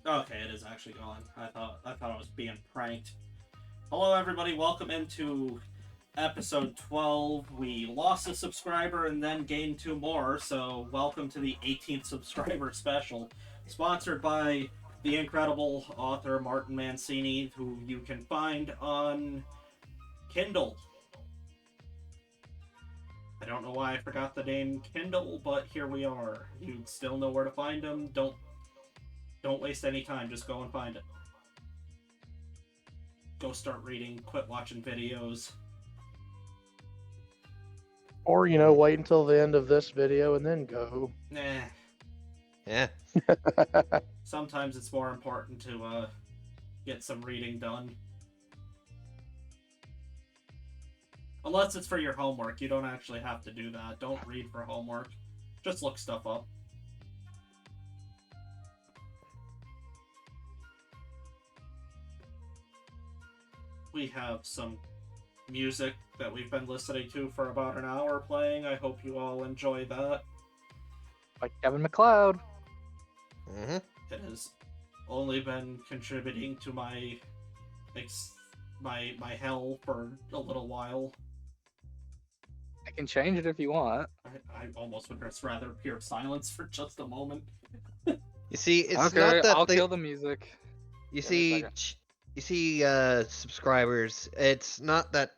Okay, it is actually gone. I thought I was being pranked. Hello, everybody. Welcome into episode 12. We lost a subscriber and then gained two more. So welcome to the 18th subscriber special, sponsored by the incredible author Martin Mancini, who you can find on Kindle. I don't know why I forgot the name Kindle, but here we are. You still know where to find him. Don't waste any time. Just go and find it. Go start reading. Quit watching videos. Or, wait until the end of this video and then go. Nah. Yeah. Sometimes it's more important to get some reading done. Unless it's for your homework, you don't actually have to do that. Don't read for homework. Just look stuff up. We have some music that we've been listening to for about an hour playing. I hope you all enjoy that. Like Kevin McLeod. Mm-hmm. It has only been contributing to my hell for a little while. I can change it if you want. I almost would just rather hear silence for just a moment. You see, it's Okay, not that I'll the kill the music. you Give me a see second. you see subscribers. It's not that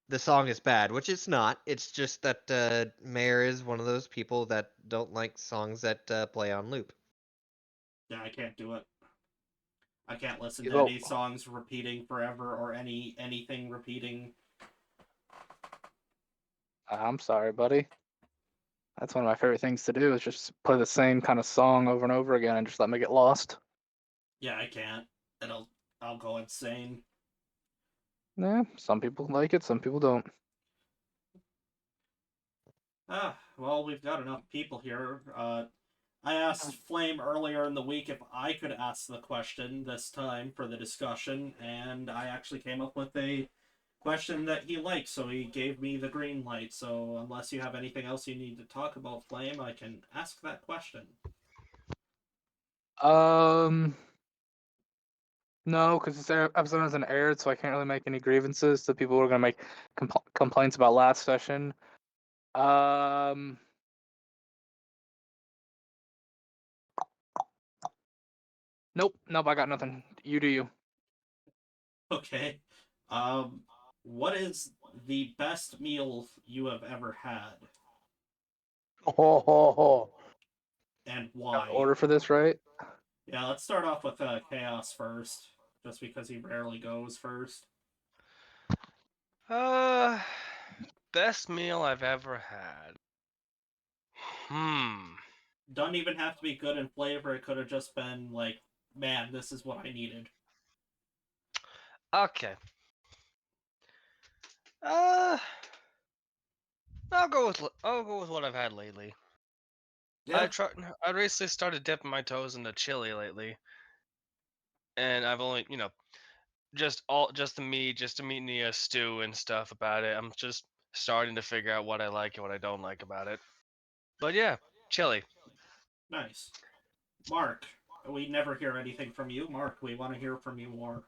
the song is bad, which it's not. It's just that Mayor is one of those people that don't like songs that play on loop. Yeah, I can't do it. I can't listen He's to all, any songs repeating forever or anything repeating. I'm sorry, buddy. That's one of my favorite things to do is just play the same kind of song over and over again and just let me get lost. Yeah, I can't. I'll go insane. Yeah, some people like it, some people don't. Well, we've got enough people here. I asked Flame earlier in the week if I could ask the question this time for the discussion, and I actually came up with a question that he liked, so he gave me the green light. So, unless you have anything else you need to talk about, Flame, I can ask that question. Um, no, because this episode hasn't aired, so I can't really make any grievances to people who are gonna make complaints about last session. Um, nope, I got nothing. You do you. Okay. Um, what is the best meal you have ever had, Oh, and got an why? order for this, right? Yeah, let's start off with Chaos first, just because he rarely goes first. Uh, Best meal I've ever had. Hmm. Doesn't even have to be good in flavor. It could have just been like, man, this is what I needed. Okay. Uh, I'll go with what I've had lately. Yeah, I recently started dipping my toes into chili lately, and I've only just the meat in the stew and stuff about it. I'm just starting to figure out what I like and what I don't like about it. But yeah, chili. nice. Mark, we never hear anything from you. Mark, we want to hear from you more.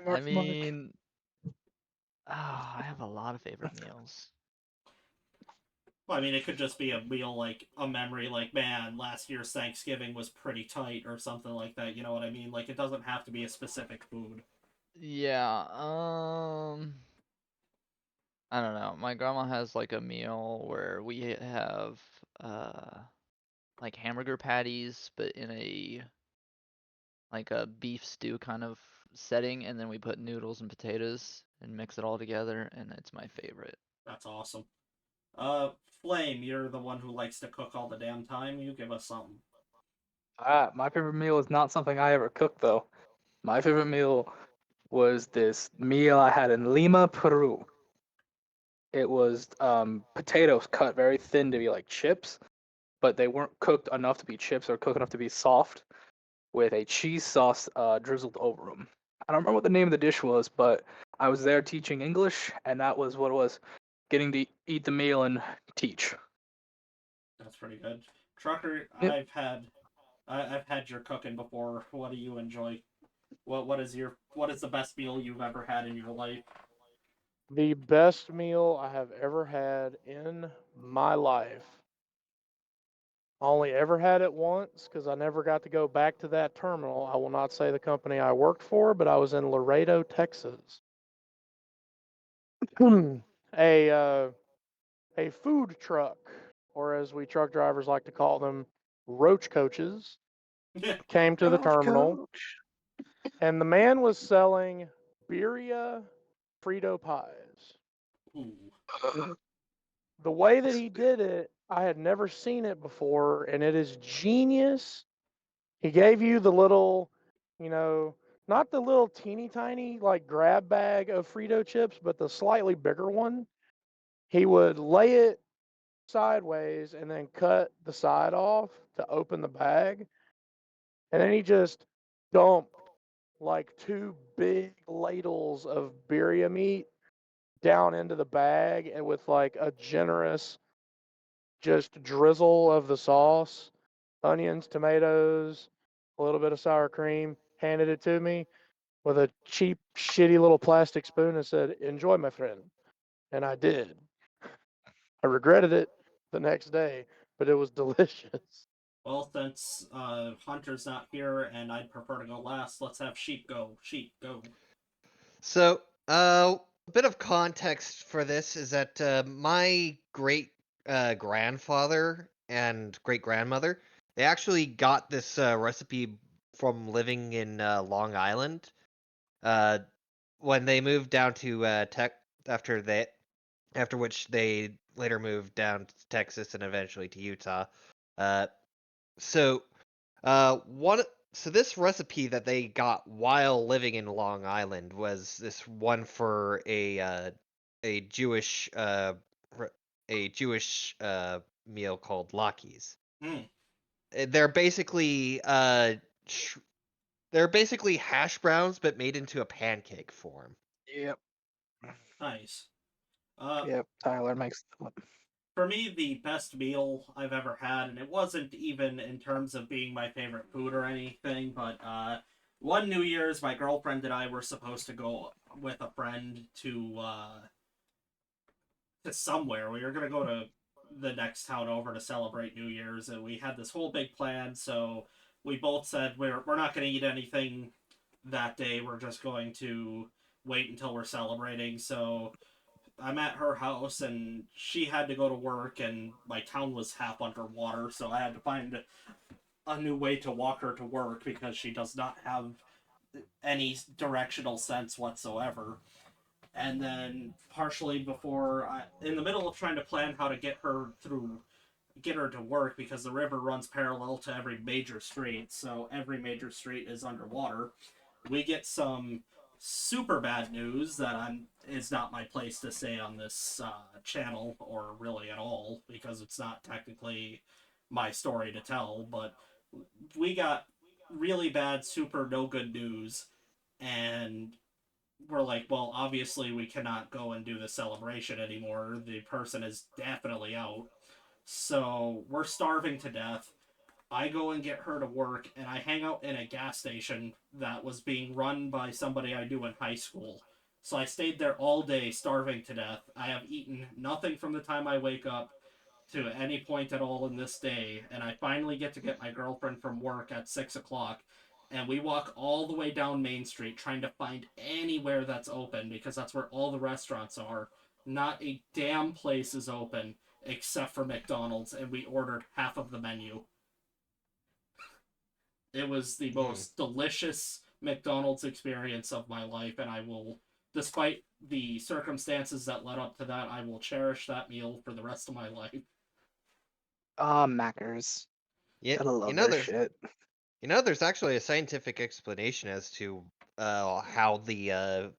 I mean, I have a lot of favorite meals. Well, I mean, it could just be a meal like a memory, like, man, last year's Thanksgiving was pretty tight or something like that. You know what I mean? Like, it doesn't have to be a specific food. Yeah, I don't know. My grandma has like a meal where we have uh like hamburger patties, but in a like a beef stew kind of setting, and then we put noodles and potatoes and mix it all together, and it's my favorite. That's awesome. Uh, Flame, you're the one who likes to cook all the damn time. You give us something. My favorite meal is not something I ever cooked though. My favorite meal was this meal I had in Lima, Peru. It was potatoes cut very thin to be like chips, but they weren't cooked enough to be chips or cooked enough to be soft, with a cheese sauce drizzled over them. I don't remember what the name of the dish was, but I was there teaching English, and that was what it was, getting to eat the meal and teach. That's pretty good. Trucker, Yep. I've had your cooking before. What do you enjoy? What is the best meal you've ever had in your life? The best meal I have ever had in my life. I only ever had it once because I never got to go back to that terminal. I will not say the company I worked for, but I was in Laredo, Texas. a a food truck, or as we truck drivers like to call them, roach coaches, came to the terminal, and the man was selling birria Frito pies. Ooh. The way that he did it, I had never seen it before, and it is genius. He gave you the little, you know, not the little teeny tiny like grab bag of Frito chips, but the slightly bigger one. He would lay it sideways and then cut the side off to open the bag. And then he just dumped like two big ladles of birria meat down into the bag and with like a generous just drizzle of the sauce, onions, tomatoes, a little bit of sour cream, handed it to me with a cheap, shitty little plastic spoon and said, "Enjoy, my friend." And I did. I regretted it the next day, but it was delicious. Well, since Hunter's not here and I'd prefer to go last, let's have Sheep go. Sheep, go. So, a bit of context for this is that my great grandfather and great grandmother, they actually got this recipe from living in Long Island. When they moved down to Tech after which they later moved down to Texas and eventually to Utah. Uh, so one so this recipe that they got while living in Long Island was this one for a Jewish a Jewish meal called latkes. Mm, They're basically sh- they're basically hash browns but made into a pancake form. Yep. nice. Uh, Yep. Tyler makes that one. for me, the best meal I've ever had, and it wasn't even in terms of being my favorite food or anything, but one New Year's, my girlfriend and I were supposed to go with a friend to somewhere. We were gonna go to the next town over to celebrate New Year's, and we had this whole big plan. So we both said we're not gonna eat anything that day. We're just going to wait until we're celebrating. So I'm at her house, and she had to go to work, and my town was half underwater, so I had to find a new way to walk her to work because she does not have any directional sense whatsoever. And then partially in the middle of trying to plan how to get her to work because the river runs parallel to every major street, so every major street is underwater. We get some super bad news that is not my place to say on this channel or really at all because it's not technically my story to tell. But we got really bad, super no good news, and we're like, well, obviously we cannot go and do the celebration anymore. The person is definitely out. So we're starving to death. I go and get her to work, and I hang out in a gas station that was being run by somebody I knew in high school. So I stayed there all day, starving to death. I have eaten nothing from the time I wake up to any point at all in this day, and I finally get my girlfriend from work at 6 o'clock, and we walk all the way down Main Street trying to find anywhere that's open because that's where all the restaurants are. Not a damn place is open except for McDonald's, and we ordered half of the menu. It was the most delicious McDonald's experience of my life, and I will, despite the circumstances that led up to that, I will cherish that meal for the rest of my life. Ah, Mackers. Yeah, Gotta love their shit. there's actually a scientific explanation as to how the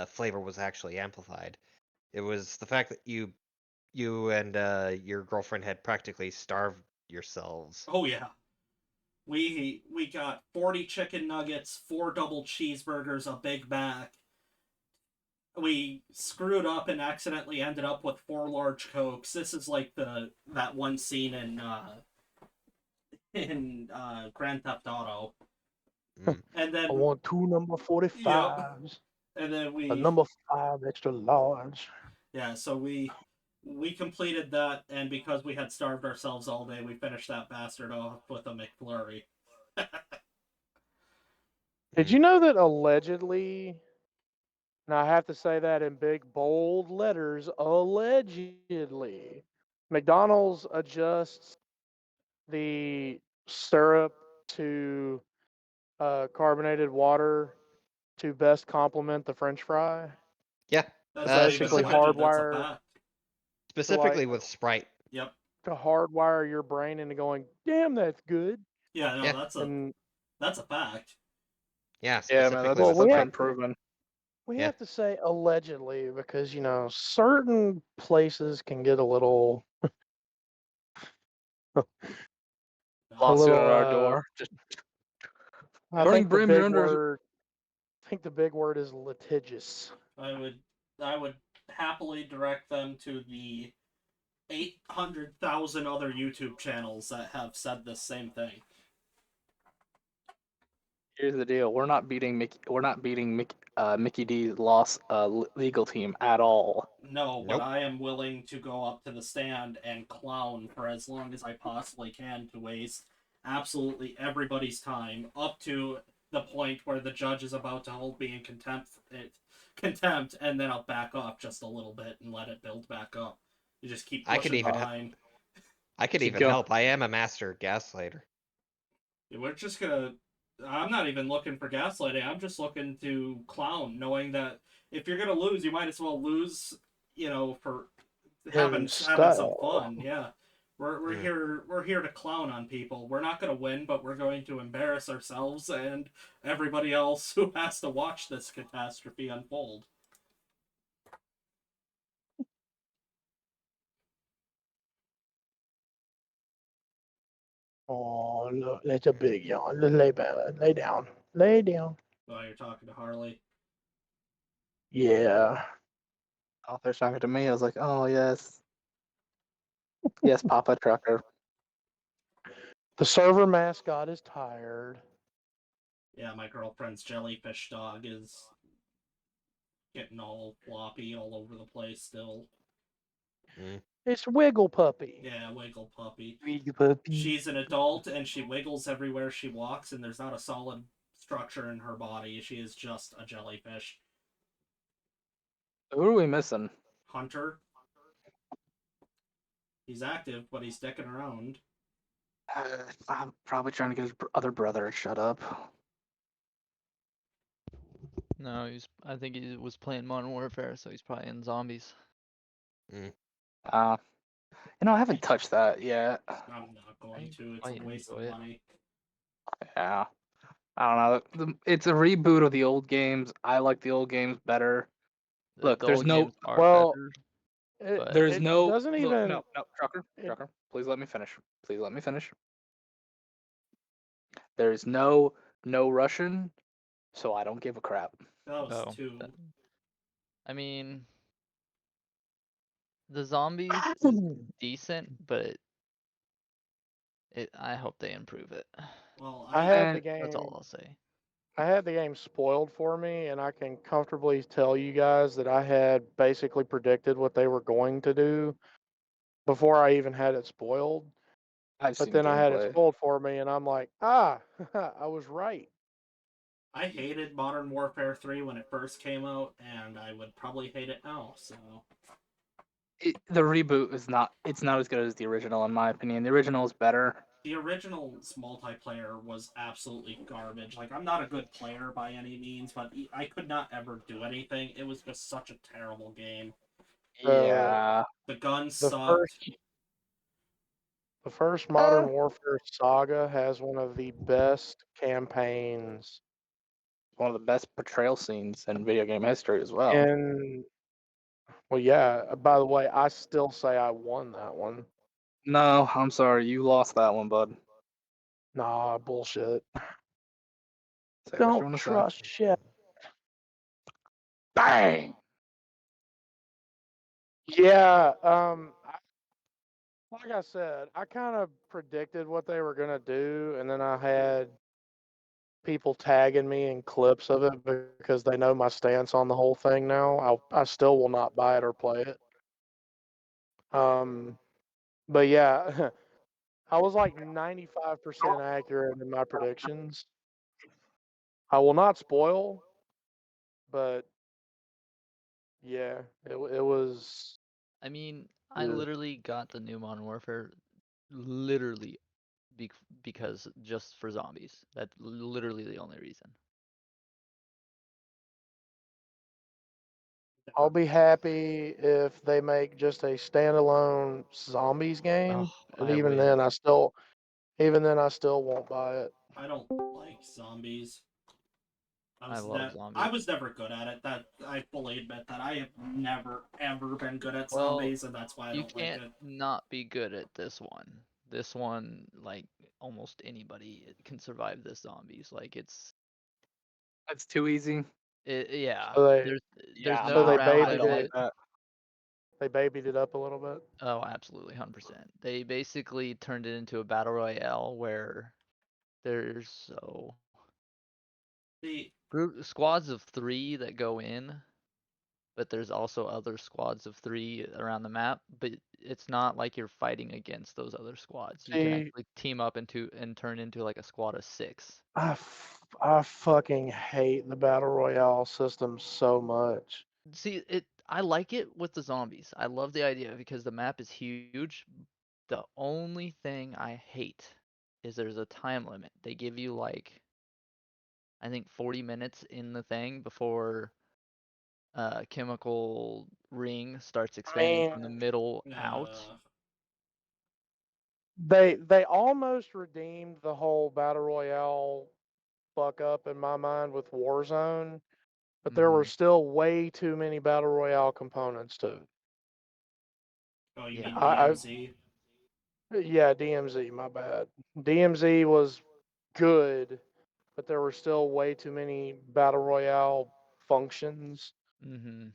flavor was actually amplified. It was the fact that you and your girlfriend had practically starved yourselves. Oh yeah. We got 40 chicken nuggets, 4 double cheeseburgers, a Big Mac. We screwed up and accidentally ended up with 4 large Cokes. This is like that one scene in in Grand Theft Auto, Mm. and I then want 2 number 45s. and then A we number 5 extra large. so we completed that, and because we had starved ourselves all day, we finished that bastard off with a McFlurry. Did you know that allegedly, and I have to say that in big bold letters, allegedly, McDonald's adjusts the syrup to carbonated water to best complement the French fry? Yeah. That's not even Basically alleged. That's a hardwire fact. Specifically with Sprite. Yep. to hardwire your brain into going, damn, that's good. Yeah. No. Yeah. And That's a fact. Yeah, Yeah, man, specifically Well, that's with we been have Sprite. proven. we Yeah. have to say allegedly because certain places can get a little a Lawsuit little at our door. Just I burning think the brim big under. word I think the big word is litigious. I would happily direct them to the 800,000 other YouTube channels that have said the same thing. Here's the deal: we're not beating Mickey. We're not beating Mickey D's legal team at all. No, but Nope. I am willing to go up to the stand and clown for as long as I possibly can to waste absolutely everybody's time up to the point where the judge is about to hold me in contempt, and then I'll back off just a little bit and let it build back up. You just keep I could pushing even behind. I could Keep even going. help. I am a master gaslighter. We're just gonna. I'm not even looking for gaslighting. I'm just looking to clown, knowing that if you're gonna lose, you might as well lose. For having some fun. Yeah, we're Mm. here to clown on people. We're not gonna win, but we're going to embarrass ourselves and everybody else who has to watch this catastrophe unfold. Oh, look, that's a big yawn. Just lay down. Lay down. Lay down. While you're talking to Harley. Yeah. Oh, they're talking to me. I was like, oh yes, yes, Papa Trucker. The server mascot is tired. Yeah, my girlfriend's jellyfish dog is getting all floppy all over the place still. Mm. It's Wiggle Puppy. Yeah, Wiggle Puppy. Wiggle Puppy. She's an adult and she wiggles everywhere she walks, and there's not a solid structure in her body. She is just a jellyfish. Who are we missing? Hunter. He's active, but he's dicking around. I'm probably trying to get his other brother to shut up. No, I think he was playing Modern Warfare, so he's probably in zombies. I haven't touched that yet. I'm not going to. It's a waste of enjoy it. money. Yeah. I don't know. It's a reboot of the old games. I like the old games better. Look, The there's old no- games are Well, better. It, But There's it no. doesn't look, even. No, Trucker. it- Trucker. Please let me finish. Please let me finish. There's no Russian, so I don't give a crap. That was Oh, two. I mean, the zombies is decent, but I hope they improve it. Well, I had And the game. That's all I'll say. I had the game spoiled for me, and I can comfortably tell you guys that I had basically predicted what they were going to do before I even had it spoiled. I've But seen then I had it gameplay. spoiled for me, and I'm like, I was right. I hated Modern Warfare 3 when it first came out, and I would probably hate it now. So The reboot is not. It's not as good as the original, in my opinion. The original is better. the original's multiplayer was absolutely garbage. Like, I'm not a good player by any means, but I could not ever do anything. It was just such a terrible game. Yeah. The guns The sucked. first Modern Warfare saga has one of the best campaigns One of the best portrayal scenes in video game history as well. in. Well, yeah. By the way, I still say I won that one. No, I'm sorry. You lost that one, bud. Nah, bullshit. Say what you Don't wanna say. trust shit. Bang. Yeah. Like I said, I kind of predicted what they were gonna do, and then I had people tagging me in clips of it because they know my stance on the whole thing now. I still will not buy it or play it. But yeah, I was like 95% accurate in my predictions. I will not spoil, but yeah, it was. I mean, I Ugh. literally got the new Modern Warfare literally because just for zombies. That's literally the only reason. I'll be happy if they make just a standalone zombies game, Oh, and I even wish. then, I still won't buy it. I don't like zombies. I love I zombies. was never good at it. That I fully admit that I have never ever been good at Well, zombies, and that's why I you don't like can't it. not be good at this one. This one, like almost anybody can survive this zombies. Like That's too easy. yeah. So they, There's Yeah, so no they round I that babied don't you. like it. that. They babied it up a little bit. Oh, absolutely, 100%. They basically turned it into a battle royale where there's The squads of 3 that go in, but there's also other squads of 3 around the map. But it's not like you're fighting against those other squads. You can See, actually team up into and turn into like a squad of 6. I fucking hate the battle royale system so much. See, I like it with the zombies. I love the idea because the map is huge. The only thing I hate is there's a time limit. They give you like I think 40 minutes in the thing before chemical ring starts I expanding mean, from the middle out. they almost redeemed the whole battle royale fuck up in my mind with Warzone, but there were Hmm. still way too many battle royale components to it. oh, you Yeah. mean I DMZ? yeah, DMZ, my bad. DMZ was good, but there were still way too many battle royale functions, Hmm.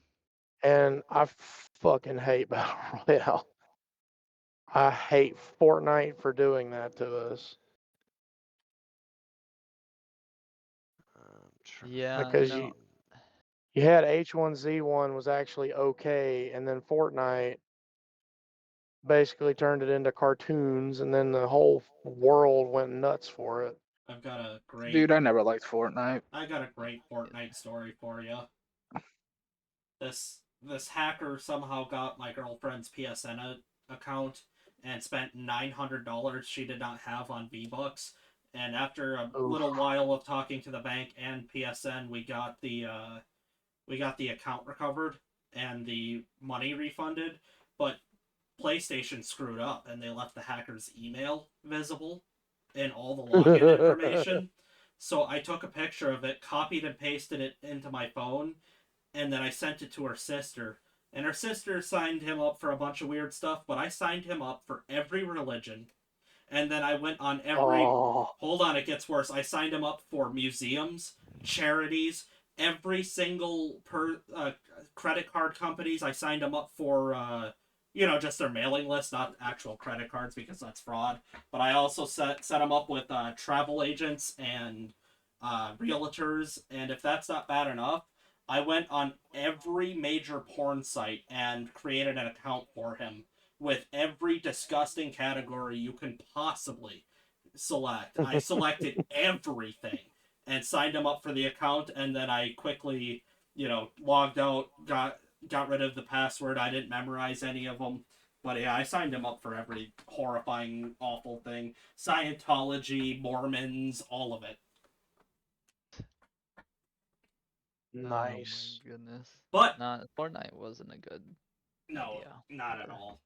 and I fucking hate battle royale. I hate Fortnite for doing that to us Yeah, because no. you had H1Z1 was actually okay, and then Fortnite basically turned it into cartoons, and then the whole world went nuts for it. I've got a great Dude, I never liked Fortnite. Fortnite story for you. This hacker somehow got my girlfriend's PSN account and spent $900 she did not have on V-Bucks. And after a Oof. little while of talking to the bank and PSN, we got the account recovered and the money refunded. But PlayStation screwed up and they left the hacker's email visible in all the login information. So I took a picture of it, copied and pasted it into my phone, and then I sent it to her sister. And her sister signed him up for a bunch of weird stuff, but I signed him up for every religion. And then I went on every. Oh, Hold on, it gets worse. I signed him up for museums, charities, every single credit card companies. I signed him up for just their mailing list, not actual credit cards because that's fraud. But I also set him up with travel agents and realtors. And if that's not bad enough, I went on every major porn site and created an account for him with every disgusting category you can possibly select. I selected everything and signed him up for the account, and then I quickly, logged out, got rid of the password. I didn't memorize any of them. But yeah, I signed him up for every horrifying, awful thing. Scientology, Mormons, all of it. nice. Oh my goodness. But Not Fortnite wasn't a good no, idea. not at ever. all.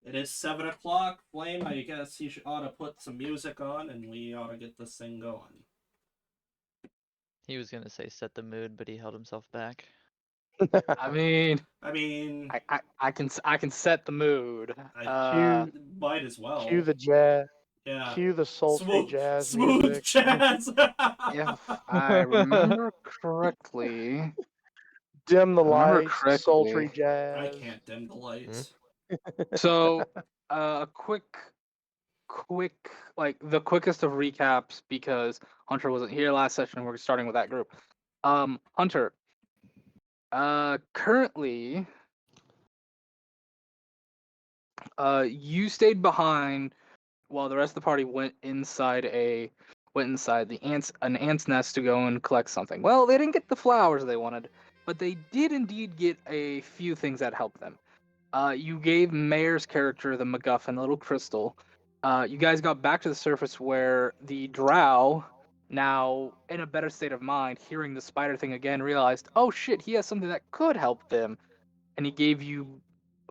It is 7 o'clock, Flame. I guess you ought to put some music on, and we ought to get this thing going. He was gonna say set the mood, but he held himself back. I mean, I mean, I can set the mood. I cue, might as well. cue the jazz, Yeah, cue the sultry jazz smooth music. jazz. If I remember correctly, Dim the if I remember lights, sultry correctly, I jazz. can't dim the lights. so A quick, like the quickest of recaps because Hunter wasn't here last session. We're starting with that group. Hunter. Currently, you stayed behind while the rest of the party went inside an ant's nest to go and collect something. Well, they didn't get the flowers they wanted, but they did indeed get a few things that helped them. You gave Mayor's character the MacGuffin, the little crystal. You guys got back to the surface where the drow, now in a better state of mind, hearing the spider thing again, realized, oh shit, he has something that could help them. And he gave you,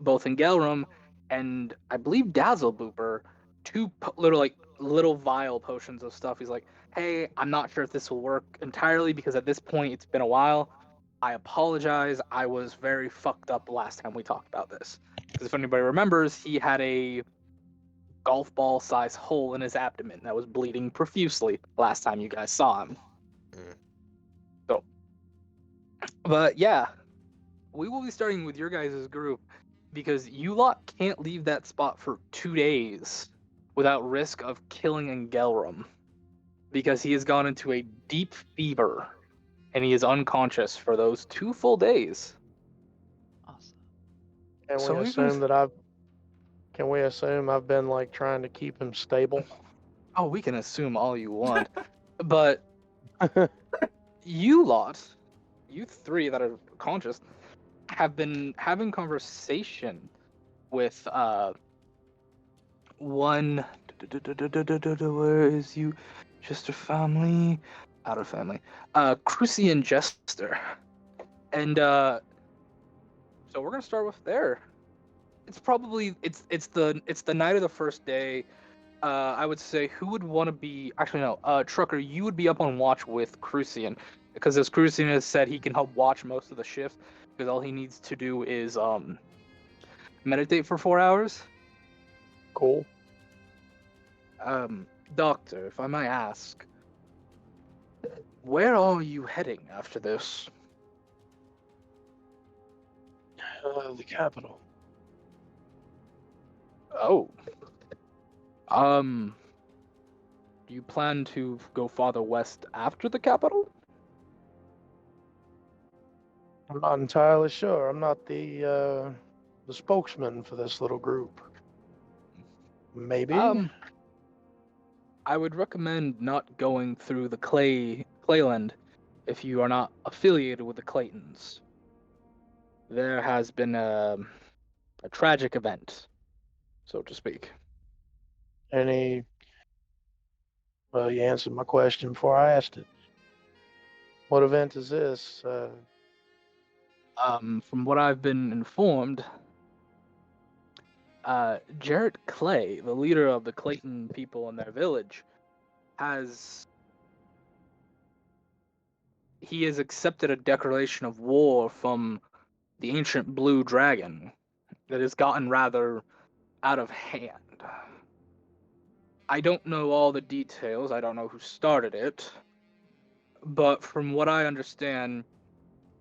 both in Gelrum and I believe Dazzle Booper, two little vial potions of stuff. He's like, hey, I'm not sure if this will work entirely because at this point it's been a while. I apologize. I was very fucked up last time we talked about this. Because if anybody remembers, he had a golf ball size hole in his abdomen that was bleeding profusely last time you guys saw him. Mm. So, but yeah, we will be starting with your guys' group because you lot can't leave that spot for 2 days without risk of killing Engelrum because he has gone into a deep fever and he is unconscious for those 2 full days. Awesome. Can So we we've assume been- that Can we assume I've been like trying to keep him stable? Oh, we can assume all you want, but you lot, you 3 that are conscious, have been having conversation with one. Where is you? Jester family, out of family. Crucian Jester, and so we're gonna start with there. It's probably it's the night of the first day. I would say who would want to be actually no. Trucker, you would be up on watch with Crucian because as Crucian has said, he can help watch most of the shift because all he needs to do is meditate for 4 hours. Cool. Doctor, if I may ask, where are you heading after this? The capital. Oh. Do you plan to go farther west after the capital? I'm not entirely sure. I'm not the spokesman for this little group. Maybe. I would recommend not going through the Clayland if you are not affiliated with the Claytons. There has been a tragic event, so to speak. Well, you answered my question before I asked it. What event is this? From what I've been informed, Jarrett Clay, the leader of the Clayton people in their village, has accepted a declaration of war from the ancient blue dragon that has gotten rather out of hand. I don't know all the details, I don't know who started it, but from what I understand,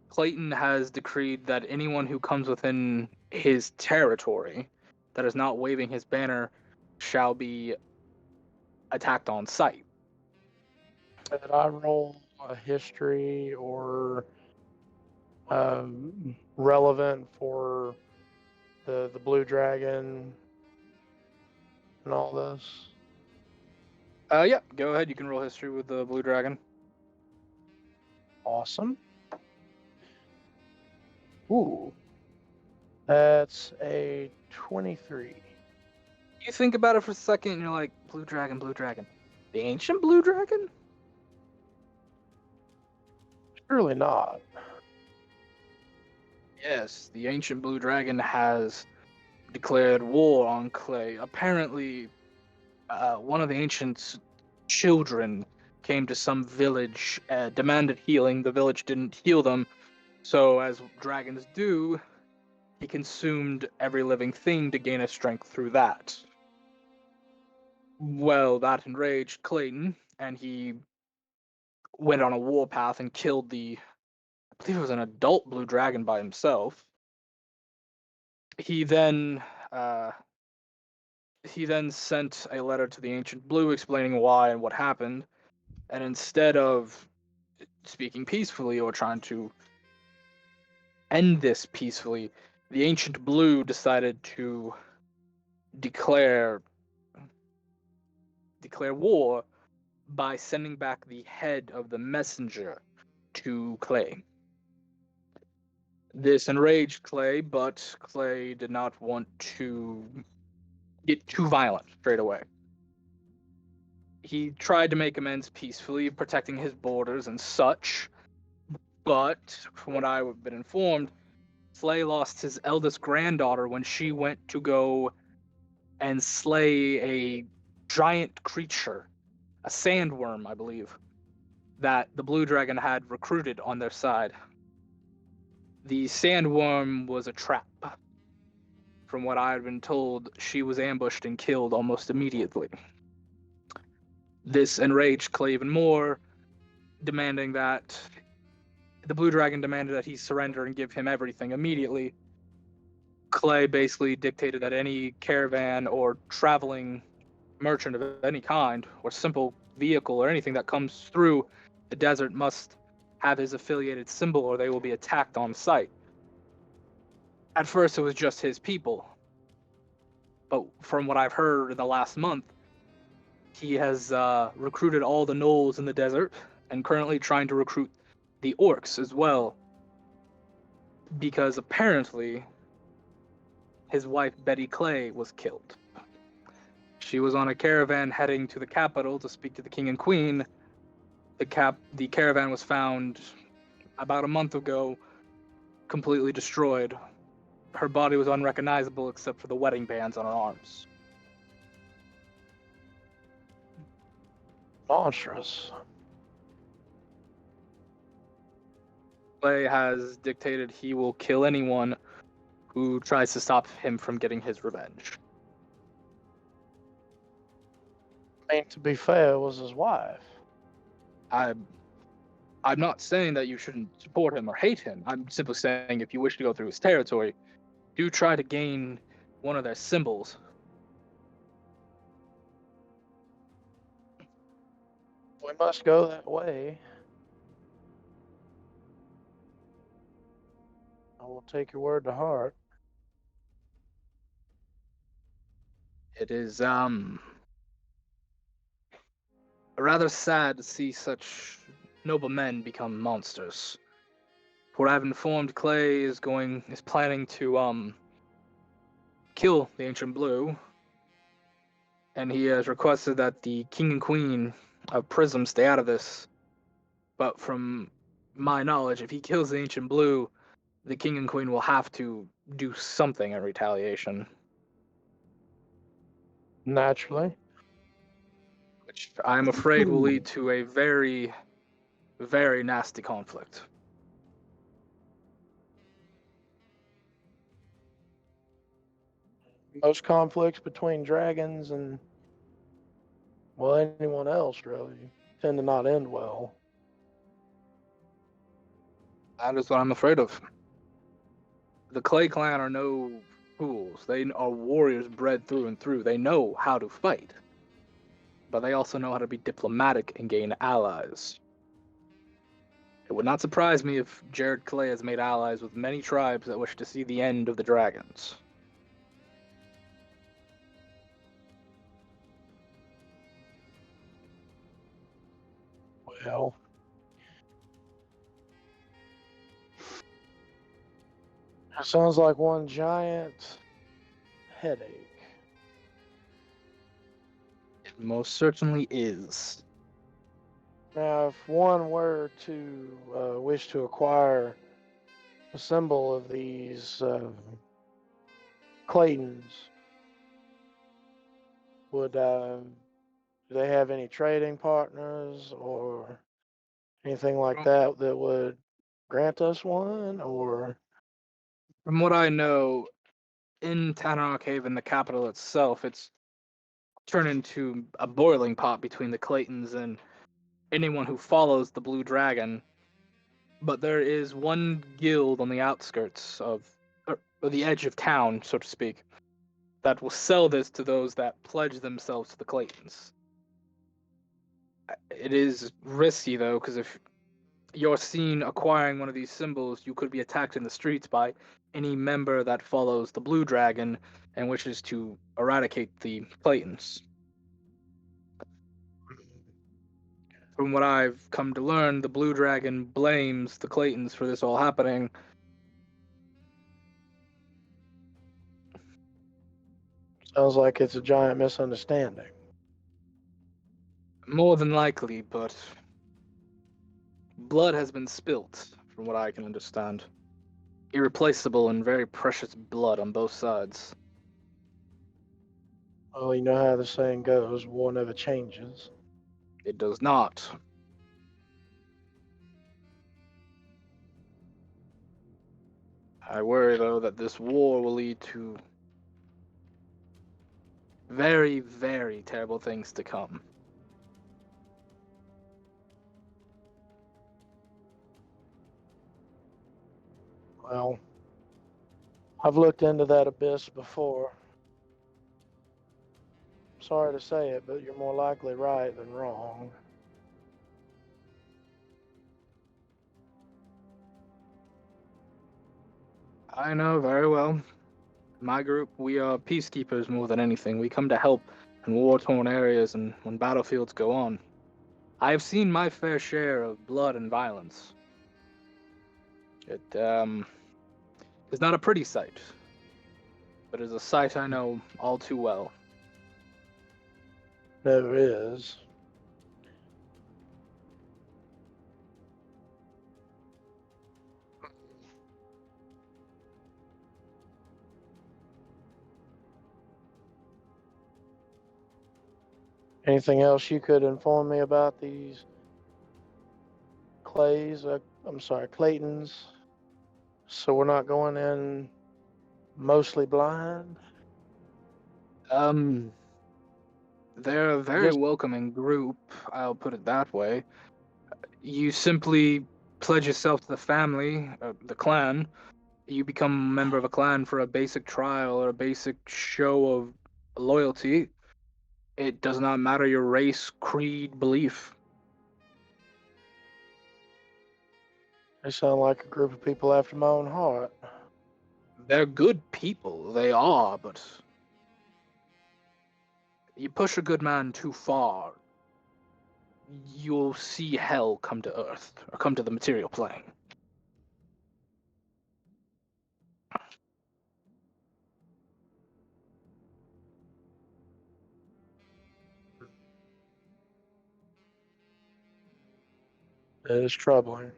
Clayton has decreed that anyone who comes within his territory that is not waving his banner shall be attacked on sight. Did I roll a history or relevant for the blue dragon and all this? Yeah, go ahead. You can roll history with the blue dragon. Awesome. Ooh, that's a 23. You think about it for a second, and you're like, blue dragon, blue dragon. The ancient blue dragon? Surely not. Yes, the ancient blue dragon has declared war on Clay. Apparently, one of the ancient's children came to some village, demanded healing. The village didn't heal them, so as dragons do, he consumed every living thing to gain his strength through that. Well, that enraged Clayton, and he went on a warpath and killed I believe it was an adult blue dragon by himself. He then He then sent a letter to the Ancient Blue explaining why and what happened, and instead of speaking peacefully or trying to end this peacefully, the Ancient Blue decided to declare war by sending back the head of the messenger to Clay. This enraged Clay, but Clay did not want to get too violent straight away. He tried to make amends peacefully, protecting his borders and such, but from what I've been informed, Clay lost his eldest granddaughter when she went to go and slay a giant creature, a sandworm, I believe, that the Blue Dragon had recruited on their side. The sandworm was a trap. From what I had been told, she was ambushed and killed almost immediately. This enraged Clay even more, demanding that the Blue Dragon demanded that he surrender and give him everything immediately. Clay basically dictated that any caravan or traveling merchant of any kind, or simple vehicle or anything that comes through the desert must have his affiliated symbol or they will be attacked on sight. At first, it was just his people. But from what I've heard in the last month, he has recruited all the gnolls in the desert and currently trying to recruit the orcs as well. Because apparently, his wife Betty Clay was killed. She was on a caravan heading to the capital to speak to the king and queen. The caravan was found about a month ago, completely destroyed. Her body was unrecognizable except for the wedding bands on her arms. Monstrous. Clay has dictated he will kill anyone who tries to stop him from getting his revenge. I mean, to be fair, it was his wife. I'm not saying that you shouldn't support him or hate him. I'm simply saying if you wish to go through his territory, do try to gain one of their symbols. We must go that way. I will take your word to heart. It is rather sad to see such noble men become monsters. For what I've informed, Clay is planning to kill the Ancient Blue, and he has requested that the King and Queen of Prism stay out of this. But from my knowledge, if he kills the Ancient Blue, the King and Queen will have to do something in retaliation. Naturally. Which I'm afraid will lead to a very, very nasty conflict. Most conflicts between dragons and, well, anyone else really tend to not end well. That is what I'm afraid of. The Clay clan are no fools. They are warriors bred through and through. They know how to fight. But they also know how to be diplomatic and gain allies. It would not surprise me if Jared Clay has made allies with many tribes that wish to see the end of the dragons. Well, it sounds like one giant headache. It most certainly is. Now, if one were to wish to acquire a symbol of these Claytons, would do they have any trading partners or anything like that that would grant us one? Or From what I know, in Tanarok Haven, the capital itself, it's turned into a boiling pot between the Claytons and anyone who follows the Blue Dragon. But there is one guild on the outskirts of, or the edge of town, so to speak, that will sell this to those that pledge themselves to the Claytons. It is risky though, because if you're seen acquiring one of these symbols, you could be attacked in the streets by any member that follows the Blue Dragon and wishes to eradicate the Claytons. From what I've come to learn, the Blue Dragon blames the Claytons for this all happening. Sounds like it's a giant misunderstanding. More than likely, but blood has been spilt, from what I can understand. Irreplaceable and very precious blood on both sides. Well, you know how the saying goes, war never changes. It does not. I worry, though, that this war will lead to very, very terrible things to come. Well, I've looked into that abyss before. Sorry to say it, but you're more likely right than wrong. I know very well. My group, we are peacekeepers more than anything. We come to help in war-torn areas and when battlefields go on. I have seen my fair share of blood and violence. It is not a pretty sight, but is a sight I know all too well. Never is. Anything else you could inform me about these Claytons? So we're not going in mostly blind? They're a very Just- welcoming group, I'll put it that way. You simply pledge yourself to the family, the clan. You become a member of a clan for a basic trial or a basic show of loyalty. It does not matter your race, creed, belief. They sound like a group of people after my own heart. They're good people, they are, but you push a good man too far, you'll see hell come to Earth, or come to the material plane. It is troubling.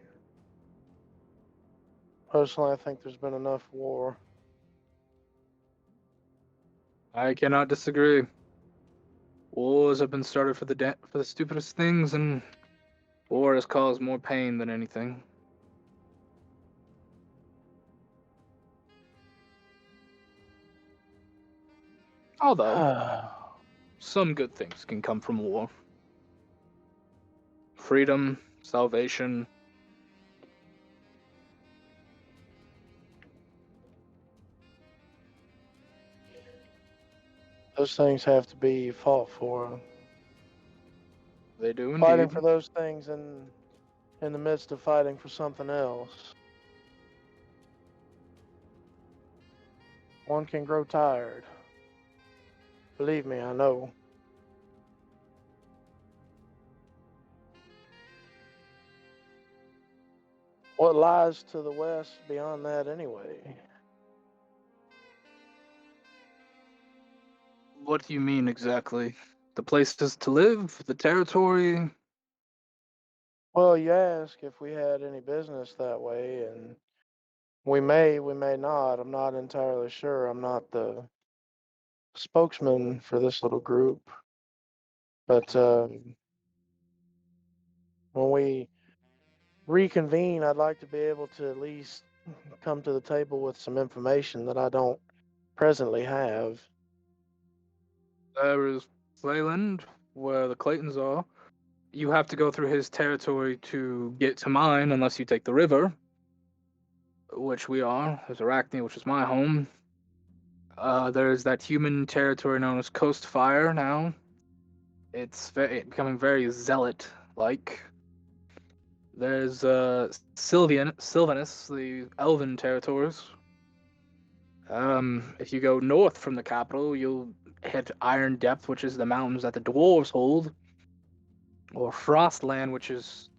Personally, I think there's been enough war. I cannot disagree. Wars have been started for the stupidest things, and war has caused more pain than anything. Although, some good things can come from war. Freedom, salvation. Those things have to be fought for. They do Fighting indeed. for those things in the midst of fighting for something else. One can grow tired. Believe me, I know. What lies to the west beyond that anyway? What do you mean exactly? The places to live? The territory? Well, you ask if we had any business that way, and we may not. I'm not entirely sure. I'm not the spokesman for this little group. But when we reconvene, I'd like to be able to at least come to the table with some information that I don't presently have. There is Leyland, where the Claytons are. You have to go through his territory to get to mine, unless you take the river, which we are. There's Arachne, which is my home. There's that human territory known as Coast Fire now. It's becoming very zealot-like. There's Sylvanus, the Elven territories. If you go north from the capital, you'll hit Iron Depth, which is the mountains that the dwarves hold, or Frostland, which is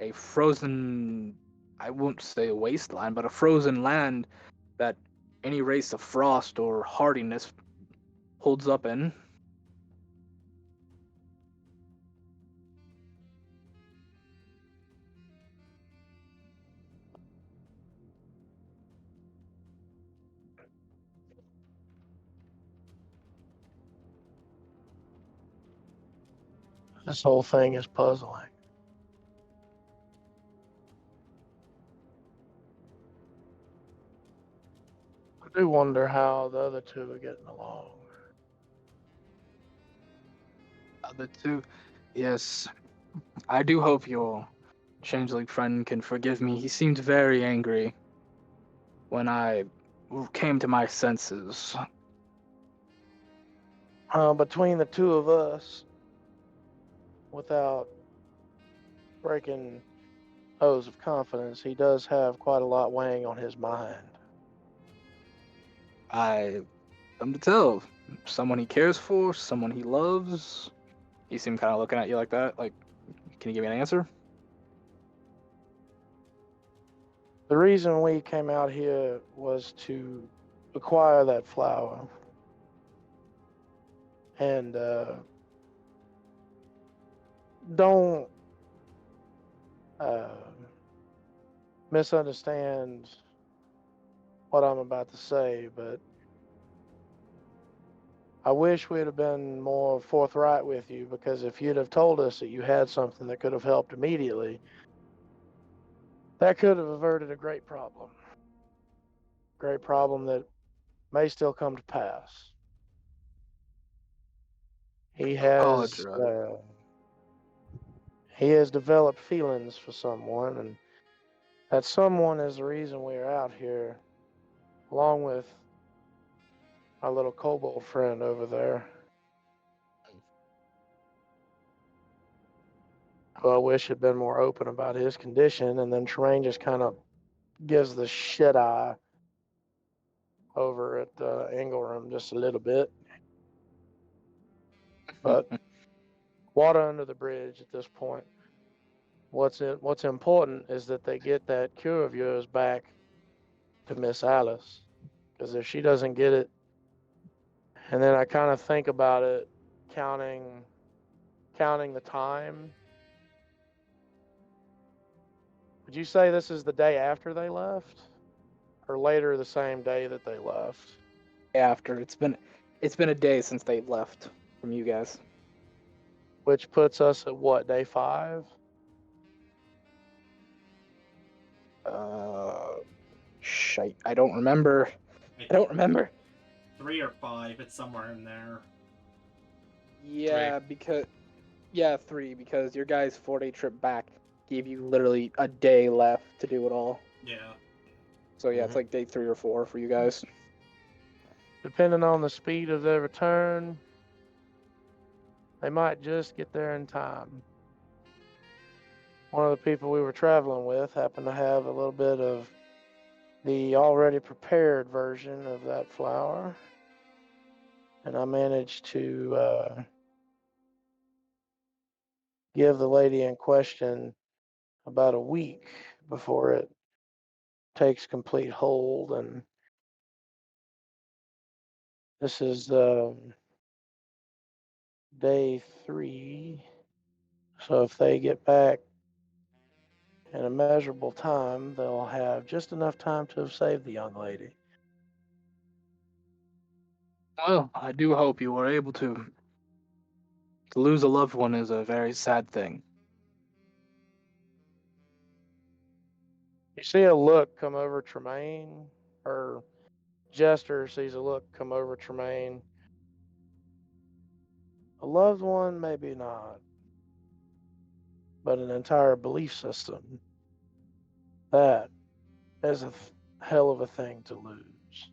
a frozen, I won't say a wasteland, but a frozen land that any race of frost or hardiness holds up in. This whole thing is puzzling. I do wonder how the other two are getting along. The two, yes, I do hope your changeling friend can forgive me. He seemed very angry when I came to my senses. Between the two of us, without breaking oaths of confidence, he does have quite a lot weighing on his mind. I come to tell, someone he cares for, someone he loves. He seemed kind of looking at you like that. Like, can you give me an answer? The reason we came out here was to acquire that flower. And don't misunderstand what I'm about to say, but I wish we'd have been more forthright with you, because if you'd have told us that you had something that could have helped immediately, that could have averted a great problem. Great problem that may still come to pass. He has Apologize. he has developed feelings for someone, and that someone is the reason we are out here, along with my little kobold friend over there, who I wish had been more open about his condition. And then Terrain just kind of gives the shit eye over at Ingelram just a little bit. But water under the bridge at this point. What's important is that they get that cure of yours back to Miss Alice, because if she doesn't get it, and then I kind of think about it, counting the time. Would you say this is the day after they left, or later the same day that they left? After it's been a day since they left from you guys. Which puts us at what, day 5? Shite. I don't remember. I don't remember. 3 or 5. It's somewhere in there. Yeah, because 3, because your guys' 4-day trip back gave you literally a day left to do it all. Yeah. So yeah, it's like day 3 or 4 for you guys. Depending on the speed of their return, they might just get there in time. One of the people we were traveling with happened to have a little bit of the already prepared version of that flower, and I managed to give the lady in question about a week before it takes complete hold. And this is day 3, so if they get back in a measurable time, they'll have just enough time to have saved the young lady. Well, I do hope you were able to. To lose a loved one is a very sad thing. You see a look come over Tremaine, or Jester sees a look come over Tremaine. A loved one, maybe not, but an entire belief system, that is a hell of a thing to lose.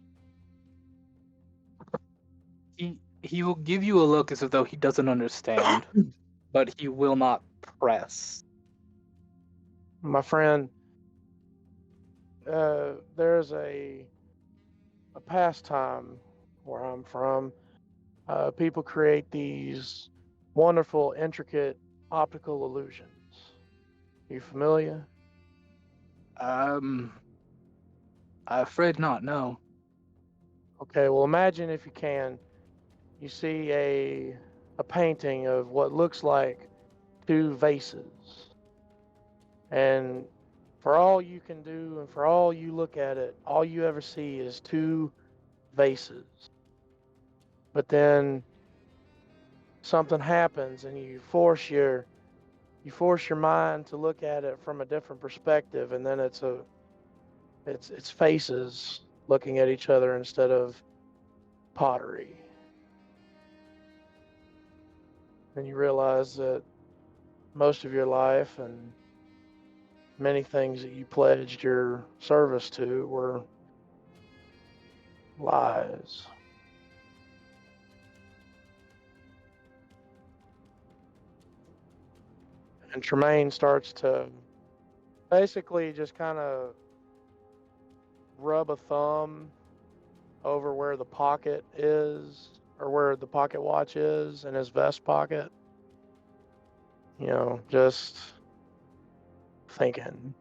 He will give you a look as though he doesn't understand, but he will not press. My friend, there's a pastime where I'm from. People create these wonderful, intricate optical illusions. You familiar? I'm afraid not. No. Okay, well, imagine if you can, you see a painting of what looks like two vases, and for all you can do, and for all you look at it, all you ever see is two vases. But then something happens, and you force your mind to look at it from a different perspective, and then it's faces looking at each other instead of pottery. And you realize that most of your life and many things that you pledged your service to were lies. And Tremaine starts to basically just kind of rub a thumb over where the pocket is, or where the pocket watch is in his vest pocket. You know, just thinking.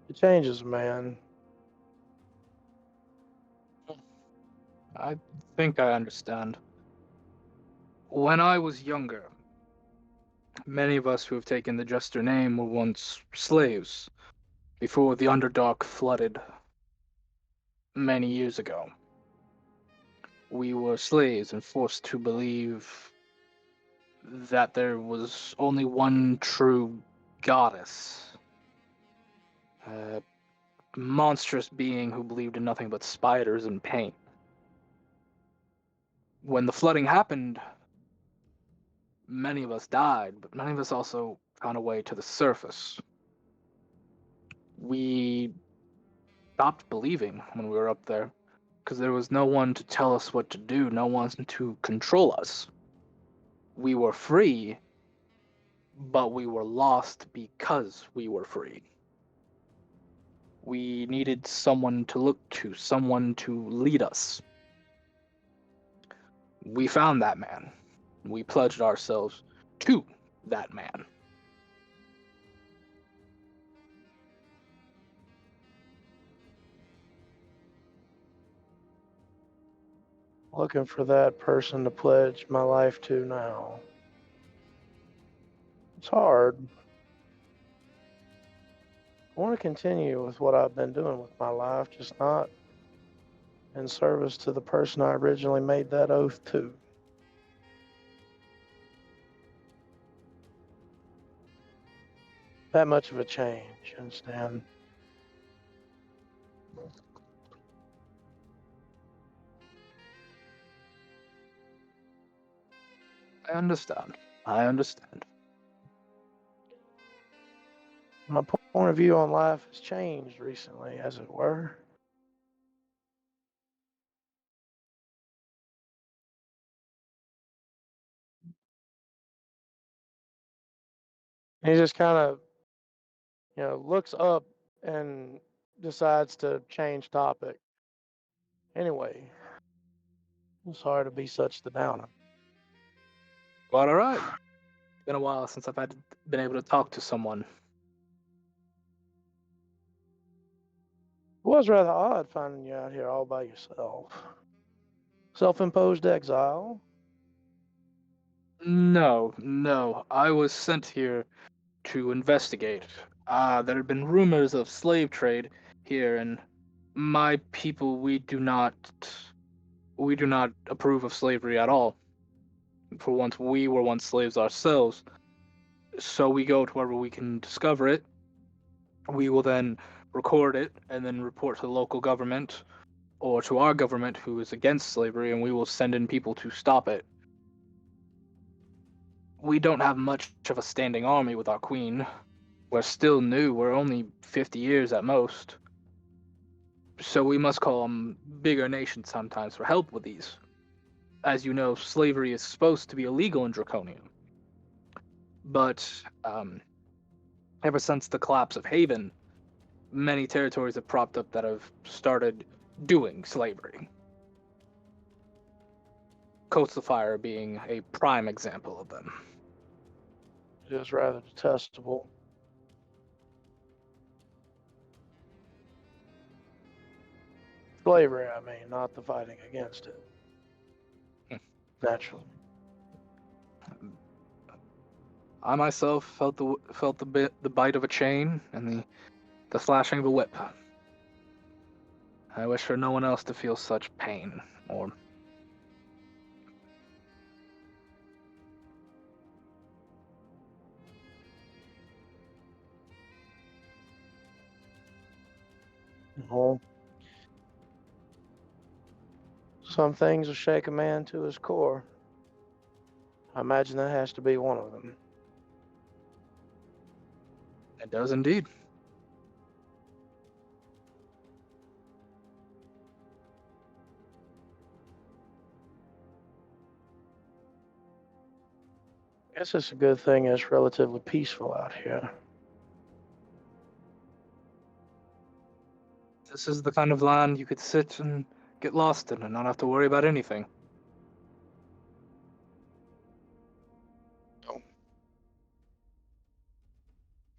It changes, man. I think I understand. When I was younger, many of us who have taken the Jester name were once slaves before the Underdark flooded many years ago. We were slaves and forced to believe that there was only one true goddess. A monstrous being who believed in nothing but spiders and pain. When the flooding happened, many of us died, but many of us also found a way to the surface. We stopped believing when we were up there because there was no one to tell us what to do, no one to control us. We were free, but we were lost because we were free. We needed someone to look to, someone to lead us. We found that man. We pledged ourselves to that man. Looking for that person to pledge my life to now. It's hard. I want to continue with what I've been doing with my life, just not in service to the person I originally made that oath to. That much of a change, you understand? I understand. I understand. My point of view on life has changed recently, as it were. And he just kind of, looks up and decides to change topic. Anyway, I'm sorry to be such the downer. But all right. It's been a while since been able to talk to someone. It was rather odd finding you out here all by yourself. Self-imposed exile. No. I was sent here to investigate. There had been rumors of slave trade here, and my people, we do not approve of slavery at all. For once, we were once slaves ourselves, so we go to wherever we can discover it. We will then record it and then report to the local government or to our government who is against slavery, and we will send in people to stop it. We don't have much of a standing army with our queen. We're still new. We're only 50 years at most. So we must call on bigger nations sometimes for help with these. As you know, slavery is supposed to be illegal in Draconia. But ever since the collapse of Haven, many territories have propped up that have started doing slavery. Coastal Fire being a prime example of them. It is rather detestable. Slavery, I mean, not the fighting against it. Naturally. I myself felt the bite of a chain and the slashing of a whip. I wish for no one else to feel such pain or. Well, some things will shake a man to his core. I imagine that has to be one of them. It does indeed. I guess it's a good thing it's relatively peaceful out here. This is the kind of land you could sit and get lost in and not have to worry about anything.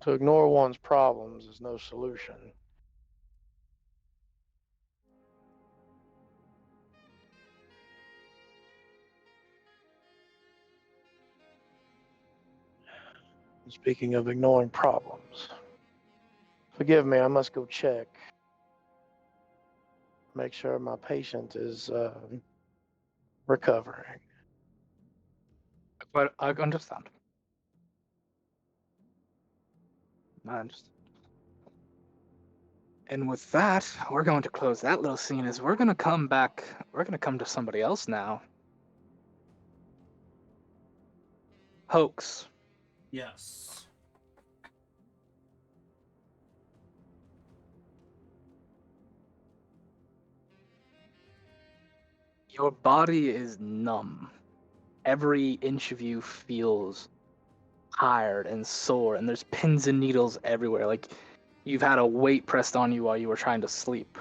To ignore one's problems is no solution. Speaking of ignoring problems, forgive me, I must go check. Make sure my patient is recovering. But I understand. I understand. And with that, we're going to close that little scene as we're going to come back. We're going to come to somebody else now. Hoax. Yes. Your body is numb. Every inch of you feels tired and sore, and there's pins and needles everywhere. Like you've had a weight pressed on you while you were trying to sleep.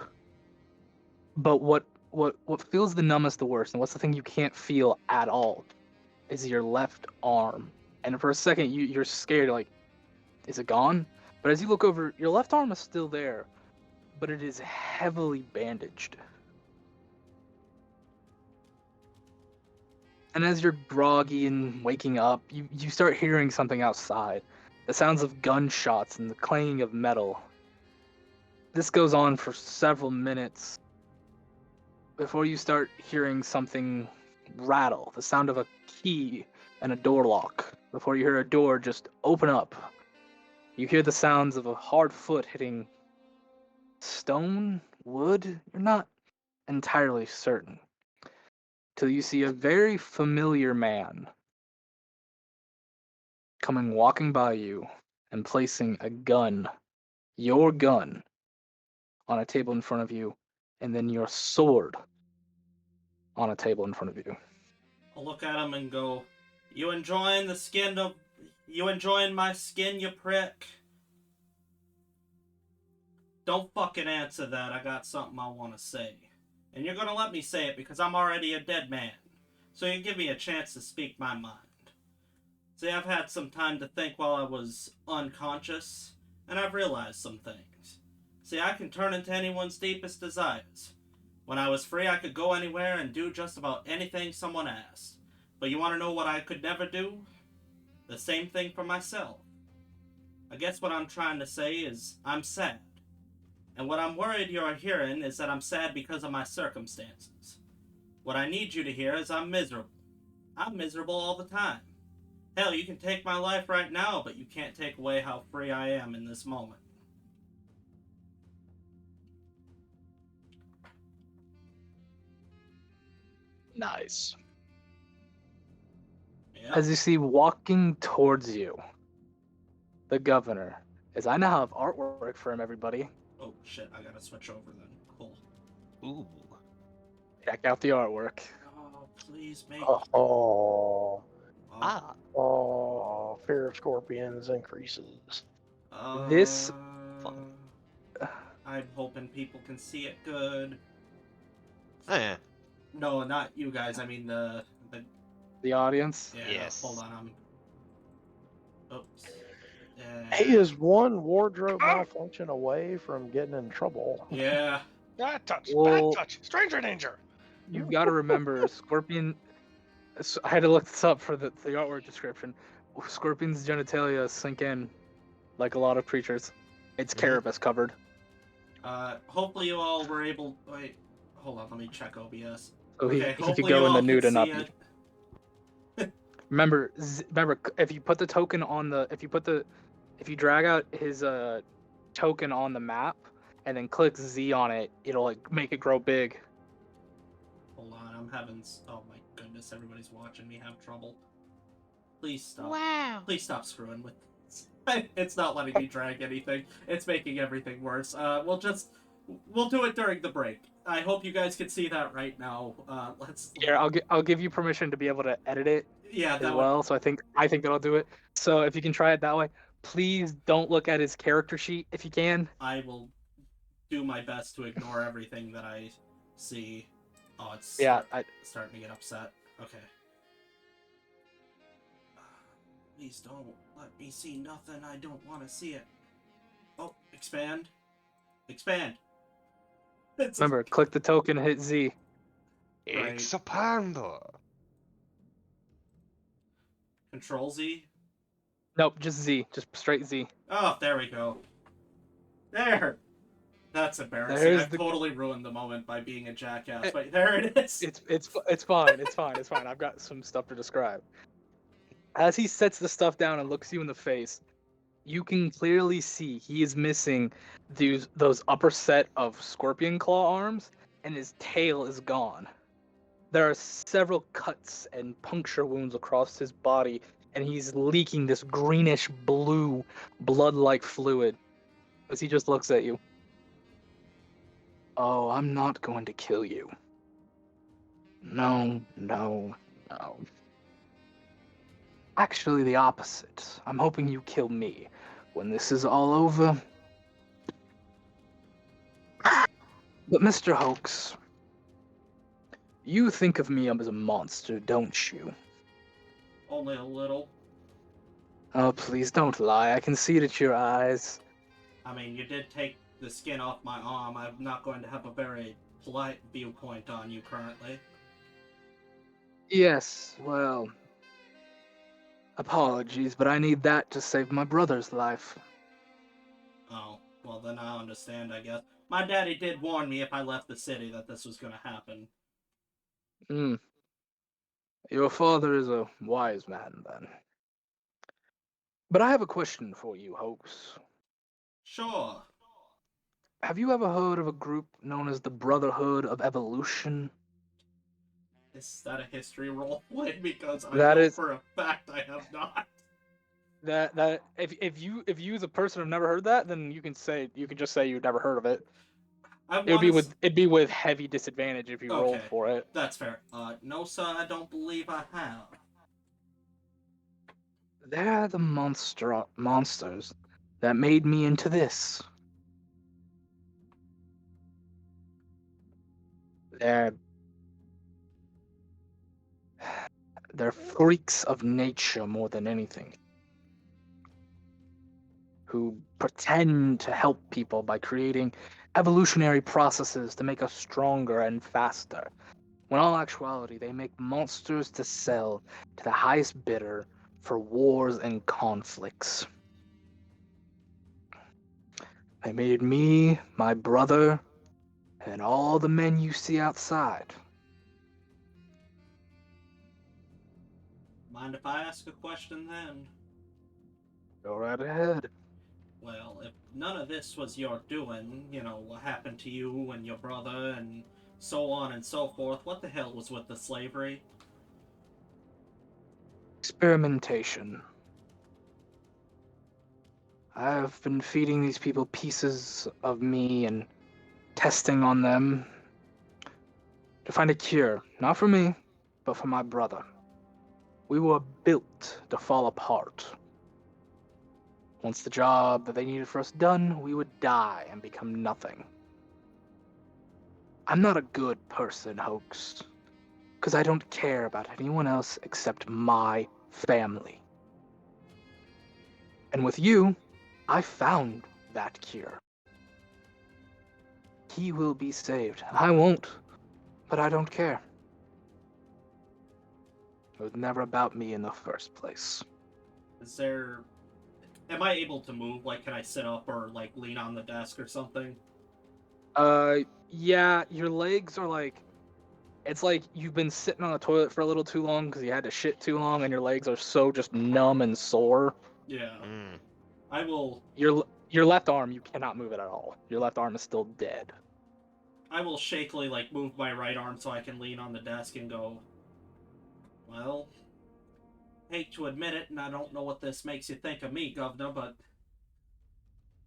But what feels the numbest the worst, and what's the thing you can't feel at all, is your left arm. And for a second, you're scared, like, is it gone? But as you look over, your left arm is still there, but it is heavily bandaged. And as you're groggy and waking up, you start hearing something outside. The sounds of gunshots and the clanging of metal. This goes on for several minutes before you start hearing something rattle, the sound of a key and a door lock, before you hear a door just open up. You hear the sounds of a hard foot hitting stone, wood, you're not entirely certain, till you see a very familiar man walking by you and placing a gun, your gun, on a table in front of you, and then your sword on a table in front of you. I'll look at him and go, You enjoying my skin, you prick? Don't fucking answer that. I got something I want to say. And you're gonna let me say it because I'm already a dead man. So you give me a chance to speak my mind. See, I've had some time to think while I was unconscious, and I've realized some things. See, I can turn into anyone's deepest desires. When I was free, I could go anywhere and do just about anything someone asked. But you want to know what I could never do? The same thing for myself. I guess what I'm trying to say is I'm sad. And what I'm worried you're hearing is that I'm sad because of my circumstances. What I need you to hear is I'm miserable. I'm miserable all the time. Hell, you can take my life right now, but you can't take away how free I am in this moment. Nice. Yep. As you see walking towards you, the governor, is I now have artwork for him, everybody. Oh shit! I gotta switch over then. Cool. Ooh. Check out the artwork. Oh, please make. Oh, Ah. oh, fear of scorpions increases. This- Fun. I'm hoping people can see it good. Oh, yeah. No, not you guys. I mean the. The audience. Yeah. Yes. Hold on. Oops. He is one wardrobe malfunction away from getting in trouble. Yeah. Bad touch. Well- Bad touch. Stranger danger. You've got to remember, Scorpion. I had to look this up for the artwork description. Scorpion's genitalia sink in like a lot of creatures. Its Mhm. carapace covered. Hopefully you all were able. Wait. Hold on. Let me check OBS. So Okay, he could hopefully go you in the all nude can and not see be. it. Remember, if you put the token on the, if you drag out his token on the map and then click Z on it, it'll like make it grow big. Hold on. I'm having. Oh my goodness! Everybody's watching me have trouble. Please stop. Wow. Please stop screwing with this. It's not letting me drag anything. It's making everything worse. We'll do it during the break. I hope you guys can see that right now. Let's. Here, I'll give you permission to be able to edit it Yeah, as that would. well. So I think that'll do it. So if you can try it that way, please don't look at his character sheet if you can. I will do my best to ignore everything that I see. Oh, it's Yeah, starting to get upset. Okay. Please don't let me see nothing. I don't want to see it. Oh, expand. Expand. It's remember, click the token, hit Z. Right. Expander. Control Z. Nope, just Z, just straight Z. Oh, there we go. There. That's embarrassing. There's I've the- totally ruined the moment by being a jackass. Wait, there it is. It's fine. It's fine. I've got some stuff to describe. As he sets the stuff down and looks you in the face, you can clearly see he is missing those upper set of scorpion claw arms, and his tail is gone. There are several cuts and puncture wounds across his body, and he's leaking this greenish blue blood-like fluid as he just looks at you. Oh, I'm not going to kill you. No. Actually, the opposite. I'm hoping you kill me. When this is all over. But Mr. Hoax, you think of me as a monster, don't you? Only a little. Oh, please don't lie. I can see it at your eyes. I mean, you did take the skin off my arm. I'm not going to have a very polite viewpoint on you currently. Yes, well, apologies, but I need that to save my brother's life. Oh, well then I understand, I guess. My daddy did warn me if I left the city that this was going to happen. Your father is a wise man, then. But I have a question for you, Hoax. Sure. Have you ever heard of a group known as the Brotherhood of Evolution? Is that a history roll play? Because I That know is- for a fact I have not. That if you as a person have never heard that, then you can just say you've never heard of it. It'd be with heavy disadvantage if you rolled Okay. for it. That's fair. No, sir, I don't believe I have. They're the monsters that made me into this. They're freaks of nature more than anything. Who pretend to help people by creating evolutionary processes to make us stronger and faster. When in all actuality, they make monsters to sell to the highest bidder for wars and conflicts. They made me, my brother, and all the men you see outside. Mind if I ask a question then? Go right ahead. Well, if none of this was your doing, what happened to you and your brother and so on and so forth, what the hell was with the slavery? Experimentation. I've been feeding these people pieces of me and testing on them to find a cure, not for me, but for my brother. We were built to fall apart. Once the job that they needed for us done, we would die and become nothing. I'm not a good person, Hoax, because I don't care about anyone else except my family. And with you, I found that cure. He will be saved. I won't, but I don't care. It was never about me in the first place. Is there... Am I able to move? Like, can I sit up or, like, lean on the desk or something? Yeah, your legs are like... It's like you've been sitting on the toilet for a little too long because you had to shit too long and your legs are so just numb and sore. Yeah. Mm. I will... Your left arm, you cannot move it at all. Your left arm is still dead. I will shakily, like, move my right arm so I can lean on the desk and go, well, hate to admit it, and I don't know what this makes you think of me, Governor, but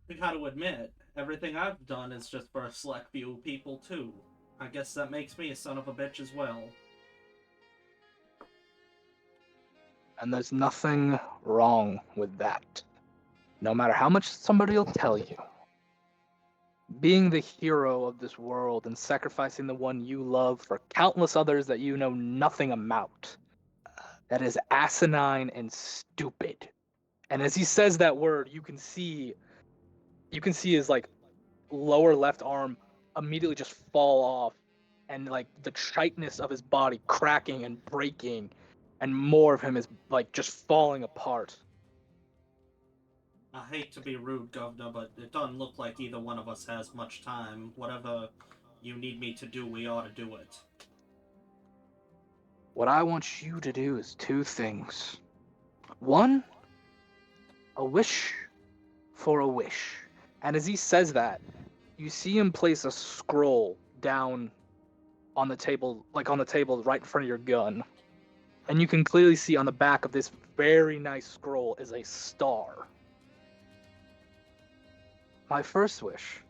I gotta admit, everything I've done is just for a select few people, too. I guess that makes me a son of a bitch as well. And there's nothing wrong with that. No matter how much somebody will tell you. Being the hero of this world and sacrificing the one you love for countless others that you know nothing about. That is asinine and stupid. And as he says that word, you can see his like lower left arm immediately just fall off, and like the tightness of his body cracking and breaking, and more of him is like just falling apart. I hate to be rude, Governor, but it doesn't look like either one of us has much time. Whatever you need me to do, we ought to do it. What I want you to do is two things. One, a wish for a wish. And as he says that, you see him place a scroll down on the table, like on the table right in front of your gun. And you can clearly see on the back of this very nice scroll is a star. My first wish,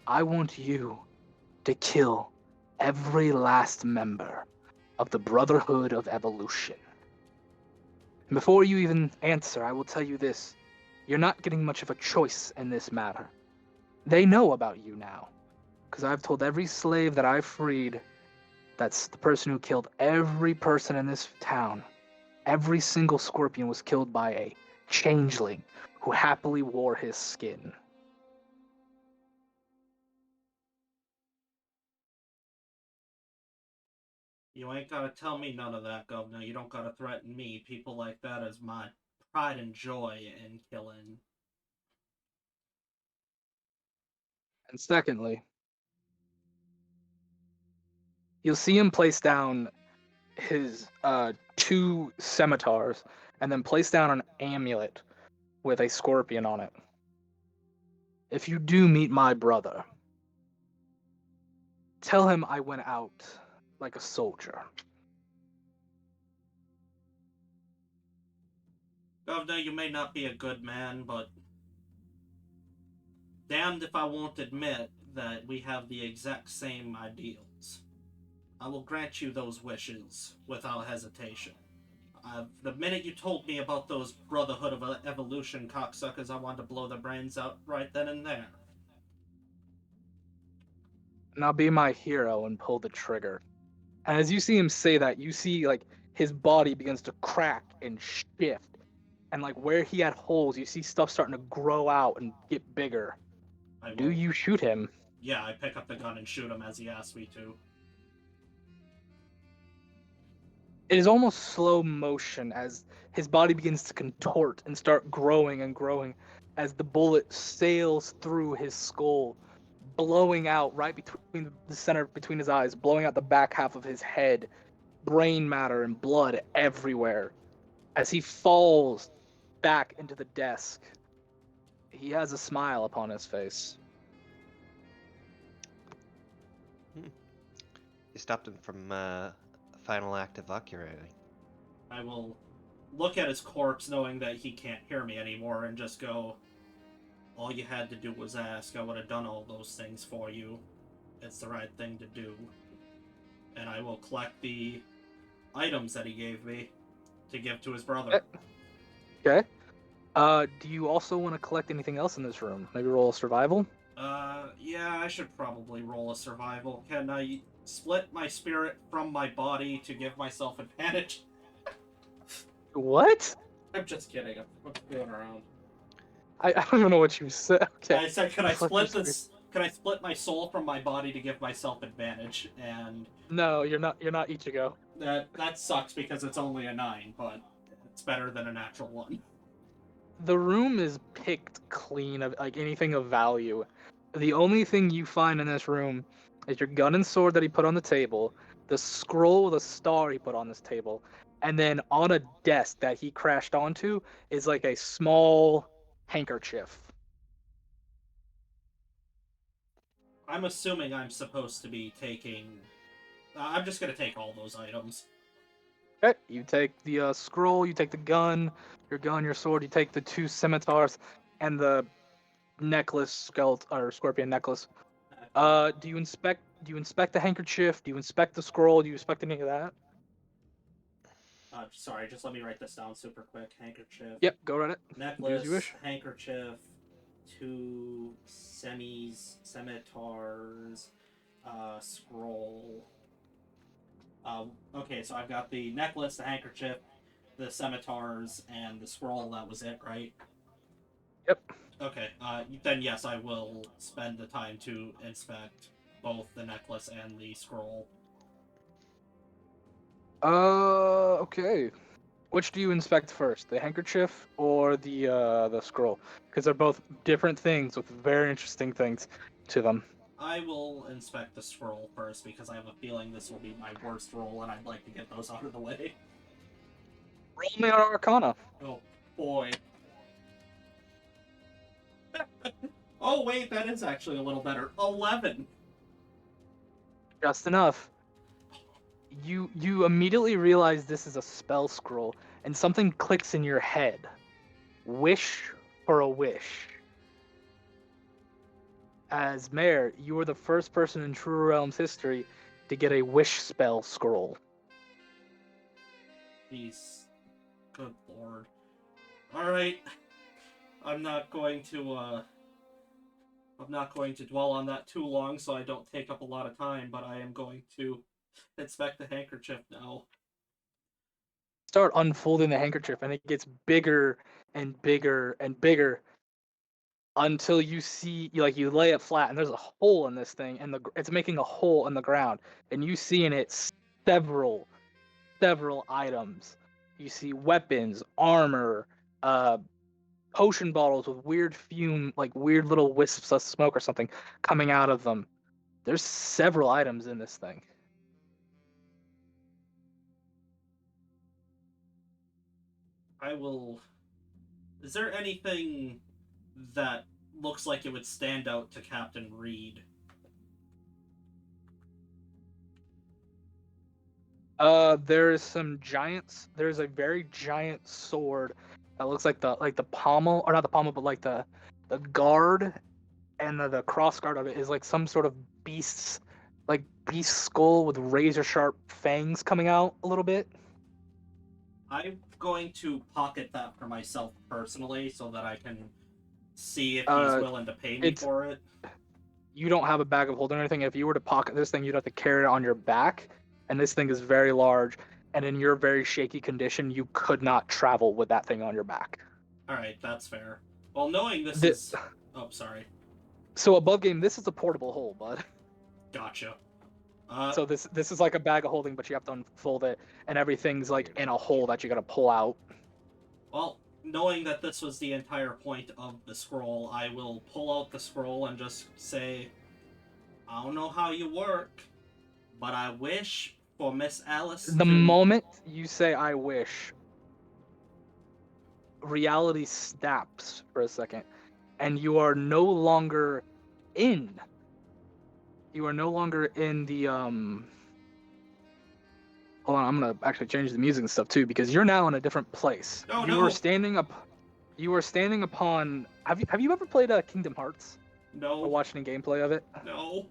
I want you to kill every last member of the Brotherhood of Evolution. And before you even answer, I will tell you this. You're not getting much of a choice in this matter. They know about you now, because I've told every slave that I've freed that's the person who killed every person in this town. Every single scorpion was killed by a changeling who happily wore his skin. You ain't gotta tell me none of that, Governor. You don't gotta threaten me. People like that is my pride and joy in killing. And secondly, you'll see him place down his two scimitars and then place down an amulet with a scorpion on it. If you do meet my brother, tell him I went out like a soldier. Governor, you may not be a good man, but damned if I won't admit that we have the exact same ideals. I will grant you those wishes without hesitation. The minute you told me about those Brotherhood of Evolution cocksuckers, I wanted to blow their brains out right then and there. Now be my hero and pull the trigger. And as you see him say that, you see like his body begins to crack and shift. And like where he had holes, you see stuff starting to grow out and get bigger. Do you shoot him? Yeah, I pick up the gun and shoot him as he asked me to. It is almost slow motion as his body begins to contort and start growing and growing as the bullet sails through his skull, blowing out right between the center between his eyes, blowing out the back half of his head, brain matter and blood everywhere. As he falls back into the desk, he has a smile upon his face. You stopped him from a final act of accurating. I will look at his corpse knowing that he can't hear me anymore and just go, all you had to do was ask. I would have done all those things for you. It's the right thing to do. And I will collect the items that he gave me to give to his brother. Okay. Do you also want to collect anything else in this room? Maybe roll a survival? Yeah, I should probably roll a survival. Can I split my spirit from my body to give myself advantage? What? I'm just kidding. I'm going around. I don't even know what you said. Okay. I said, can I Flip split your this? Can I split my soul from my body to give myself advantage? And No, you're not Ichigo. that sucks because it's only a 9, but it's better than a natural 1. The room is picked clean of like anything of value. The only thing you find in this room is your gun and sword that he put on the table, the scroll with a star he put on this table, and then on a desk that he crashed onto is like a small handkerchief. I'm assuming I'm supposed to be taking. I'm just gonna take all those items. Okay, you take the scroll, you take the gun, your sword, you take the 2 scimitars, and the necklace, skeleton or scorpion necklace. Do you inspect the handkerchief? Do you inspect the scroll? Do you inspect any of that? Sorry, just let me write this down super quick. Handkerchief. Yep, go run it. Do as Necklace, you wish. handkerchief, 2 scimitars, scroll. Okay, so I've got the necklace, the handkerchief, the scimitars, and the scroll. That was it, right? Yep. Okay, then yes, I will spend the time to inspect both the necklace and the scroll. Okay. Which do you inspect first, the handkerchief or the scroll? Because they're both different things with very interesting things to them. I will inspect the scroll first because I have a feeling this will be my worst roll, and I'd like to get those out of the way. Roll me on Arcana. Oh boy. Oh wait, that is actually a little better. 11. Just enough. You immediately realize this is a spell scroll, and something clicks in your head. Wish for a wish. As mayor, you were the first person in True Realms history to get a wish spell scroll. Jeez. Good lord. Alright. I'm not going to dwell on that too long so I don't take up a lot of time, but I am going to inspect the handkerchief now. Start unfolding the handkerchief, and it gets bigger and bigger and bigger until you see, you lay it flat, and there's a hole in this thing, and it's making a hole in the ground, and you see in it several items. You see weapons, armor, potion bottles with weird fume, like weird little wisps of smoke or something coming out of them. There's several items in this thing. I will. Is there anything that looks like it would stand out to Captain Reed? There's some giants. There's a very giant sword that looks like the pommel, or not the pommel, but like the guard and the cross guard of it is like some sort of beast skull with razor sharp fangs coming out a little bit. I'm going to pocket that for myself personally so that I can see if he's willing to pay me for it. You don't have a bag of holding or anything. If you were to pocket this thing, you'd have to carry it on your back, and this thing is very large, and in your very shaky condition, you could not travel with that thing on your back. Alright, that's fair. Well, knowing this is... Oh, sorry. So above game, this is a portable hole, bud. Gotcha. So this is like a bag of holding, but you have to unfold it, and everything's like in a hole that you gotta pull out. Well, knowing that this was the entire point of the scroll, I will pull out the scroll and just say, I don't know how you work, but I wish for Miss Alice The moment you say I wish, reality snaps for a second, and you are no longer in. You are no longer in the Hold on, I'm gonna actually change the music and stuff too because you're now in a different place. Oh, you no. were standing up. You were standing upon. Have you ever played Kingdom Hearts or No. watched any gameplay of it? No.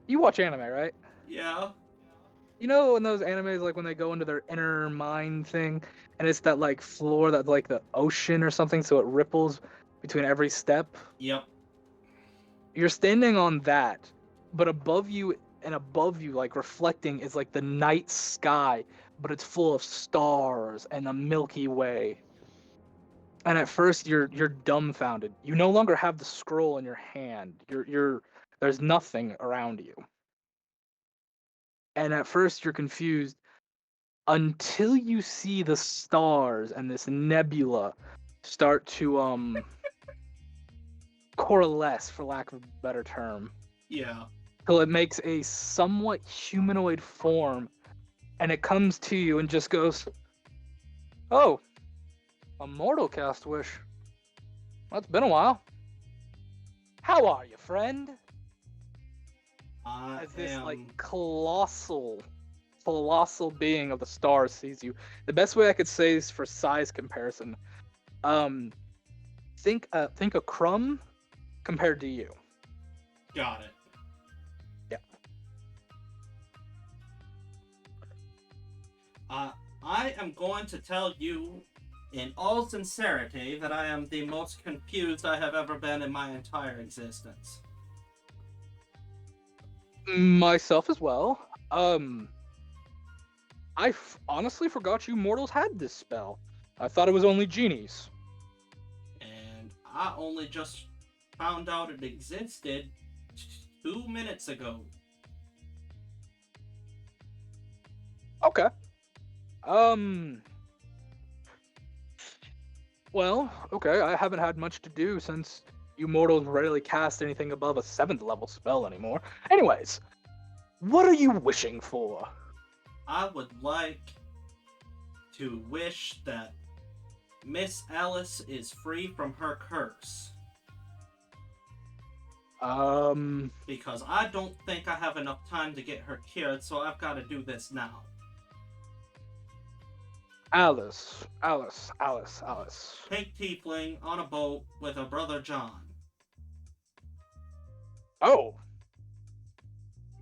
You watch anime, right? Yeah. You know in those animes, like when they go into their inner mind thing, and it's that like floor that's like the ocean or something, so it ripples between every step. Yep. You're standing on that, but above you, like reflecting, is like the night sky, but it's full of stars and the Milky Way. And at first, you're dumbfounded. You no longer have the scroll in your hand. There's nothing around you. And at first, you're confused until you see the stars and this nebula start to coalesce, for lack of a better term, Yeah. till it makes a somewhat humanoid form, and it comes to you and just goes, "Oh, a mortal cast wish. Well, it's been a while. How are you, friend?" I As this am... like colossal being of the stars sees you. The best way I could say is for size comparison. Think a crumb compared to you. Got it. Yeah. I am going to tell you in all sincerity that I am the most confused I have ever been in my entire existence. Myself as well. Honestly forgot you mortals had this spell. I thought it was only genies. And I only just found out it existed 2 minutes ago. Okay. Well, okay, I haven't had much to do since you mortals rarely cast anything above a 7th level spell anymore. Anyways, what are you wishing for? I would like to wish that Miss Alice is free from her curse. Because I don't think I have enough time to get her cured, so I've got to do this now. Alice. Pink tiefling on a boat with her brother John. Oh.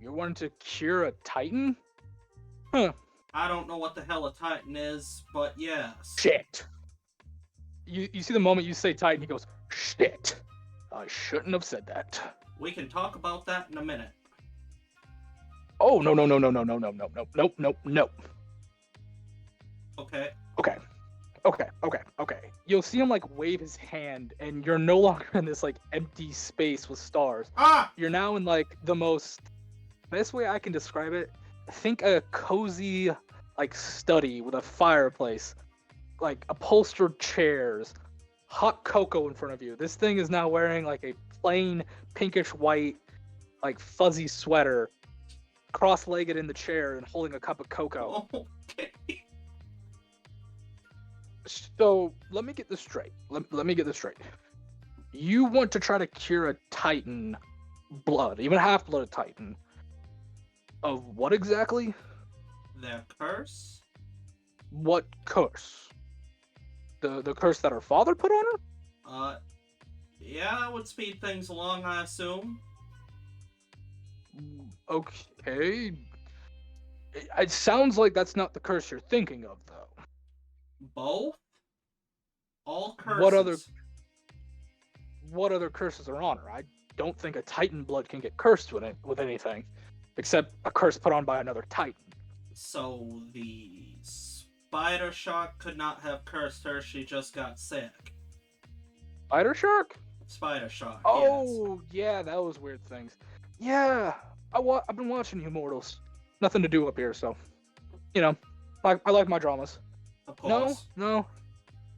You want to cure a Titan? Huh. I don't know what the hell a Titan is, but yes. Shit. You see the moment you say Titan, he goes, shit. I shouldn't have said that. We can talk about that in a minute. Oh, no. Okay. Okay. You'll see him like wave his hand, and you're no longer in this like empty space with stars. Ah! You're now in like the best way I can describe it. Think a cozy like study with a fireplace, like upholstered chairs, hot cocoa in front of you. This thing is now wearing like a plain pinkish white, like fuzzy sweater, cross-legged in the chair and holding a cup of cocoa. Okay. So let me get this straight. Let me get this straight. You want to try to cure a Titan blood, even half-blooded Titan. Of what exactly? Their curse? What curse? The curse that her father put on her? Yeah, that would speed things along, I assume. Okay. It sounds like that's not the curse you're thinking of, though. Both? All curses. What other curses are on her? I don't think a Titan blood can get cursed with anything, except a curse put on by another Titan. So the spider shark could not have cursed her, she just got sick. Spider shark? Spider shark, Oh, yeah, those weird things. Yeah, I've been watching you mortals. Nothing to do up here, so, you know, I like my dramas. Of course. No,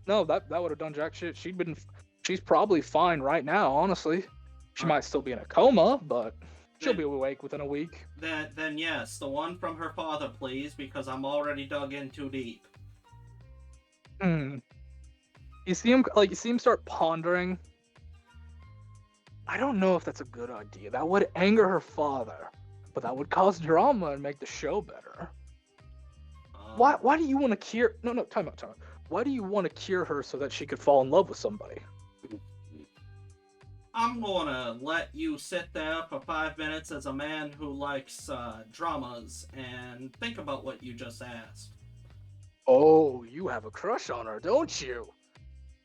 that would have done jack shit. She's probably fine right now, honestly. She might still be in a coma, but she'll be awake within a week. Then yes, the one from her father, please, because I'm already dug in too deep. You see him start pondering. I don't know if that's a good idea. That would anger her father, but that would cause drama and make the show better. Why do you want to cure? No, time out. Why do you want to cure her so that she could fall in love with somebody? I'm gonna let you sit there for 5 minutes as a man who likes dramas and think about what you just asked. Oh, you have a crush on her, don't you?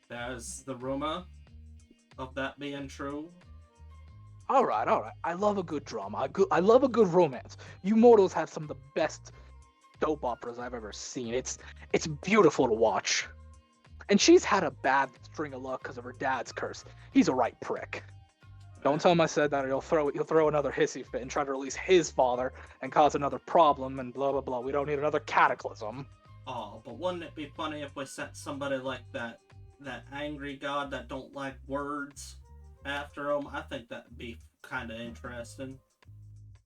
There's the rumor of that being true. All right. I love a good drama. I love a good romance. You mortals have some of the best soap operas I've ever seen. It's beautiful to watch. And she's had a bad string of luck because of her dad's curse. He's a right prick. Don't tell him I said that, or he'll throw another hissy fit and try to release his father and cause another problem and blah blah blah. We don't need another cataclysm. Oh, but wouldn't it be funny if we sent somebody like that angry god that don't like words after him? I think that'd be kind of interesting.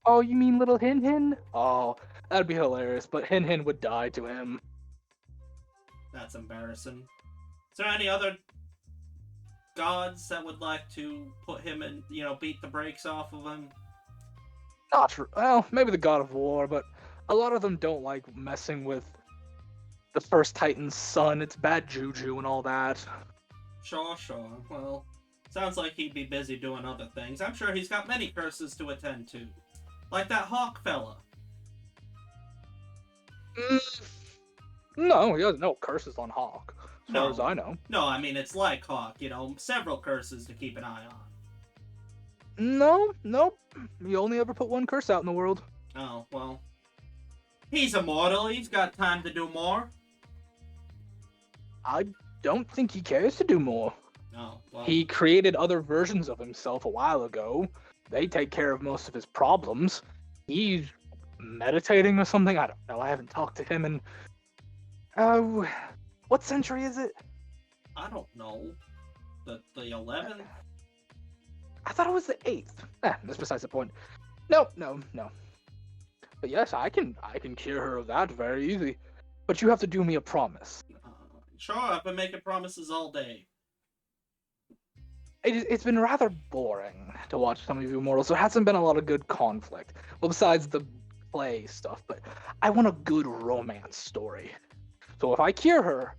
Oh, you mean little Hin Hin? Oh, that'd be hilarious. But Hin Hin would die to him. That's embarrassing. Is there any other gods that would like to put him in, beat the brakes off of him? Not true. Well, maybe the god of war, but a lot of them don't like messing with the first Titan's son. It's bad juju and all that. Sure. Well, sounds like he'd be busy doing other things. I'm sure he's got many curses to attend to. Like that hawk fella. No, he has no curses on Hawk, as far as I know. No, I mean, it's like Hawk, several curses to keep an eye on. Nope. He only ever put one curse out in the world. Oh, well. He's immortal. He's got time to do more. I don't think he cares to do more. Oh, well. He created other versions of himself a while ago. They take care of most of his problems. He's meditating or something. I don't know. I haven't talked to him in... what century is it? I don't know. The 11th? I thought it was the 8th. That's besides the point. No. But yes, I can cure her of that very easy. But you have to do me a promise. Sure, I've been making promises all day. It's been rather boring to watch some of you mortals. There hasn't been a lot of good conflict. Well, besides the play stuff, but I want a good romance story. So if I cure her,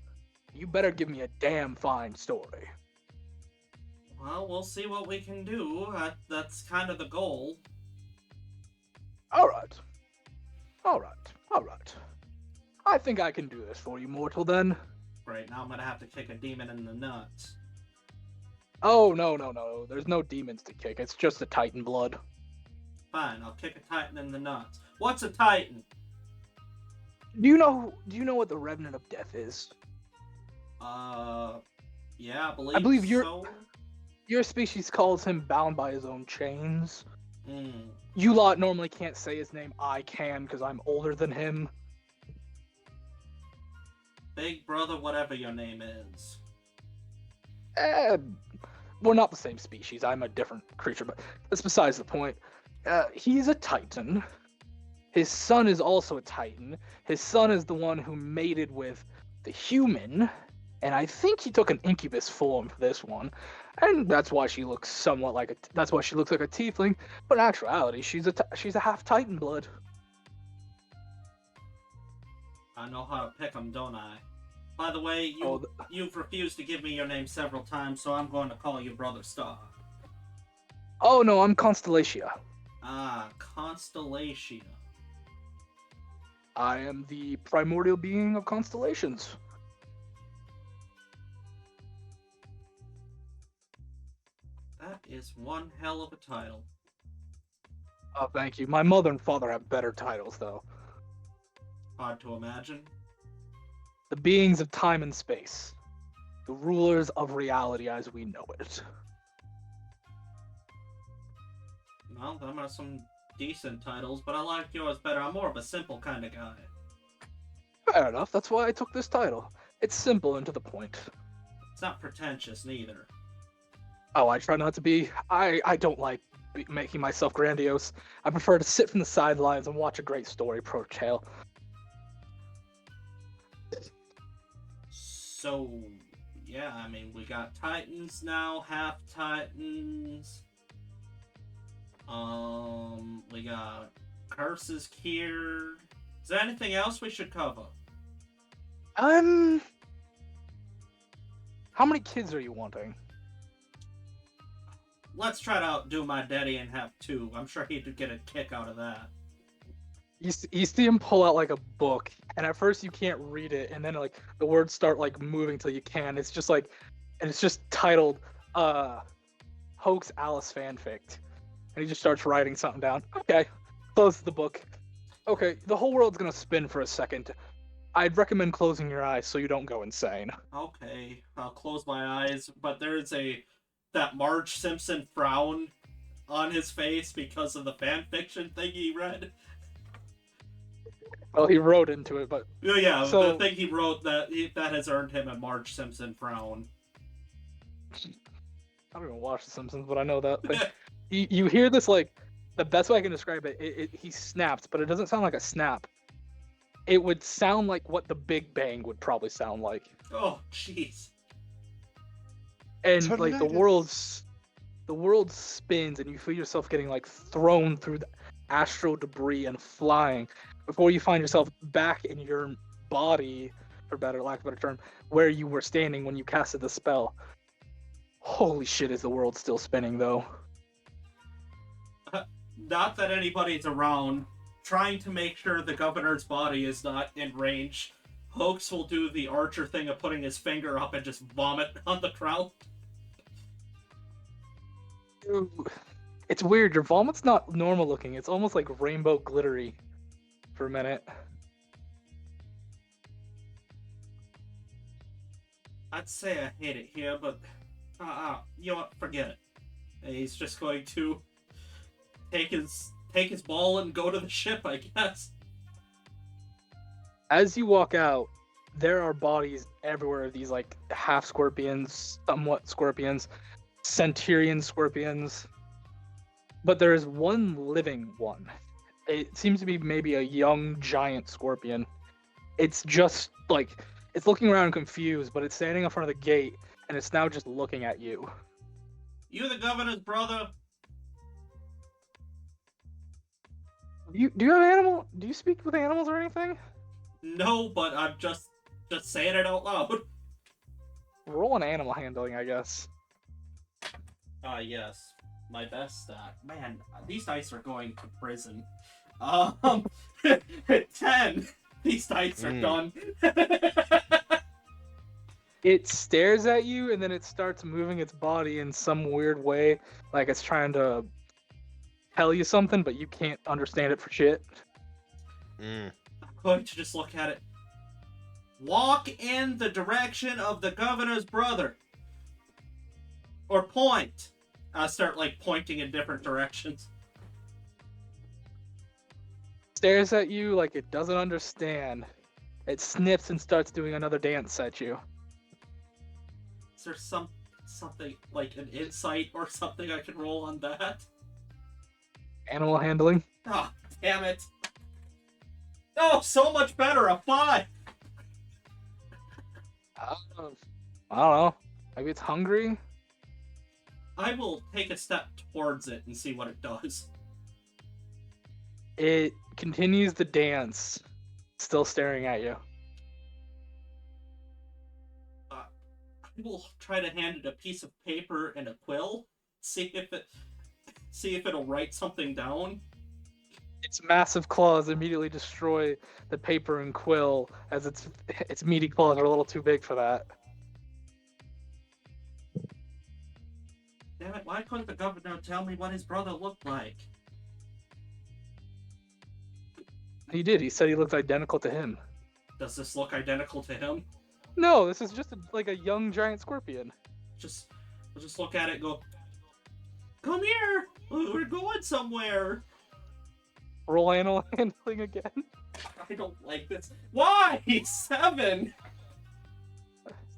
you better give me a damn fine story. Well, we'll see what we can do. That's kind of the goal. All right. I think I can do this for you, mortal, then. Great, now I'm gonna have to kick a demon in the nuts. Oh, no. There's no demons to kick. It's just the Titan blood. Fine, I'll kick a Titan in the nuts. What's a Titan? Do you know what the Revenant of Death is? Yeah, I believe so. Your species calls him bound by his own chains. Hmm. You lot normally can't say his name. I can, because I'm older than him. Big brother, whatever your name is. We're not the same species. I'm a different creature, but that's besides the point. He's a Titan. His son is also a Titan. His son is the one who mated with the human, and I think he took an incubus form for this one, and that's why she looks somewhat like that's why she looks like a tiefling. But in actuality, she's a half Titan blood. I know how to pick 'em, don't I? By the way, you've refused to give me your name several times, so I'm going to call you Brother Star. Oh no, I'm Constellatia. Ah, Constellatia. I am the primordial being of constellations. That is one hell of a title. Oh, thank you. My mother and father have better titles, though. Hard to imagine. The beings of time and space. The rulers of reality as we know it. Well, them are some decent titles, but I like yours better. I'm more of a simple kind of guy. Fair enough. That's why I took this title. It's simple and to the point. It's not pretentious, neither. Oh, I try not to be. I don't like making myself grandiose. I prefer to sit from the sidelines and watch a great story tale. So, yeah, I mean, we got Titans now, half Titans. We got curses cured. Is there anything else we should cover? How many kids are you wanting? Let's try to outdo my daddy and have 2. I'm sure he'd get a kick out of that. You see him pull out like a book, and at first you can't read it, and then like the words start like moving till you can. It's just like, and it's just titled Hoax Alice fanfic, and he just starts writing something down. Okay, closes the book. Okay, the whole world's gonna spin for a second. I'd recommend closing your eyes so you don't go insane. Okay, I'll close my eyes, but there's that Marge Simpson frown on his face because of the fan fiction thing he read. Well, he wrote into it, but Yeah, So- the thing he wrote that has earned him a Marge Simpson frown. I don't even watch The Simpsons, but I know that thing. You hear this, like, the best way I can describe it, he snaps, but it doesn't sound like a snap. It would sound like what the Big Bang would probably sound like. Oh, jeez. And Tornadoes. like the world spins and you feel yourself getting like thrown through the astral debris and flying before you find yourself back in your body, for lack of a better term, where you were standing when you casted the spell. Holy shit, is the world still spinning though? Not that anybody's around, trying to make sure the governor's body is not in range. Hoax will do the Archer thing of putting his finger up and just vomit on the ground. It's weird, your vomit's not normal looking, it's almost like rainbow glittery for a minute. I'd say I hate it here, but you know what? Forget it. He's just going to take his ball and go to the ship, I guess. As you walk out, there are bodies everywhere. These like half scorpions, somewhat scorpions, centurion scorpions. But there is one living one. It seems to be maybe a young giant scorpion. It's just like, it's looking around confused, but it's standing in front of the gate and it's now just looking at you. You the governor's brother? Do you have animal? Do you speak with animals or anything? No, but I'm just saying it out loud. Roll an animal handling, I guess. Yes. My best stat. Man, these dice are going to prison. 10. These dice are done. It stares at you and then it starts moving its body in some weird way, like it's trying to tell you something, but you can't understand it for shit. I'm going to just look at it. Walk in the direction of the governor's brother. Or point. I start like pointing in different directions. Stares at you like it doesn't understand. It sniffs and starts doing another dance at you. Is there something like an insight or something I can roll on that? Animal handling. Oh, damn it. Oh, so much better, a 5. I don't know. Maybe it's hungry. I will take a step towards it and see what it does. It continues the dance, still staring at you. I will try to hand it a piece of paper and a quill. See if it'll write something down. Its massive claws immediately destroy the paper and quill, as its meaty claws are a little too big for that. Damn it, why couldn't the governor tell me what his brother looked like? He did. He said he looks identical to him. Does this look identical to him? No, this is just like a young giant scorpion. I'll just look at it and go, come here! We're going somewhere! Roll animal handling again. I don't like this. Why? 7!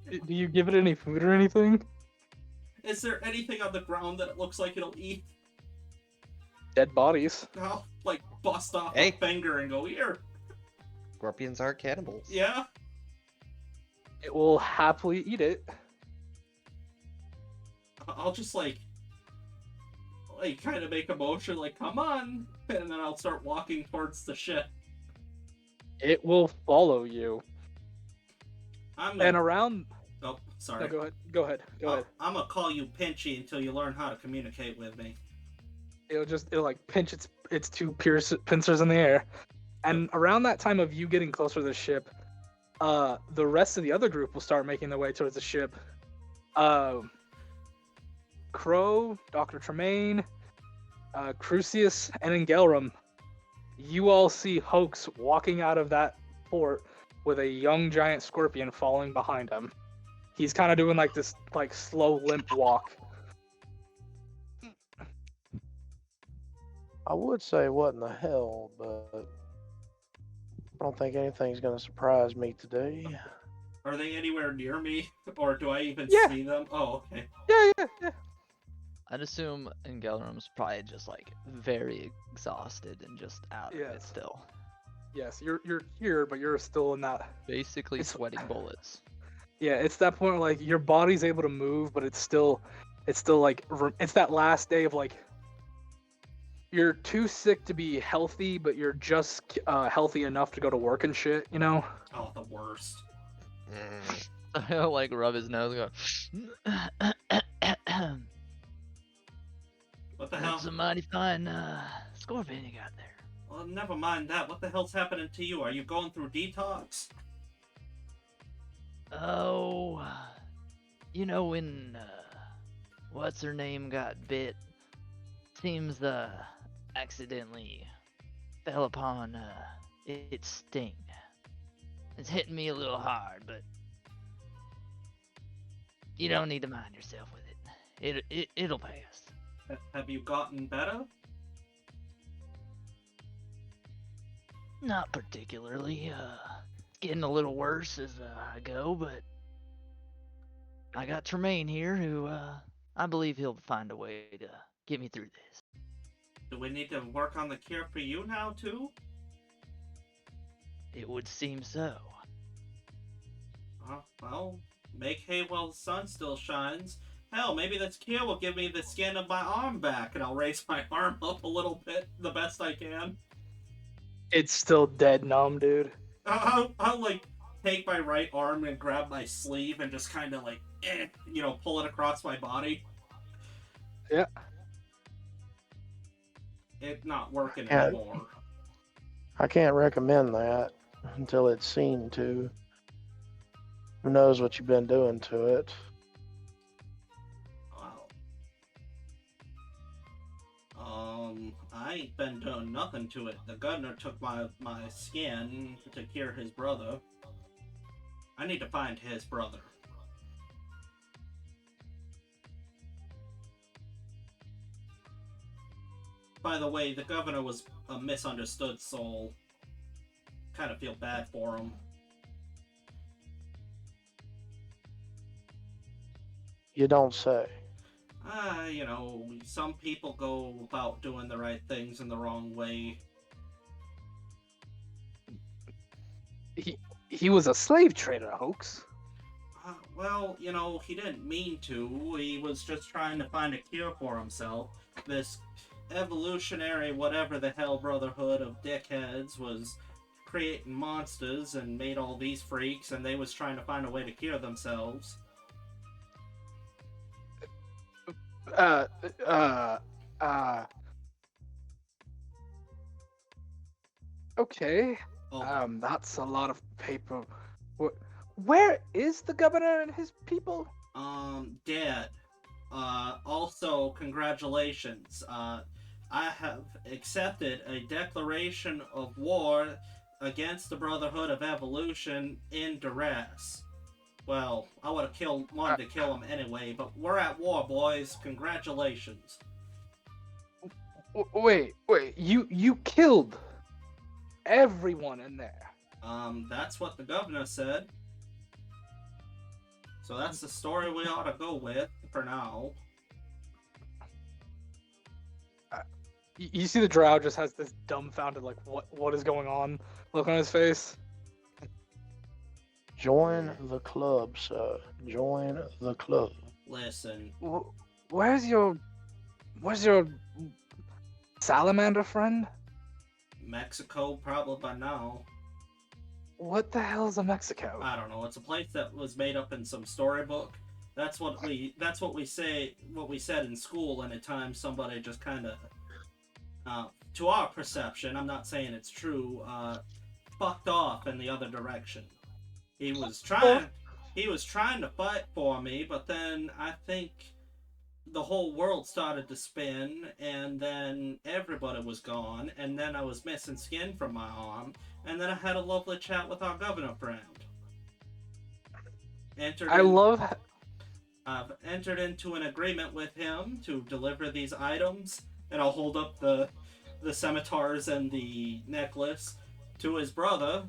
Do you give it any food or anything? Is there anything on the ground that it looks like it'll eat? Dead bodies. I'll, like, bust off Hey. a finger and go, here. Scorpions are cannibals. Yeah? It will happily eat it. I'll just, like kind of make a motion, like, come on! And then I'll start walking towards the ship. It will follow you. I'm And gonna. around. Oh, No, sorry. go ahead. Go ahead. Go ahead. I'm gonna call you Pinchy until you learn how to communicate with me. It'll like pinch its two pincers in the air, and around that time of you getting closer to the ship, the rest of the other group will start making their way towards the ship. Crow, Dr. Tremaine, Crucius, and Engelrum, you all see Hoax walking out of that fort with a young giant scorpion following behind him. He's kind of doing like this like slow limp walk. I would say what in the hell, but I don't think anything's going to surprise me today. Are they anywhere near me, or do I even Yeah. see them? Oh, okay. Yeah. I'd assume Engelrum's probably just like very exhausted and just out of it Yes. still. Yes, you're here, but you're still in that. Basically It's- sweating bullets. Yeah, it's that point where, like, your body's able to move, but it's still like it's that last day of like you're too sick to be healthy, but you're just healthy enough to go to work and shit. You know? Oh, the worst. Mm. Like rub his nose and go. What the hell? That's a mighty fine scorpion you got there. Well, never mind that. What the hell's happening to you? Are you going through detox? Oh, you know when what's her name got bit? Seems accidentally fell upon its sting. It's hitting me a little hard, but you don't need to mind yourself with it. It'll pass. Have you gotten better? Not particularly. Getting a little worse as I go, but I got Tremaine here, who I believe he'll find a way to get me through this. Do we need to work on the cure for you now, too? It would seem so. Well, make hay while the sun still shines. Hell, maybe this cure will give me the skin of my arm back, and I'll raise my arm up a little bit, the best I can. It's still dead numb, dude. I'll like, take my right arm and grab my sleeve and just kind of, like, pull it across my body. Yeah. It's not working Yeah. anymore. I can't recommend that until it's seen to. Who knows what you've been doing to it? Wow. I ain't been doing nothing to it. The governor took my skin to cure his brother. I need to find his brother. By the way, the governor was a misunderstood soul. Kind of feel bad for him. You don't say. Some people go about doing the right things in the wrong way. He was a slave trader, Hoax. Well, he didn't mean to. He was just trying to find a cure for himself. This evolutionary whatever the hell brotherhood of dickheads was creating monsters and made all these freaks, and they was trying to find a way to cure themselves. Okay. Oh, That's a lot of paper. Where is the governor and his people? dead. Also, congratulations. I have accepted a declaration of war against the Brotherhood of Evolution in duress. Well, I would have wanted to kill him anyway, but we're at war, boys. Congratulations. Wait, you killed everyone in there. That's what the governor said. So that's the story we ought to go with for now. You see the drow just has this dumbfounded, like, what is going on look on his face. Join the club, sir. Join the club. Listen, Where's your salamander friend? Mexico probably by now. What the hell is a Mexico? I don't know. It's a place that was made up in some storybook. That's what we say. What we said in school. Anytime somebody just kind of, to our perception, I'm not saying it's true, fucked off in the other direction. He was trying to fight for me, but then I think the whole world started to spin, and then everybody was gone, and then I was missing skin from my arm, and then I had a lovely chat with our governor friend. I've entered into an agreement with him to deliver these items, and I'll hold up the scimitars and the necklace to his brother,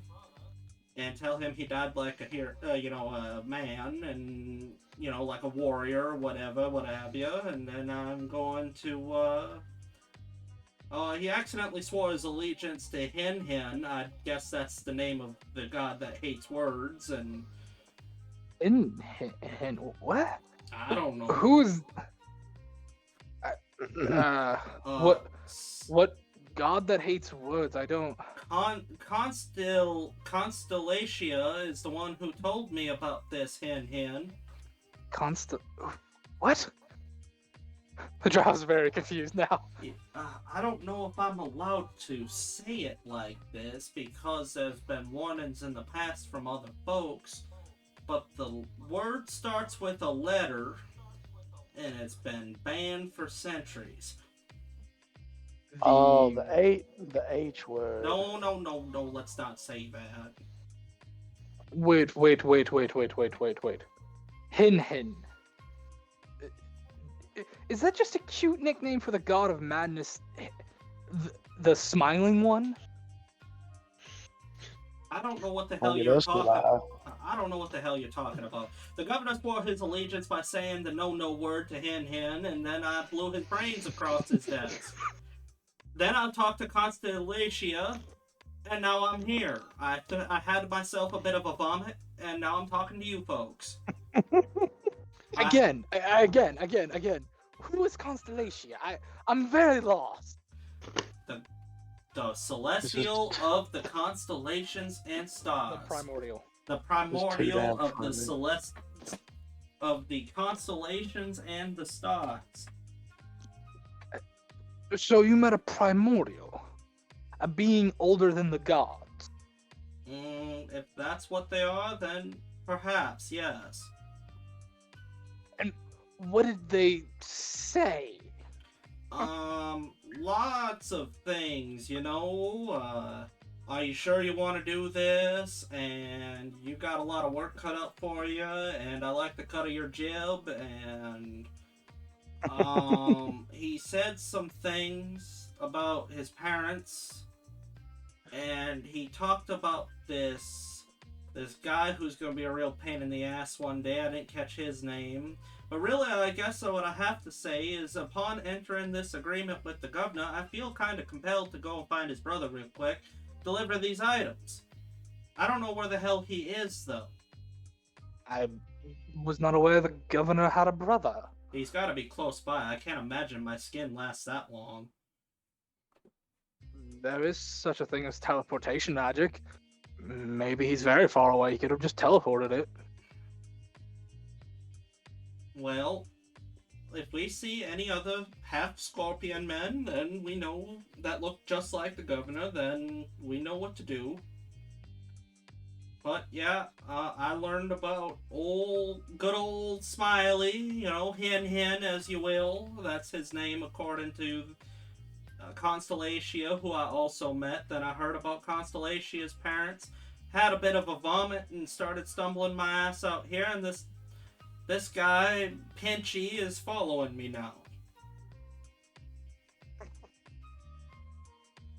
and tell him he died like a man, and like a warrior, or whatever, what have you. And then I'm going to. He accidentally swore his allegiance to Hin Hin. I guess that's the name of the god that hates words, and. What? I don't know. Who's? What god that hates words? I don't. Constellatia is the one who told me about this Hin Hin. What? The Drow's very confused now. I don't know if I'm allowed to say it like this because there's been warnings in the past from other folks, but the word starts with a letter, and it's been banned for centuries. Oh, the H word. No, let's not say that. Wait. Hin Hin. Is that just a cute nickname for the god of madness? The smiling one? I don't know what the hell you're talking about. I don't know what the hell you're talking about. The governor swore his allegiance by saying the no word to Hin Hin, and then I blew his brains across his desk. Then I talked to Constellatia, and now I'm here. I had myself a bit of a vomit, and now I'm talking to you folks. Again. Who is Constellatia? I'm very lost. The celestial of the constellations and stars. The primordial. The primordial of the of the constellations and the stars. So you met a primordial, a being older than the gods. If that's what they are, then perhaps, yes. And what did they say? Lots of things, are you sure you want to do this? And you got a lot of work cut up for you, and I like the cut of your jib, and he said some things about his parents, and he talked about this guy who's going to be a real pain in the ass one day. I didn't catch his name. But really, I guess what I have to say is, upon entering this agreement with the governor, I feel kind of compelled to go and find his brother real quick, deliver these items. I don't know where the hell he is, though. I was not aware the governor had a brother. He's got to be close by. I can't imagine my skin lasts that long. There is such a thing as teleportation magic. Maybe he's very far away. He could have just teleported it. Well, if we see any other half-scorpion men, then we know that look just like the governor, then we know what to do. But yeah, I learned about good old Smiley, Hin Hin as you will. That's his name according to Constellatia, who I also met. Then I heard about Constellatia's parents. Had a bit of a vomit and started stumbling my ass out here, and this guy, Pinchy, is following me now.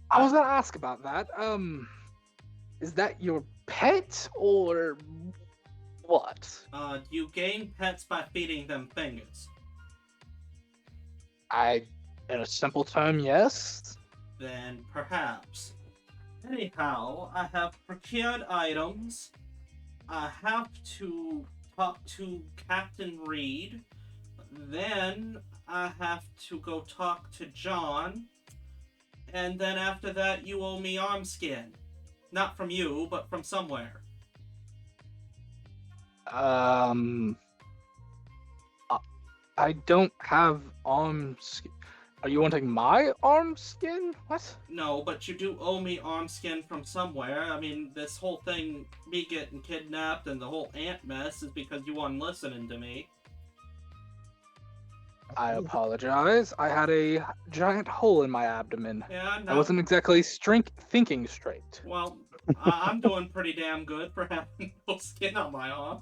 I was gonna ask about that. Is that your pet or what? You gain pets by feeding them fingers. In a simple term, yes. Then perhaps. Anyhow, I have procured items. I have to talk to Captain Reed. Then I have to go talk to John. And then after that, you owe me arm skin. Not from you, but from somewhere. I don't have arm skin. Are you wanting my arm skin? What? No, but you do owe me arm skin from somewhere. I mean, this whole thing, me getting kidnapped and the whole ant mess is because you weren't listening to me. I apologize. I had a giant hole in my abdomen. Yeah, I no. wasn't exactly thinking straight. Well, I'm doing pretty damn good for having no skin on my arm.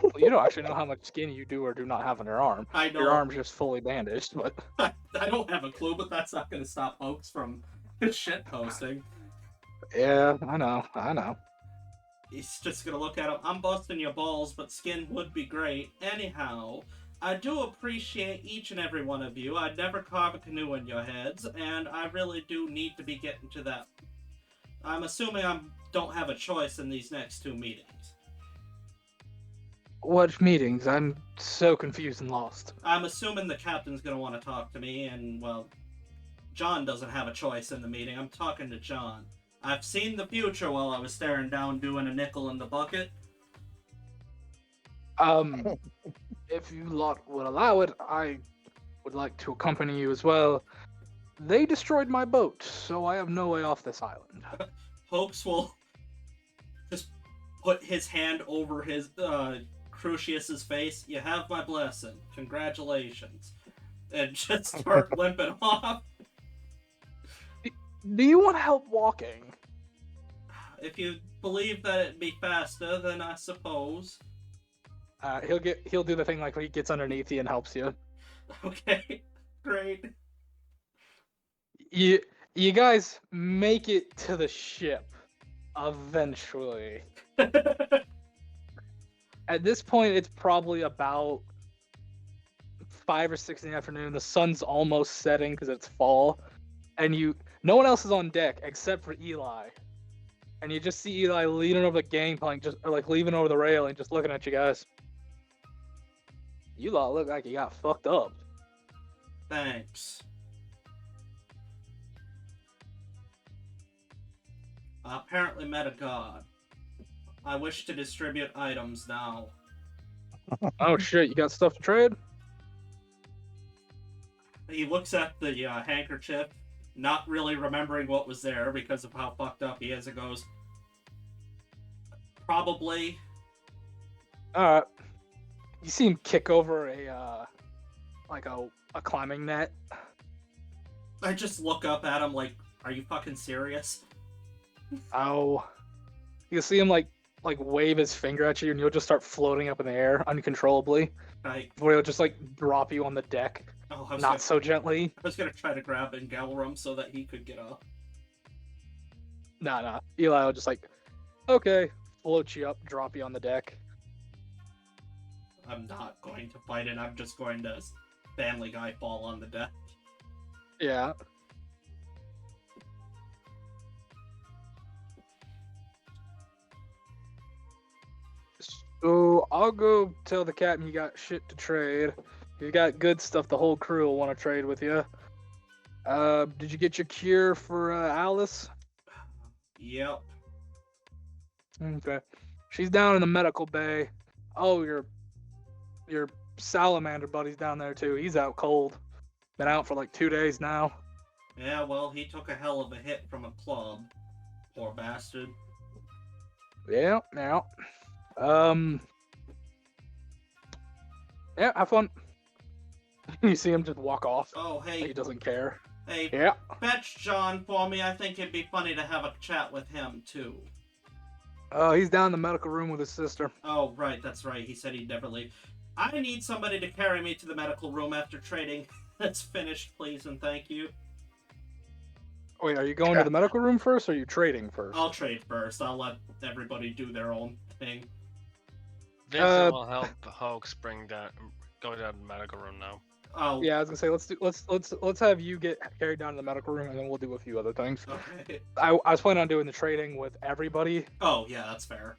Well, you don't actually know how much skin you do or do not have on your arm. I know. Your arm's just fully bandaged, but I don't have a clue, but that's not going to stop folks from shit posting. yeah, I know. He's just going to look at him. I'm busting your balls, but skin would be great. Anyhow, I do appreciate each and every one of you. I'd never carve a canoe in your heads, and I really do need to be getting to that. I'm assuming I don't have a choice in these next 2 meetings. What meetings? I'm so confused and lost. I'm assuming the captain's going to want to talk to me, and, well, John doesn't have a choice in the meeting. I'm talking to John. I've seen the future while I was staring down doing a nickel in the bucket. If you lot would allow it, I would like to accompany you as well. They destroyed my boat, so I have no way off this island. Hoax will just put his hand over his Crucius's face. You have my blessing. Congratulations. And just start limping off. Do you want help walking? If you believe that it'd be faster, then I suppose. He'll do the thing like where he gets underneath you and helps you. Okay, great. You guys make it to the ship eventually. At this point, it's probably about 5 or 6 in the afternoon. The sun's almost setting because it's fall, and no one else is on deck except for Eli. And you just see Eli leaning over the gangplank, leaning over the rail and just looking at you guys. You lot look like you got fucked up. Thanks. I apparently met a god. I wish to distribute items now. Oh shit, you got stuff to trade? He looks at the handkerchief, not really remembering what was there because of how fucked up he is, and goes, probably. Alright. You see him kick over a climbing net. I just look up at him like, are you fucking serious? Oh. You see him like wave his finger at you and you'll just start floating up in the air uncontrollably. Where he'll just drop you on the deck. Oh, Not so gently. I was gonna try to grab Engelrum so that he could get up. Nah. Eli will just okay, float you up, drop you on the deck. I'm not going to fight it, I'm just going to Family Guy fall on the deck. Yeah. So I'll go tell the captain you got shit to trade. You got good stuff the whole crew will want to trade with you. Did you get your cure for Alice? Yep. Okay. She's down in the medical bay. Oh, your salamander buddy's down there too. He's out cold. Been out for 2 days now. Yeah, well, he took a hell of a hit from a club. Poor bastard. Yeah. Yeah, have fun. You see him just walk off. Oh, hey. He doesn't care. Hey, Yeah. fetch John for me. I think it'd be funny to have a chat with him, too. Oh, he's down in the medical room with his sister. Oh, right, that's right. He said he'd never leave. I need somebody to carry me to the medical room after trading. That's finished, please, and thank you. Wait, are you going to the medical room first, or are you trading first? I'll trade first. I'll let everybody do their own thing. Vincent will help Hoax go down to the medical room now. Oh, Yeah, I was gonna say let's have you get carried down to the medical room, and then we'll do a few other things. okay. I was planning on doing the trading with everybody. Oh, yeah, that's fair.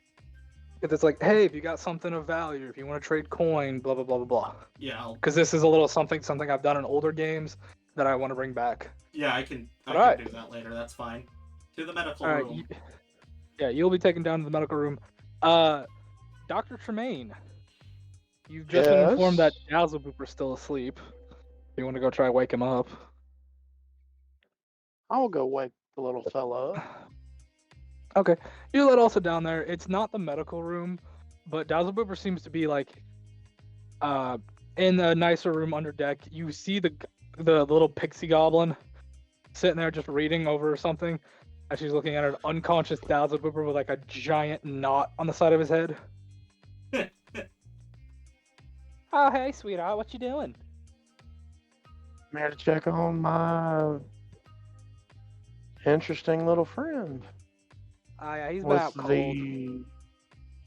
If it's hey, if you got something of value, if you want to trade coin, blah blah blah blah blah. Yeah, Because this is a little something I've done in older games that I want to bring back. I can Alright. do that later. That's fine. To the medical All right. room. Yeah, you'll be taken down to the medical room. Dr. Tremaine, you've just been informed that Yes? Dazzlebooper's still asleep. You want to go try wake him up? I'll go wake the little fella up. Okay. You let also down there. It's not the medical room, but Dazzlebooper seems to be like in a nicer room under deck. You see the little pixie goblin sitting there just reading over something as she's looking at an unconscious Dazzlebooper with like a giant knot on the side of his head. Oh, hey, sweetheart, what you doing? I'm here to check on my interesting little friend Oh, yeah, he's been with out cold. the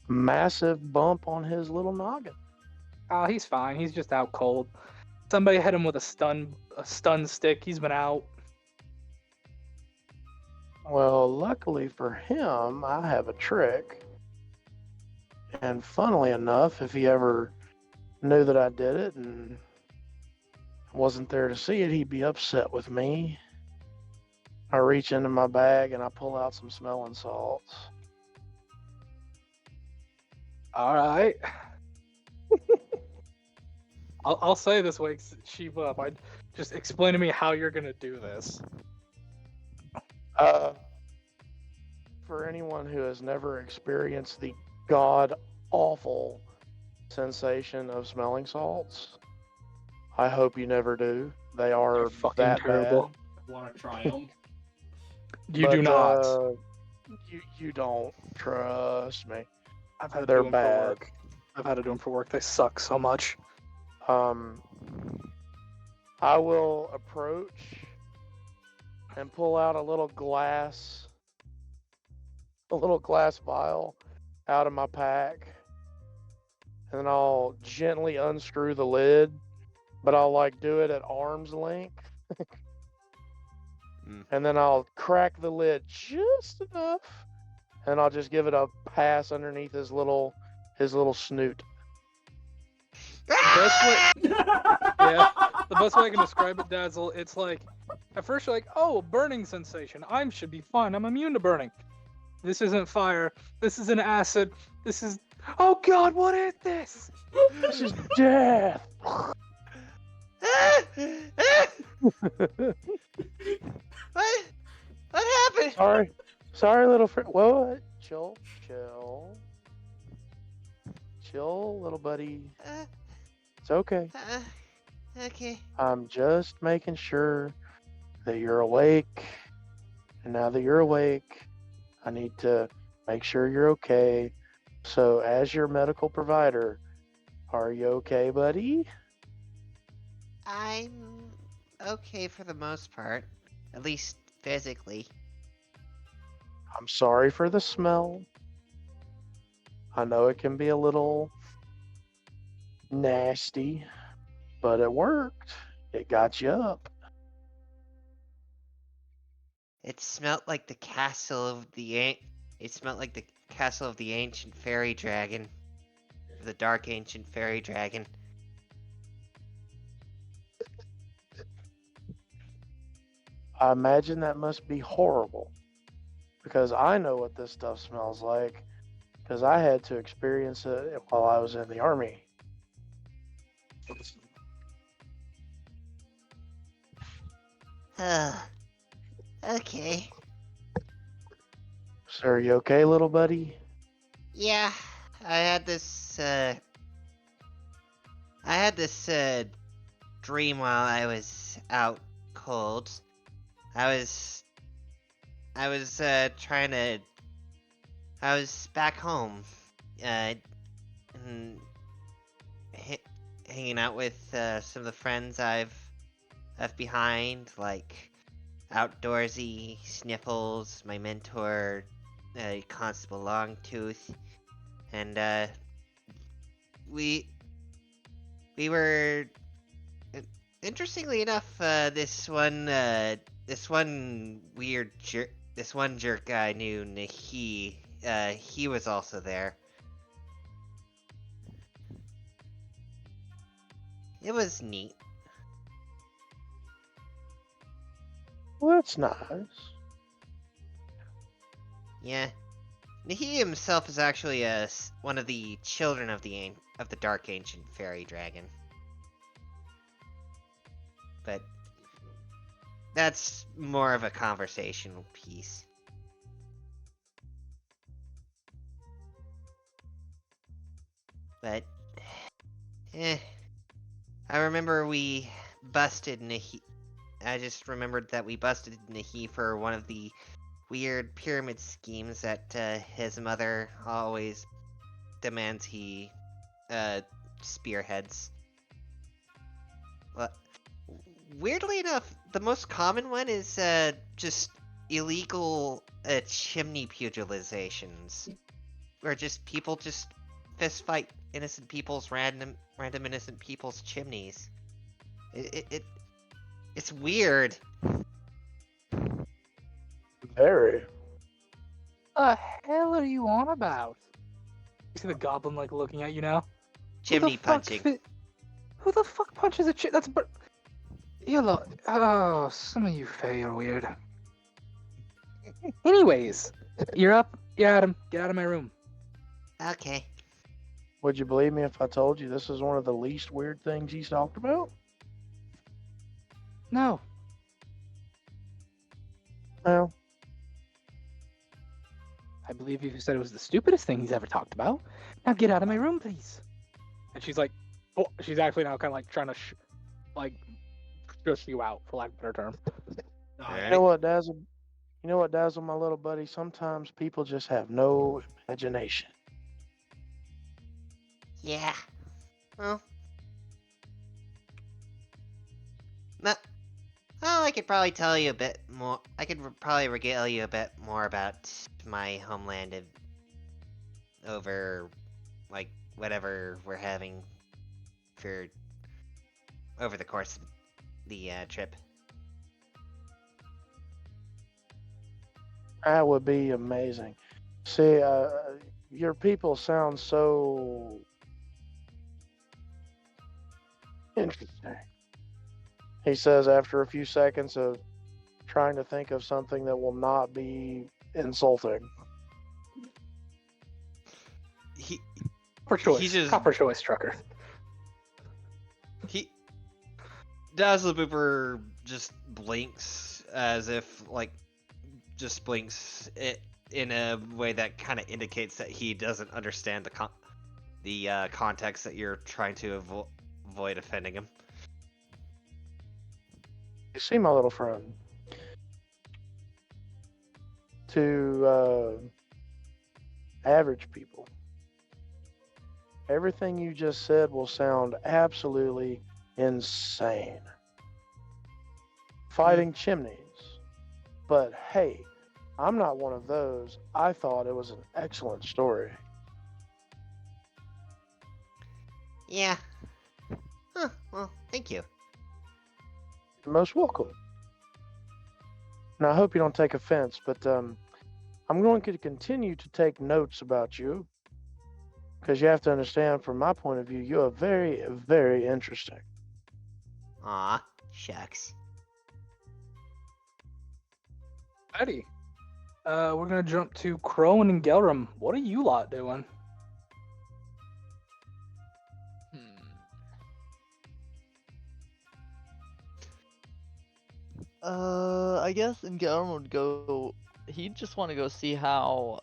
massive bump on his little noggin. Oh, he's fine. He's just out cold. Somebody hit him with a stun stick. He's been out. Well, luckily for him, I have a trick. And funnily enough, if he ever knew that I did it and wasn't there to see it, he'd be upset with me. I reach into my bag and I pull out some smelling salts. All right. I'll say this wakes Shiva up. I just explain to me how you're gonna do this. For anyone who has never experienced the god awful sensation of smelling salts, I hope you never do. They are They're fucking that terrible. Want to try them? You bad. do not. You don't trust me. I've had to They're do them for bad. work. I've had to do them for work. They suck so much. I will approach and pull out a little glass vial out of my pack, and then I'll gently unscrew the lid, but I'll like do it at arm's length. And then I'll crack the lid just enough, and I'll just give it a pass underneath his little snoot. Yeah, the best way I can describe it, Dazzle, it's like, at first you're like, oh, burning sensation. I should be fine. I'm immune to burning. This isn't fire. This isn't acid. This is, oh God, what is this? This is death. What happened? Sorry, little friend. What? Chill, little buddy. It's okay. Okay. I'm just making sure that you're awake. And now that you're awake, I need to make sure you're okay. So, as your medical provider, are you okay, buddy? I'm okay for the most part, at least physically. I'm sorry for the smell. I know it can be a little nasty, but it worked. It got you up. It smelled like the castle of the It smelled like the castle of the ancient fairy dragon, the dark ancient fairy dragon. I imagine that must be horrible, because I know what this stuff smells like, because I had to experience it while I was in the army. Okay. So, are you okay, little buddy? Yeah, I had this dream while I was out cold. I was back home, and hanging out with some of the friends I've left behind, like Outdoorsy, Sniffles, my mentor, Constable Longtooth, and we were, interestingly enough, this one jerk I knew, Nahi, he was also there. It was neat. Well, that's nice. Yeah. He himself is actually one of the children of the dark ancient fairy dragon. But that's more of a conversational piece. But I remember we busted Nahi. I just remembered that we busted Nahi for one of the weird pyramid schemes that his mother always demands he spearheads. Well, weirdly enough, the most common one is just illegal chimney pugilizations, where just people just fist fight innocent people's random innocent people's chimneys. It's weird. Very. The hell are you on about? You see the goblin like looking at you now? Chimney punching. Who the fuck punches a chimney? That's you look. Oh, some of you Fae are weird. Anyways, you're up. You're Adam. Get out of my room. Okay. Would you believe me if I told you this is one of the least weird things he's talked about? No. Well, I believe you said it was the stupidest thing he's ever talked about. Now get out of my room, please. And she's like, oh, she's actually now kind of like trying to shush you out, for lack of a better term. you know what, Dazzle? You know what, Dazzle, my little buddy? Sometimes people just have no imagination. Yeah. Well, I could probably tell you a bit more. I could probably regale you a bit more about my homeland over, like, whatever we're having for over the course of the trip. That would be amazing. See, your people sound so interesting. He says after a few seconds of trying to think of something that will not be insulting. Proper choice. He just- Proper choice, Trucker. Dazzle Booper just blinks as if, like, just blinks it in a way that kind of indicates that he doesn't understand the context that you're trying to avoid offending him. You see, my little friend, to average people, everything you just said will sound absolutely insane. Fighting chimneys. But hey, I'm not one of those. I thought it was an excellent story. Yeah. Huh, well, thank you. You're most welcome. Now, I hope you don't take offense, but I'm going to continue to take notes about you because you have to understand, from my point of view, you are very, very interesting. Aw, shucks. Alrighty. We're gonna jump to Crone and Gelram. What are you lot doing? I guess Engelm would go. He'd just want to go see how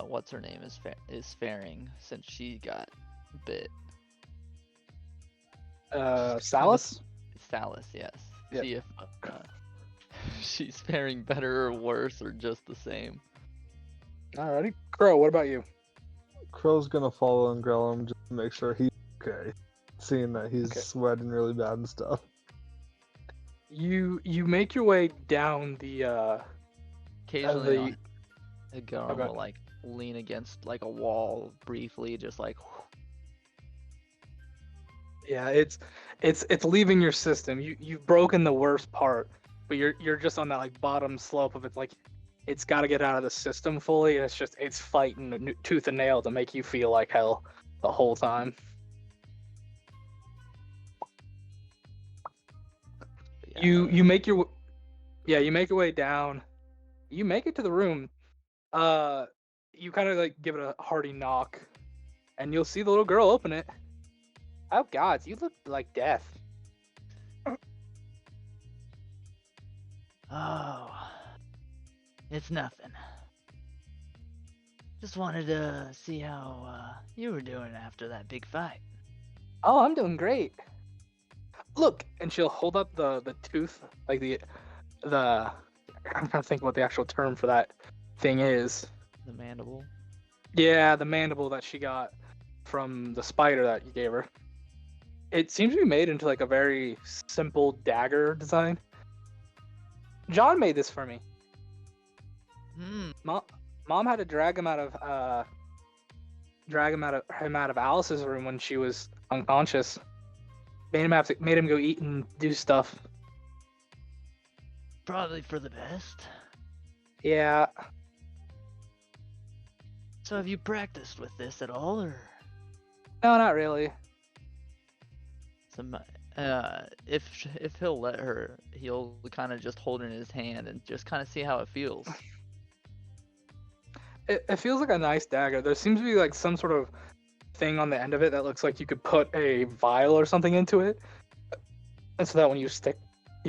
what's her name is faring since she got bit. Salus? Salus, yes. Yep. See if she's faring better or worse or just the same. Alrighty. Crow, what about you? Crow's gonna follow Grellum just to make sure he's okay, seeing that he's Okay. sweating really bad and stuff. You make your way down the Occasionally, the Engelm okay. will like lean against like a wall briefly, just like. yeah, it's leaving your system. You've broken the worst part, but you're just on that like bottom slope of it. Like it's got to get out of the system fully, and it's fighting tooth and nail to make you feel like hell the whole time. Yeah, You make your way down. You make it to the room, You kind of like give it a hearty knock, and you'll see the little girl open it. Oh gods, you look like death. Oh, it's nothing. Just wanted to see how you were doing after that big fight. Oh, I'm doing great. Look, and she'll hold up the tooth, like the I'm trying to think what the actual term for that thing is. The mandible. Yeah, the mandible that she got from the spider that you gave her. It seems to be made into like a very simple dagger design. John made this for me. Hmm. Mom had to drag him out of Alice's room when she was unconscious. Made him go eat and do stuff. Probably for the best. Yeah. So have you practiced with this at all, or No, not really. some? If he'll let her, he'll kind of just hold it in his hand and just kind of see how it feels. It feels like a nice dagger. There seems to be like some sort of thing on the end of it that looks like you could put a vial or something into it. And so that when you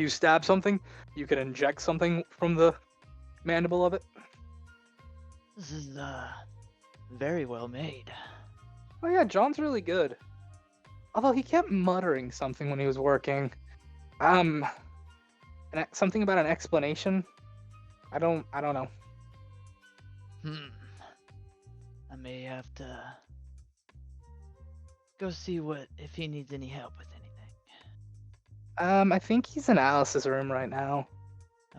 stab something, you can inject something from the mandible of it. This is very well made. Oh yeah, John's really good. Although he kept muttering something when he was working. Something about an explanation. I don't know. I may have to go see if he needs any help with anything. I think he's in Alice's room right now.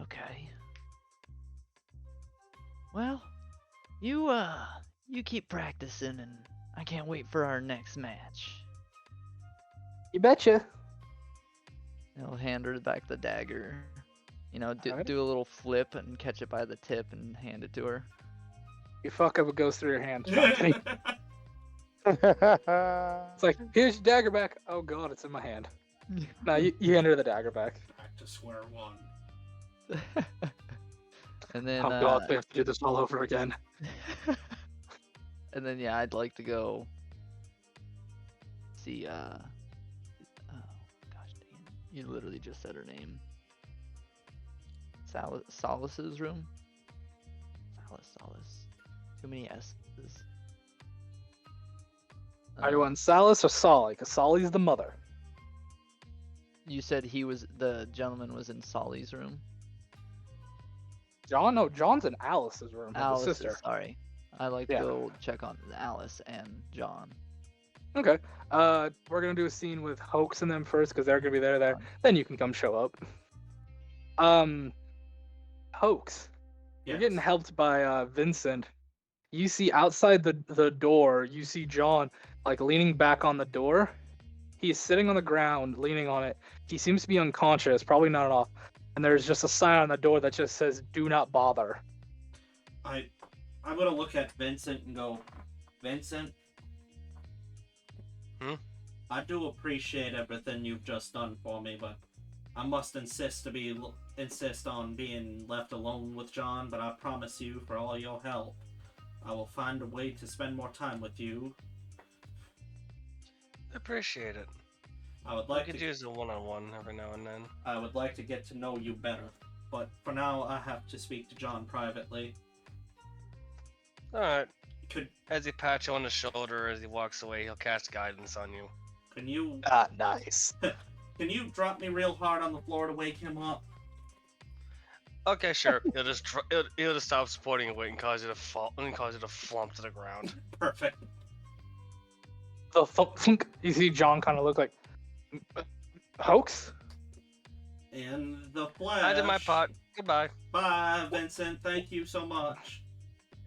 Okay. Well, you keep practicing, and I can't wait for our next match. You betcha. He'll hand her back the dagger. You know, Alright. do a little flip and catch it by the tip and hand it to her. You fuck up, it goes through your hand. Just kidding. It's like, here's your dagger back. Oh god, it's in my hand. No, you hand her the dagger back. Back to square one. And then Oh god, we have to do this all over again. and then yeah, I'd like to go see oh gosh dang it. You literally just said her name. Solace's room? Solace. Too many S's. Are you on Salis or Solly? Because Solly's the mother. You said the gentleman was in Solly's room? John? No, John's in Alice's room. His Alice's, sister. sorry. I'd like to Yeah. go check on Alice and John. Okay. We're gonna do a scene with Hoax and them first because they're gonna be there. Then you can come show up. Hoax. You're getting Yes. helped by Vincent. You see outside the door, you see John like leaning back on the door. He's sitting on the ground, leaning on it. He seems to be unconscious, probably not off. And there's just a sign on the door that just says "Do not bother." I'm gonna look at Vincent and go, Vincent. I do appreciate everything you've just done for me, but I must insist on being left alone with John. But I promise you, for all your help, I will find a way to spend more time with you. Appreciate it. I would I like could to. use a one-on-one every now and then. I would like to get to know you better, but for now, I have to speak to John privately. Alright. Could As he pats you on the shoulder as he walks away, he'll cast guidance on you. can you Ah, nice. can you drop me real hard on the floor to wake him up? Okay, sure. He'll just stop supporting your weight and cause you to fall and cause you to flump to the ground. Perfect. The thunk. You see John kind of look like Hoax. In the flesh. I did my part. Goodbye. Bye, Vincent. Thank you so much.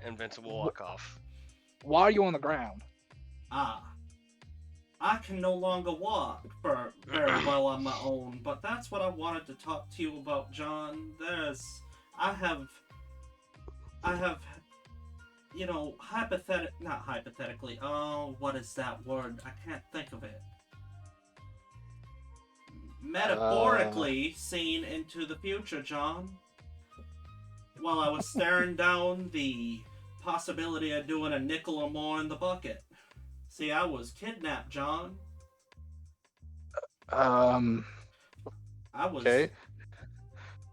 And Vincent will walk off. Why are you on the ground? I can no longer walk very well on my own, but that's what I wanted to talk to you about, John. I have, you know, not hypothetically, oh, what is that word? I can't think of it. Metaphorically seen into the future, John. while I was staring down the possibility of doing a nickel or more in the bucket. See, I was kidnapped, John. I was. Okay.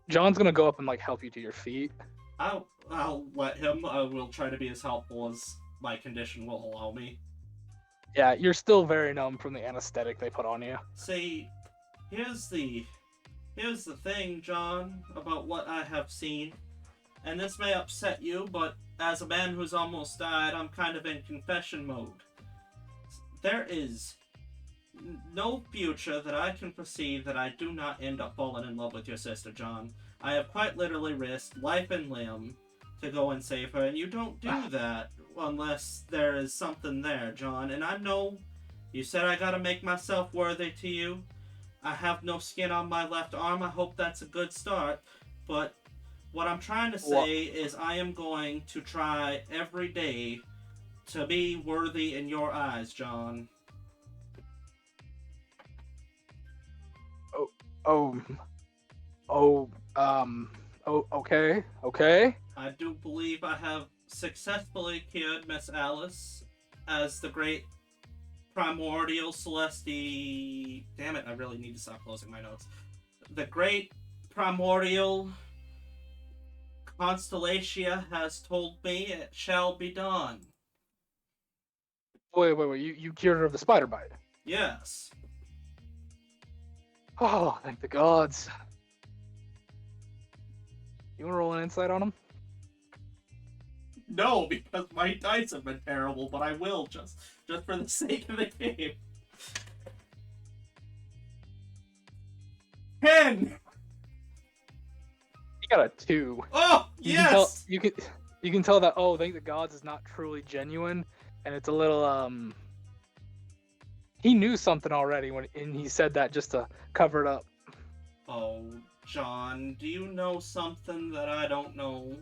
John's gonna go up and like help you to your feet. I'll let him. I will try to be as helpful as my condition will allow me. Yeah, you're still very numb from the anesthetic they put on you. See, here's the thing, John, about what I have seen. And this may upset you, but as a man who's almost died, I'm kind of in confession mode. There is no future that I can foresee that I do not end up falling in love with your sister, John. I have quite literally risked life and limb to go and save her, and you don't do that unless there is something there, John. And I know you said I gotta make myself worthy to you. I have no skin on my left arm. I hope that's a good start. But what I'm trying to say is I am going to try every day to be worthy in your eyes, John. Okay. I do believe I have successfully cured Miss Alice as the great primordial celesti... Damn it, I really need to stop closing my notes. The great primordial Constellatia has told me it shall be done. Wait. You cured her of the spider bite. Yes. Oh, thank the gods. You wanna roll an insight on him? No, because my dice have been terrible, but I will just for the sake of the game. 10! You got a 2. Oh, yes! You can tell that, oh, thank the gods is not truly genuine, and it's a little he knew something already and he said that just to cover it up. Oh, John, do you know something that I don't know?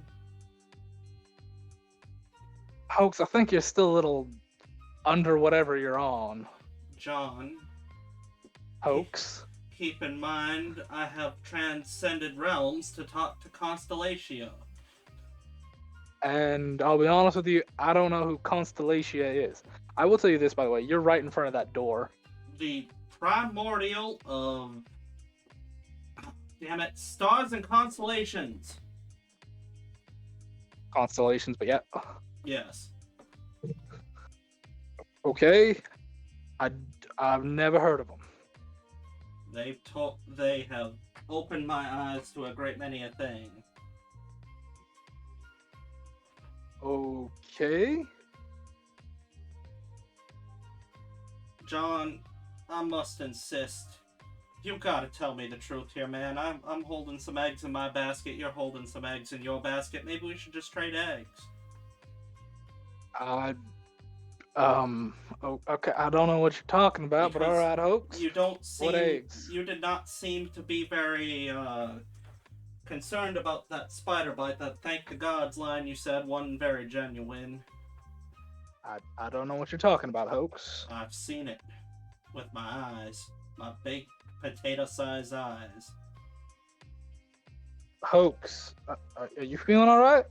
Hoax, I think you're still a little under whatever you're on. John, Hoax. keep in mind I have transcended realms to talk to Constellatia. And I'll be honest with you, I don't know who Constellatia is. I will tell you this, by the way, you're right in front of that door. The primordial of... Damn it, stars and constellations. Constellations, but yeah. Yes. Okay. I've never heard of them. They have opened my eyes to a great many a thing. Okay. John, I must insist. You gotta tell me the truth here, man. I'm holding some eggs in my basket. You're holding some eggs in your basket. Maybe we should just trade eggs. Okay, I don't know what you're talking about, but Because alright, Hoax. You don't seem... What eggs? You did not seem to be very, concerned about that spider bite. That thank the gods line you said wasn't very genuine. I don't know what you're talking about, Hoax. I've seen it with my eyes. My big potato-sized eyes. Hoax. Are you feeling alright?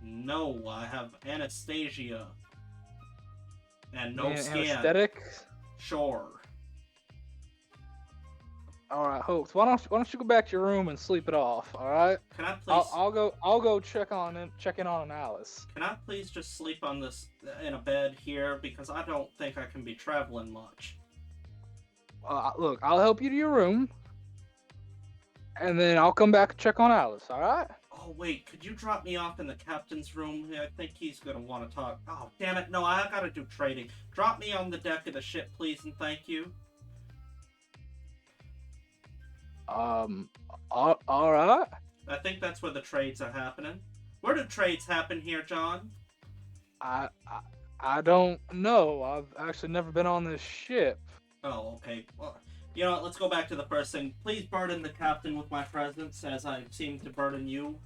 No, I have anesthesia. And no skin. Anesthetic? Sure. Alright, Hoax. Why don't you go back to your room and sleep it off, alright? Can I please... I'll go check in on Alice. Can I please just sleep on this in a bed here? Because I don't think I can be traveling much. Look, I'll help you to your room. And then I'll come back and check on Alice, alright? Oh, wait, could you drop me off in the captain's room? I think he's gonna want to talk. Oh, damn it, no, I gotta do trading. Drop me on the deck of the ship, please, and thank you. Alright. I think that's where the trades are happening. Where do trades happen here, John? I don't know. I've actually never been on this ship. Oh, okay. Well, you know what, let's go back to the first thing. Please burden the captain with my presence, as I seem to burden you.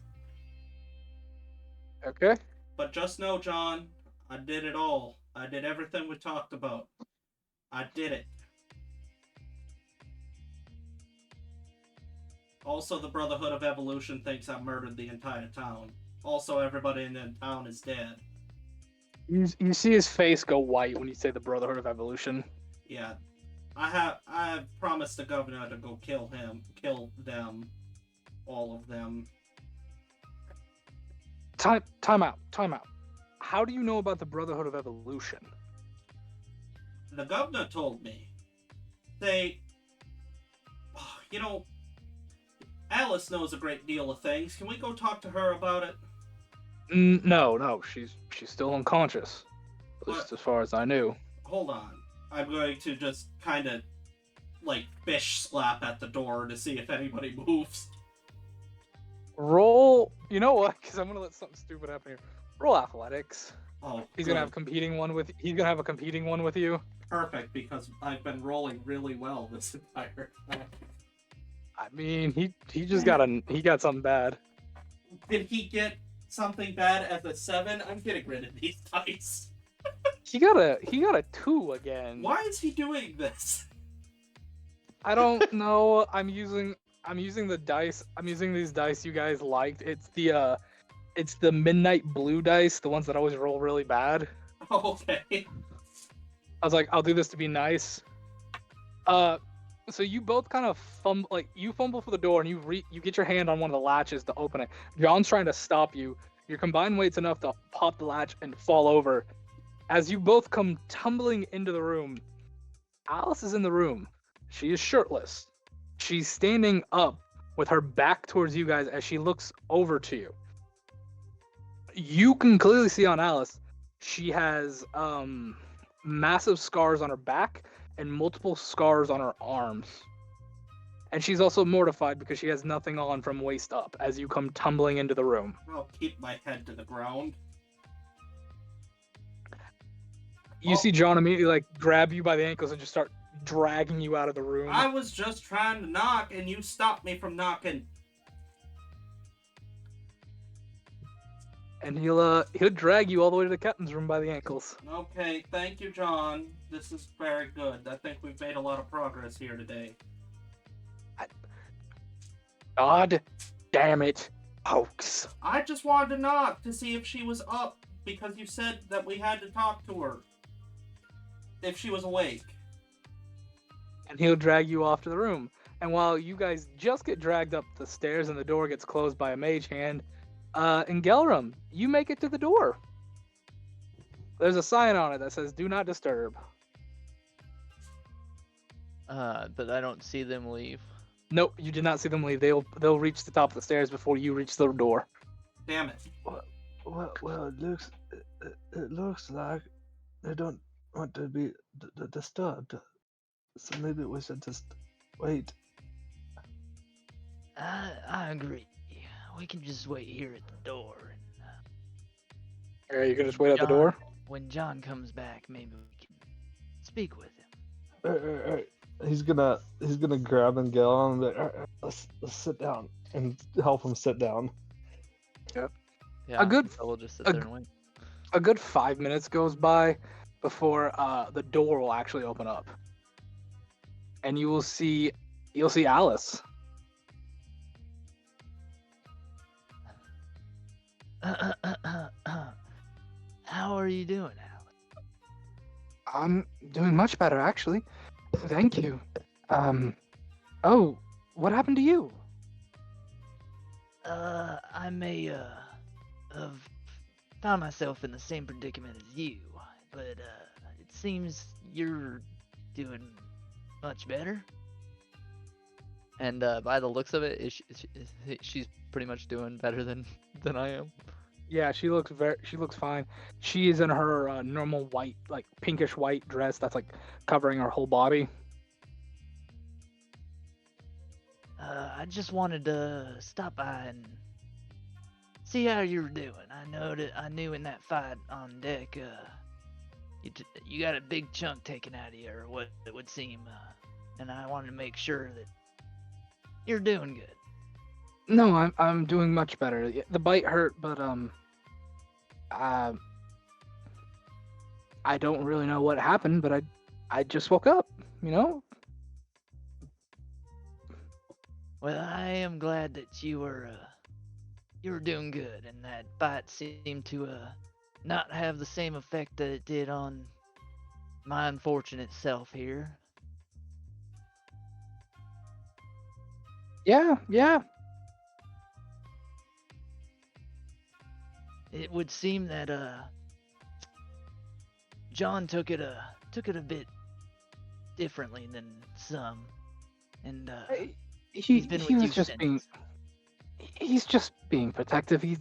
Okay. But just know, John, I did it all. I did everything we talked about. I did it. Also, the Brotherhood of Evolution thinks I murdered the entire town. Also, everybody in the town is dead. You see his face go white when you say the Brotherhood of Evolution. Yeah, I have promised the governor to go kill them, all of them. Time out. How do you know about the Brotherhood of Evolution? The governor told me. You know, Alice knows a great deal of things. Can we go talk to her about it? No, she's still unconscious. At least What? as far as I knew. Hold on. I'm going to just kind of, like, fish slap at the door to see if anybody moves. Roll. You know what? Because I'm gonna let something stupid happen here. Roll athletics. Oh, He's gonna good. have competing one with. He's gonna have a competing one with you. Perfect, because I've been rolling really well this entire time. I mean, he just got he got something bad. Did he get something bad as a 7? I'm getting rid of these dice. He got a 2 again. Why is he doing this? I don't know. I'm using the dice. I'm using these dice you guys liked. It's the midnight blue dice, the ones that always roll really bad. Okay. I was like, I'll do this to be nice. So you both kind of you fumble for the door and you get your hand on one of the latches to open it. John's trying to stop you. Your combined weight's enough to pop the latch and fall over. As you both come tumbling into the room, Alice is in the room. She is shirtless. She's standing up with her back towards you guys as she looks over to you. You can clearly see on Alice, she has massive scars on her back and multiple scars on her arms. And she's also mortified because she has nothing on from waist up as you come tumbling into the room. I'll keep my head to the ground. You see John immediately like grab you by the ankles and just start dragging you out of the room. I was just trying to knock and you stopped me from knocking. And he'll drag you all the way to the captain's room by the ankles. Okay, thank you, John. This is very good. I think we've made a lot of progress here today. God damn it, hoax. I just wanted to knock to see if she was up because you said that we had to talk to her. If she was awake. And he'll drag you off to the room. And while you guys just get dragged up the stairs and the door gets closed by a mage hand, in Gelrum, you make it to the door. There's a sign on it that says "Do not disturb." But I don't see them leave. Nope, you did not see them leave. They'll reach the top of the stairs before you reach the door. Damn it. Well, it looks like they don't want to be disturbed. So maybe we should just wait. I agree. We can just wait here at the door. Yeah, you can just wait at the John- door. When John comes back, maybe we can speak with him. Hey. He's gonna grab and get on and be like, all right, let's sit down and help him sit down. Yeah, so we'll just sit there and wait. A good 5 minutes goes by before the door will actually open up, and you'll see Alice. How are you doing, Alex? I'm doing much better, actually. Thank you. Oh, what happened to you? I may have found myself in the same predicament as you, but it seems you're doing much better. And by the looks of it, she's pretty much doing better than I am. Yeah, she looks fine. She is in her normal white, like pinkish white dress that's like covering her whole body. I just wanted to stop by and see how you were doing. I knew in that fight on deck, you got a big chunk taken out of you, or what it would seem, and I wanted to make sure that you're doing good. No, I'm doing much better. The bite hurt, but I don't really know what happened, but I just woke up, you know? Well, I am glad that you were you were doing good, and that bite seemed to not have the same effect that it did on my unfortunate self here. Yeah, yeah. It would seem that John took it a bit differently than some, and he's been He with was you just being since. he's just being protective. He's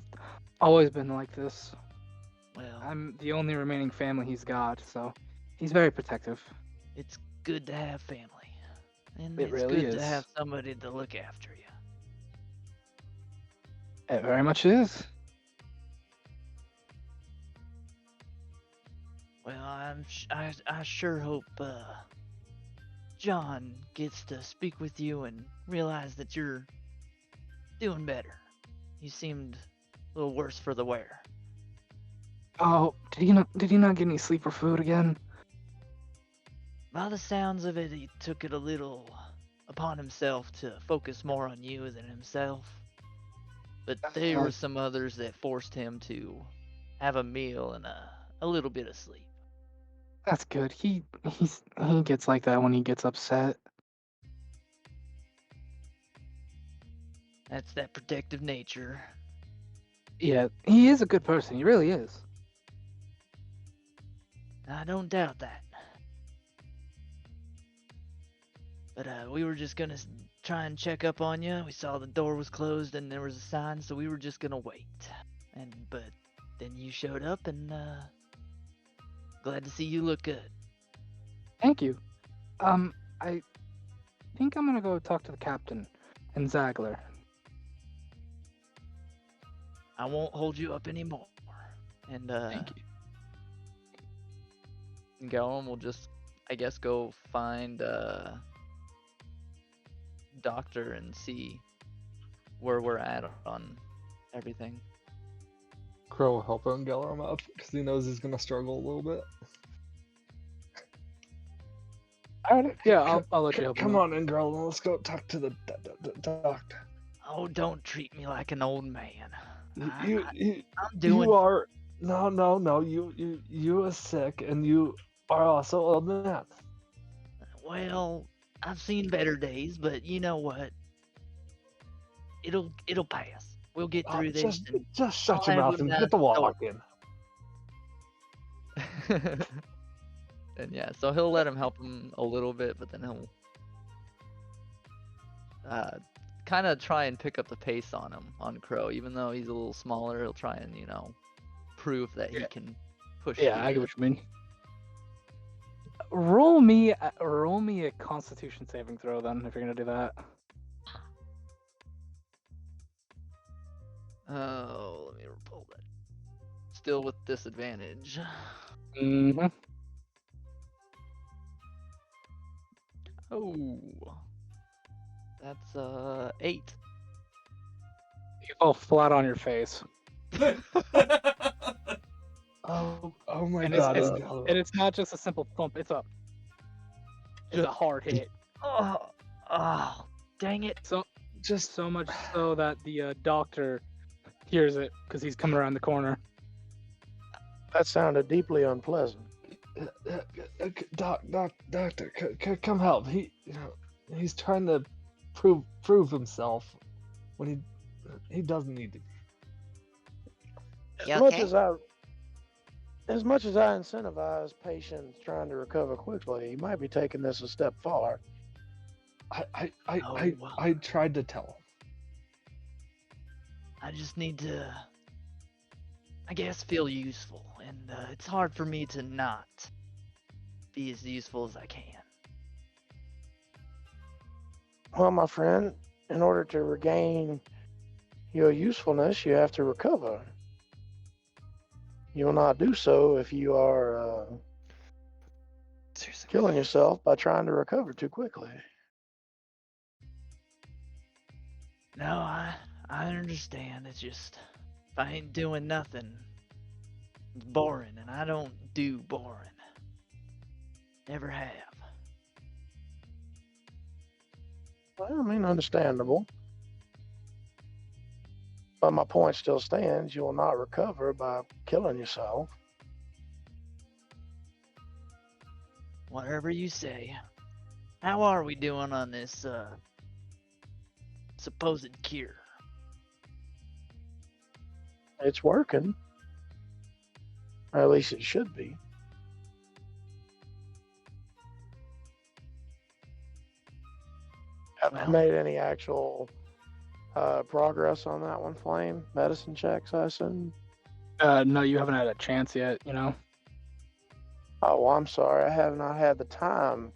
always been like this. Well, I'm the only remaining family he's got, so he's very protective. it's good to have family, and It it's really good to is. have somebody to look after you. It very much is. Well, I sure hope John gets to speak with you and realize that you're doing better. You seemed a little worse for the wear. Oh, did he not get any sleep or food again? By the sounds of it, he took it a little upon himself to focus more on you than himself. But there were some others that forced him to have a meal and a little bit of sleep. That's good. He gets like that when he gets upset. That's that protective nature. Yeah, he is a good person. He really is. I don't doubt that. But we were just gonna try and check up on you. We saw the door was closed and there was a sign, so we were just gonna wait. But then you showed up, and glad to see you look good. Thank you. I think I'm gonna go talk to the captain and Zagler. I won't hold you up anymore. And Thank you. Gallum will just, I guess, go find Doctor and see where we're at on everything. Crow will help him gather him up because he knows he's gonna struggle a little bit. Alright, yeah, I'll let you help him Come out. on, Ingrel, let's go talk to the doctor. Oh, don't treat me like an old man. You I'm doing. you are no. You are sick, and you are also old man. Well, I've seen better days, but you know what? It'll pass. We'll get through this. Just shut I'll your have mouth a and nice get the walk in. And yeah, so he'll let him help him a little bit, but then he'll kind of try and pick up the pace on Crow. Even though he's a little smaller, he'll try and prove that he can push. Yeah, I get what you mean. Roll me a Constitution saving throw then, if you're gonna do that. Oh, let me pull that. Still with disadvantage. Mm-hmm. Oh, that's 8. You fall flat on your face, Oh my and God, it's Ingrel. and it's not just a simple thump. It's just a hard hit. Oh, dang it! So Just so much so that the doctor hears it because he's coming around the corner. That sounded deeply unpleasant. doctor, come help. He's trying to prove himself when he doesn't need to. As You much okay? as much as I incentivize patients trying to recover quickly, you might be taking this a step far. I tried to tell him. I just need to, I guess, feel useful, and it's hard for me to not be as useful as I can. Well, my friend, in order to regain your usefulness, you have to recover. You will not do so if you are Seriously. killing yourself by trying to recover too quickly. No, I understand. It's just, if I ain't doing nothing, it's boring, and I don't do boring. Never have. Well, I mean, understandable. But my point still stands. You will not recover by killing yourself. Whatever you say. How are we doing on this supposed cure? It's working. Or at least it should be. Have I Well- made any actual progress on that one, Flame? Medicine checks, I assume? No, you haven't had a chance yet, you know? Oh, well, I'm sorry. I have not had the time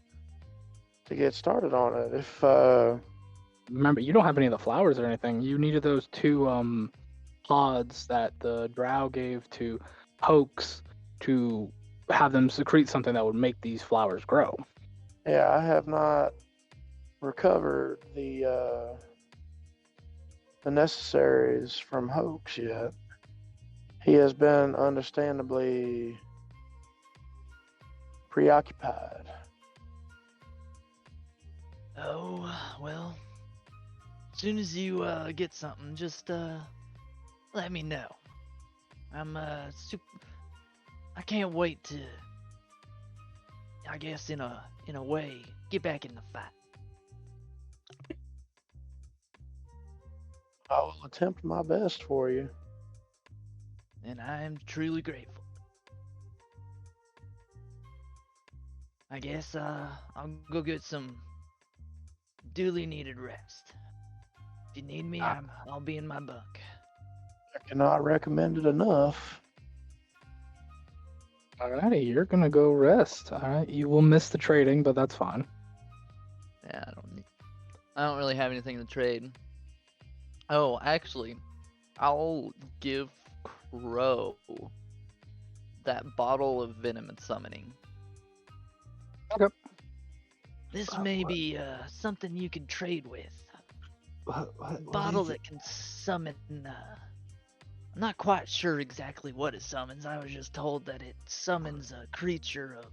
to get started on it. If Remember, you don't have any of the flowers or anything. You needed those two pods that the drow gave to Hoax to have them secrete something that would make these flowers grow. yeah, I have not recovered the necessaries from Hoax yet. He has been understandably preoccupied. Oh, well. As soon as you get something, just let me know. I'm I can't wait to, I guess in a way, get back in the fight. I will attempt my best for you. And I am truly grateful. I guess I'll go get some duly needed rest. If you need me, I'll be in my bunk. I cannot recommend it enough. Alrighty, you're gonna go rest. Alright, you will miss the trading, but that's fine. Yeah, I don't really have anything to trade. Oh, actually, I'll give Crow that bottle of venom and summoning. Okay. This may be something you can trade with. What Bottle is that can summon. I'm not quite sure exactly what it summons. I was just told that it summons a creature of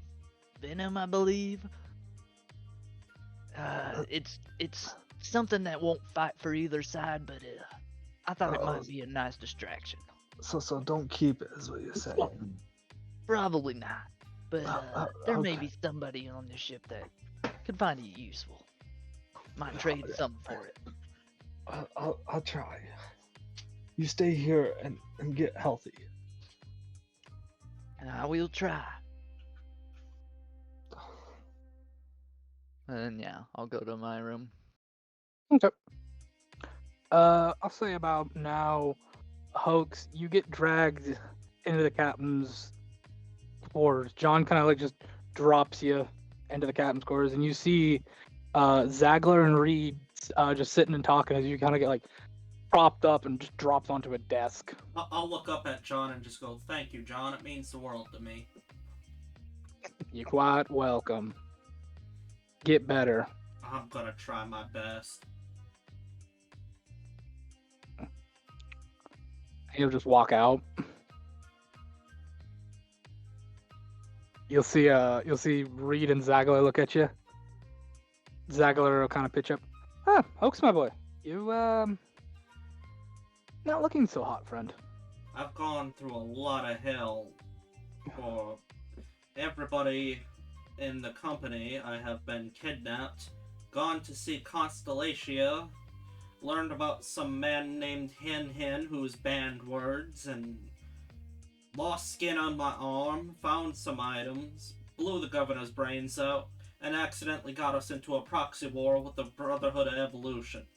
venom, I believe. It's something that won't fight for either side, but I thought it might be a nice distraction. So don't keep it, is what you're saying. Probably not, but there may okay. be somebody on the ship that could find it useful. Might trade something for it. I'll try. You stay here and get healthy. And I will try. And yeah, I'll go to my room. Okay. I'll say about now, Hoax, you get dragged into the captain's quarters. John kind of like just drops you into the captain's quarters, and you see Zagler and Reed just sitting and talking as you kind of get like propped up and just dropped onto a desk. I'll look up at John and just go, "Thank you, John. It means the world to me." You're quite welcome. Get better. I'm gonna try my best. He'll just walk out. You'll see Reed and Zagler look at you. Zagler will kind of pitch up. Ah, Hoax, my boy. You not looking so hot, friend. I've gone through a lot of hell for everybody in the company. I have been kidnapped, gone to see Constellatia, learned about some man named Hen who's banned words, and lost skin on my arm, found some items, blew the governor's brains out, and accidentally got us into a proxy war with the Brotherhood of Evolution.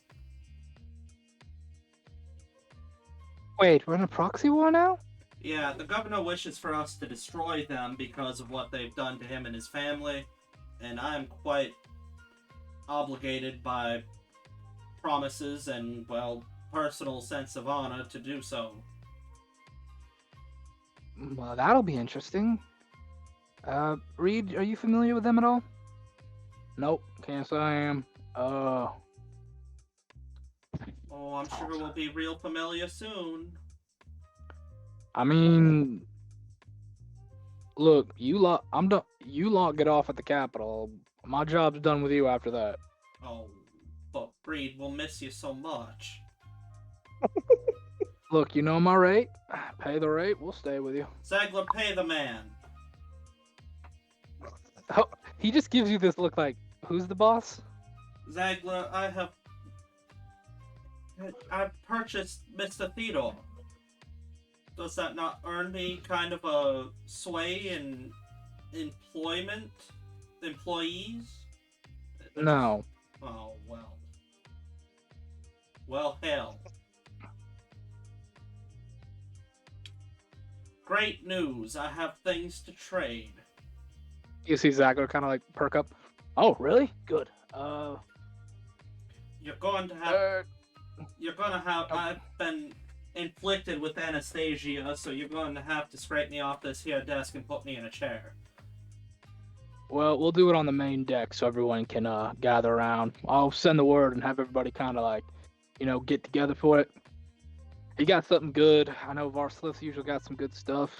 Wait, we're in a proxy war now? Yeah, the governor wishes for us to destroy them because of what they've done to him and his family, and I'm quite obligated by promises and, well, personal sense of honor to do so. Well, that'll be interesting. Reed, are you familiar with them at all? Nope, can't say I am. Oh, I'm sure we'll be real familiar soon. I mean, look, I'm done. You lot get off at the Capitol. My job's done with you after that. Oh, but Reed, we'll miss you so much. Look, you know my rate. Pay the rate. We'll stay with you. Zagler, pay the man. Oh, he just gives you this look like, who's the boss? Zagler, I've purchased Mr. Theodore. Does that not earn me kind of a sway in employees? No. Oh, well. Well, hell. Great news, I have things to trade. You see Zagler kind of like perk up. Oh, really? Good. You're going to have, I've been inflicted with anesthesia, so you're going to have to scrape me off this here desk and put me in a chair. Well, we'll do it on the main deck so everyone can gather around. I'll send the word and have everybody kind of like, get together for it. You got something good. I know Varslith's usually got some good stuff.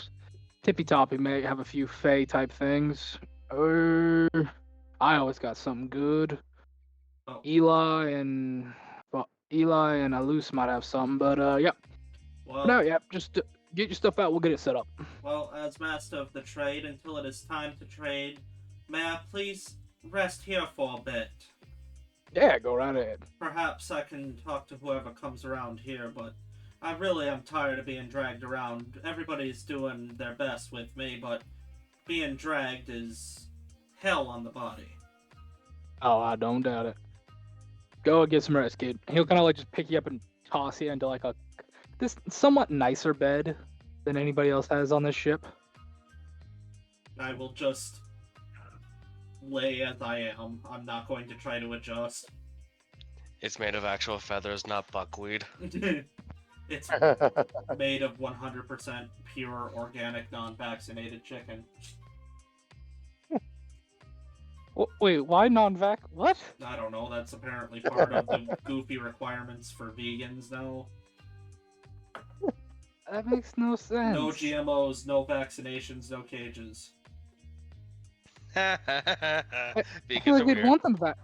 Tippy Toppy may have a few Fey type things. I always got something good. Oh. Eli and Alus might have something, but yeah. Well, No, yeah, just get your stuff out. We'll get it set up. well, as master of the trade, until it is time to trade, may I please rest here for a bit? Yeah, go right ahead. Perhaps I can talk to whoever comes around here, but I really am tired of being dragged around. Everybody's doing their best with me, but being dragged is hell on the body. Oh, I don't doubt it. Go and get some rest, kid. He'll kind of like just pick you up and toss you into like this somewhat nicer bed than anybody else has on this ship. I will just lay as I am. I'm not going to try to adjust. It's made of actual feathers, not buckwheat. It's made of 100% pure, organic, non-vaccinated chicken. Wait, why non-vac? What? I don't know, that's apparently part of the goofy requirements for vegans now. That makes no sense. No GMOs, no vaccinations, no cages. I Vegans feel are like they'd weird. want them back.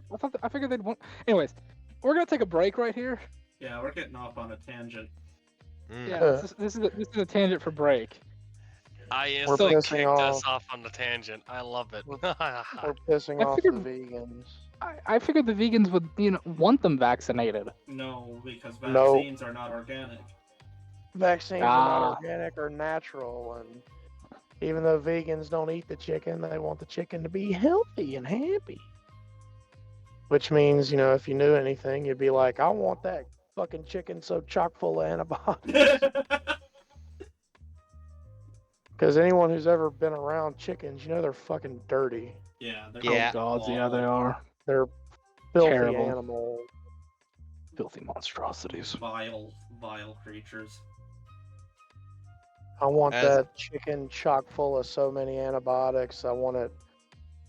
I figured they'd want. Anyways, we're gonna take a break right here. Yeah, we're getting off on a tangent. Yeah, this is a tangent for break. I We're instantly pissing kicked us off. off on the tangent. I love it. We're pissing I off the figured- vegans. I figured the vegans would, want them vaccinated. No, because No. vaccines are not organic. Vaccines are Ah. not organic or natural, and even though vegans don't eat the chicken, they want the chicken to be healthy and happy. Which means, if you knew anything, you'd be like, I want that fucking chicken so chock full of antibiotics. Because anyone who's ever been around chickens, they're fucking dirty. Yeah, they're Yeah. Oh gods, yeah, they are They're filthy Terrible. animals. filthy monstrosities. vile, vile creatures. I want As- that chicken chock full of so many antibiotics. I want it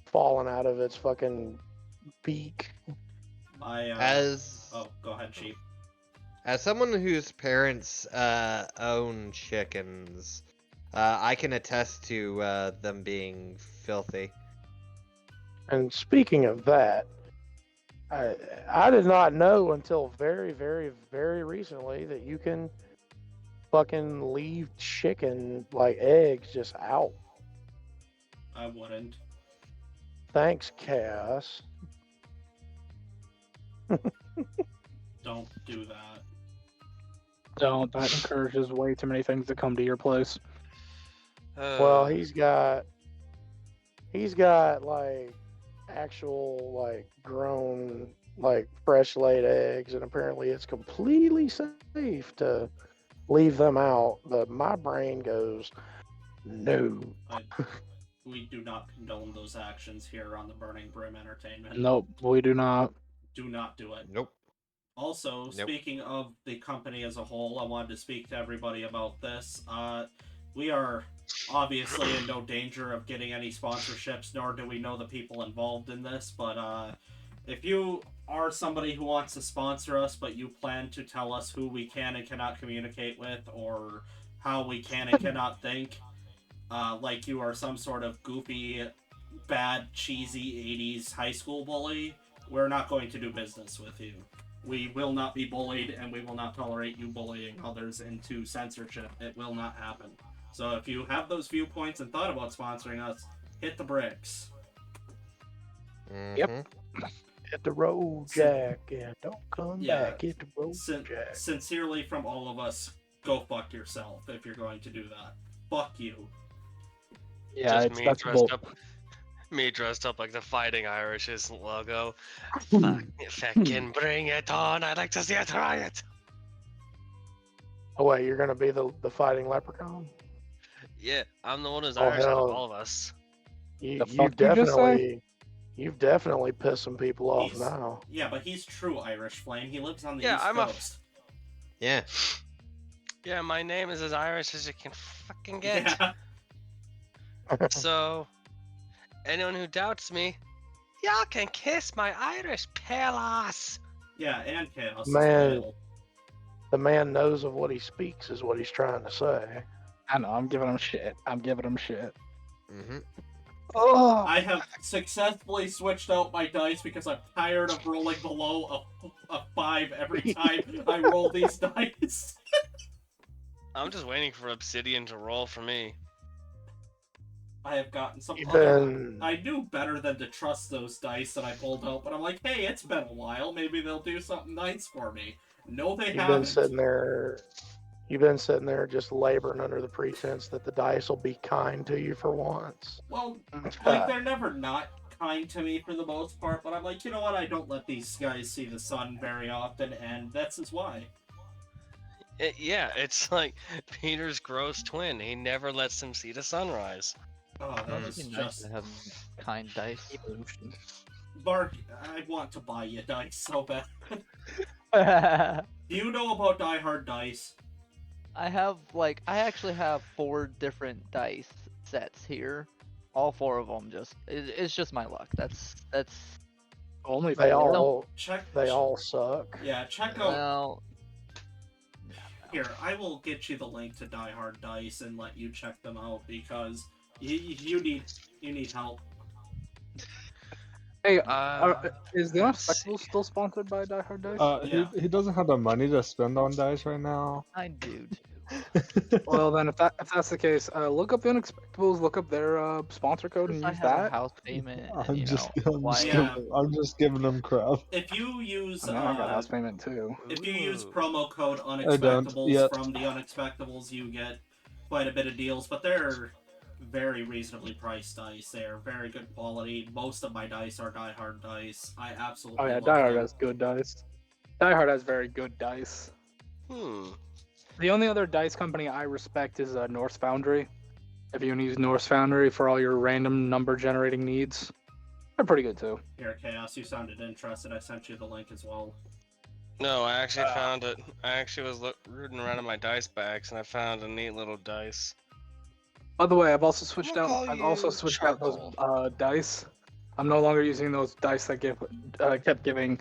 falling out of its fucking beak. My, As Oh, go ahead, Chief. as someone whose parents own chickens, I can attest to them being filthy. And speaking of that, I did not know until very, very, very recently that you can fucking leave chicken, like eggs, just out. I wouldn't. Thanks, Chaos. Don't do that. Don't. That encourages way too many things to come to your place. Well, he's got like actual like grown like fresh laid eggs, and apparently it's completely safe to leave them out. But my brain goes, no. We do not condone those actions here on the Burning Brim Entertainment. Nope, we do not. Do not do it. Nope. Also, Nope. speaking of the company as a whole, I wanted to speak to everybody about this. We are obviously in no danger of getting any sponsorships, nor do we know the people involved in this, but if you are somebody who wants to sponsor us, but you plan to tell us who we can and cannot communicate with, or how we can and cannot think, like you are some sort of goofy, bad, cheesy 80s high school bully, we're not going to do business with you. We will not be bullied, and we will not tolerate you bullying others into censorship. It will not happen. So if you have those viewpoints and thought about sponsoring us, hit the bricks. Yep. Mhm. Hit the road, Jack, and don't come Yeah. back. Hit the road, Jack. Sincerely from all of us, go fuck yourself if you're going to do that. Fuck you. Yeah, Just that's bull. me dressed up like the Fighting Irish's logo. Fucking bring it on! I'd like to see it riot. Oh wait, you're gonna be the fighting leprechaun? Yeah, I'm the one who's Oh, Irish out of hell. all of us. You The fuck you just say? you've definitely pissed some people off He's- now. Yeah, but he's true Irish Flame. He lives on the Yeah, East I'm a- Coast. Yeah. Yeah, my name is as Irish as you can fucking get. Yeah. So, anyone who doubts me, y'all can kiss my Irish pale ass. Yeah, and Chaos. Man. As well. The man knows of what he speaks, is what he's trying to say. I know, I'm giving him shit. Mhm. Oh, I have successfully switched out my dice because I'm tired of rolling below a 5 every time I roll these dice. I'm just waiting for Obsidian to roll for me. I have gotten some You've other... been I knew better than to trust those dice that I pulled out, but I'm like, hey, it's been a while. Maybe they'll do something nice for me. No, they you've haven't. been sitting there. You've been sitting there just laboring under the pretense that the dice will be kind to you for once. Well, like, they're never not kind to me for the most part, but I'm like, you know what? I don't let these guys see the sun very often, and that's just why. Yeah, it's like Peter's gross twin. He never lets him see the sunrise. Oh, that Mm. was It'd be nice just... to have kind dice. evolution. Mark, I want to buy you dice so bad. I Do you know about Die Hard Dice? I actually have 4 different dice sets here. All 4 of them it's just my luck. That's Only They four. all Check. they all suck. Yeah, check out. well. Here, I will get you the link to Die Hard Dice and let you check them out because you need help. Hey, Uh, is the let's Unexpectables see. still sponsored by Die Hard Dice? Yeah. He doesn't have the money to spend on dice right now. I do. Well, then, if that's the case, look up the Unexpectables, look up their sponsor code, and I use have a that. house payment. And, I'm you just, know, I'm, why? just Yeah. I'm just giving them crap. If you use I mean, I got house payment too. if you use Ooh. promo code don't Unexpectables yet. from the Unexpectables, you get quite a bit of deals, but they're very reasonably priced dice. They're very good quality. Most of my dice are Die Hard dice. I absolutely Oh yeah, love Die Hard them. has good dice. Die Hard has very good dice. Hmm. The only other dice company I respect is Norse Foundry. If you want to use Norse Foundry for all your random number generating needs, they're pretty good too. Here, Chaos, you sounded interested. I sent you the link as well. No, I actually found it. I actually was rooting around in my dice bags and I found a neat little dice. By the way, I've also switched We'll out. call I've also you switched out those Charcoal. dice. I'm no longer using those dice that kept giving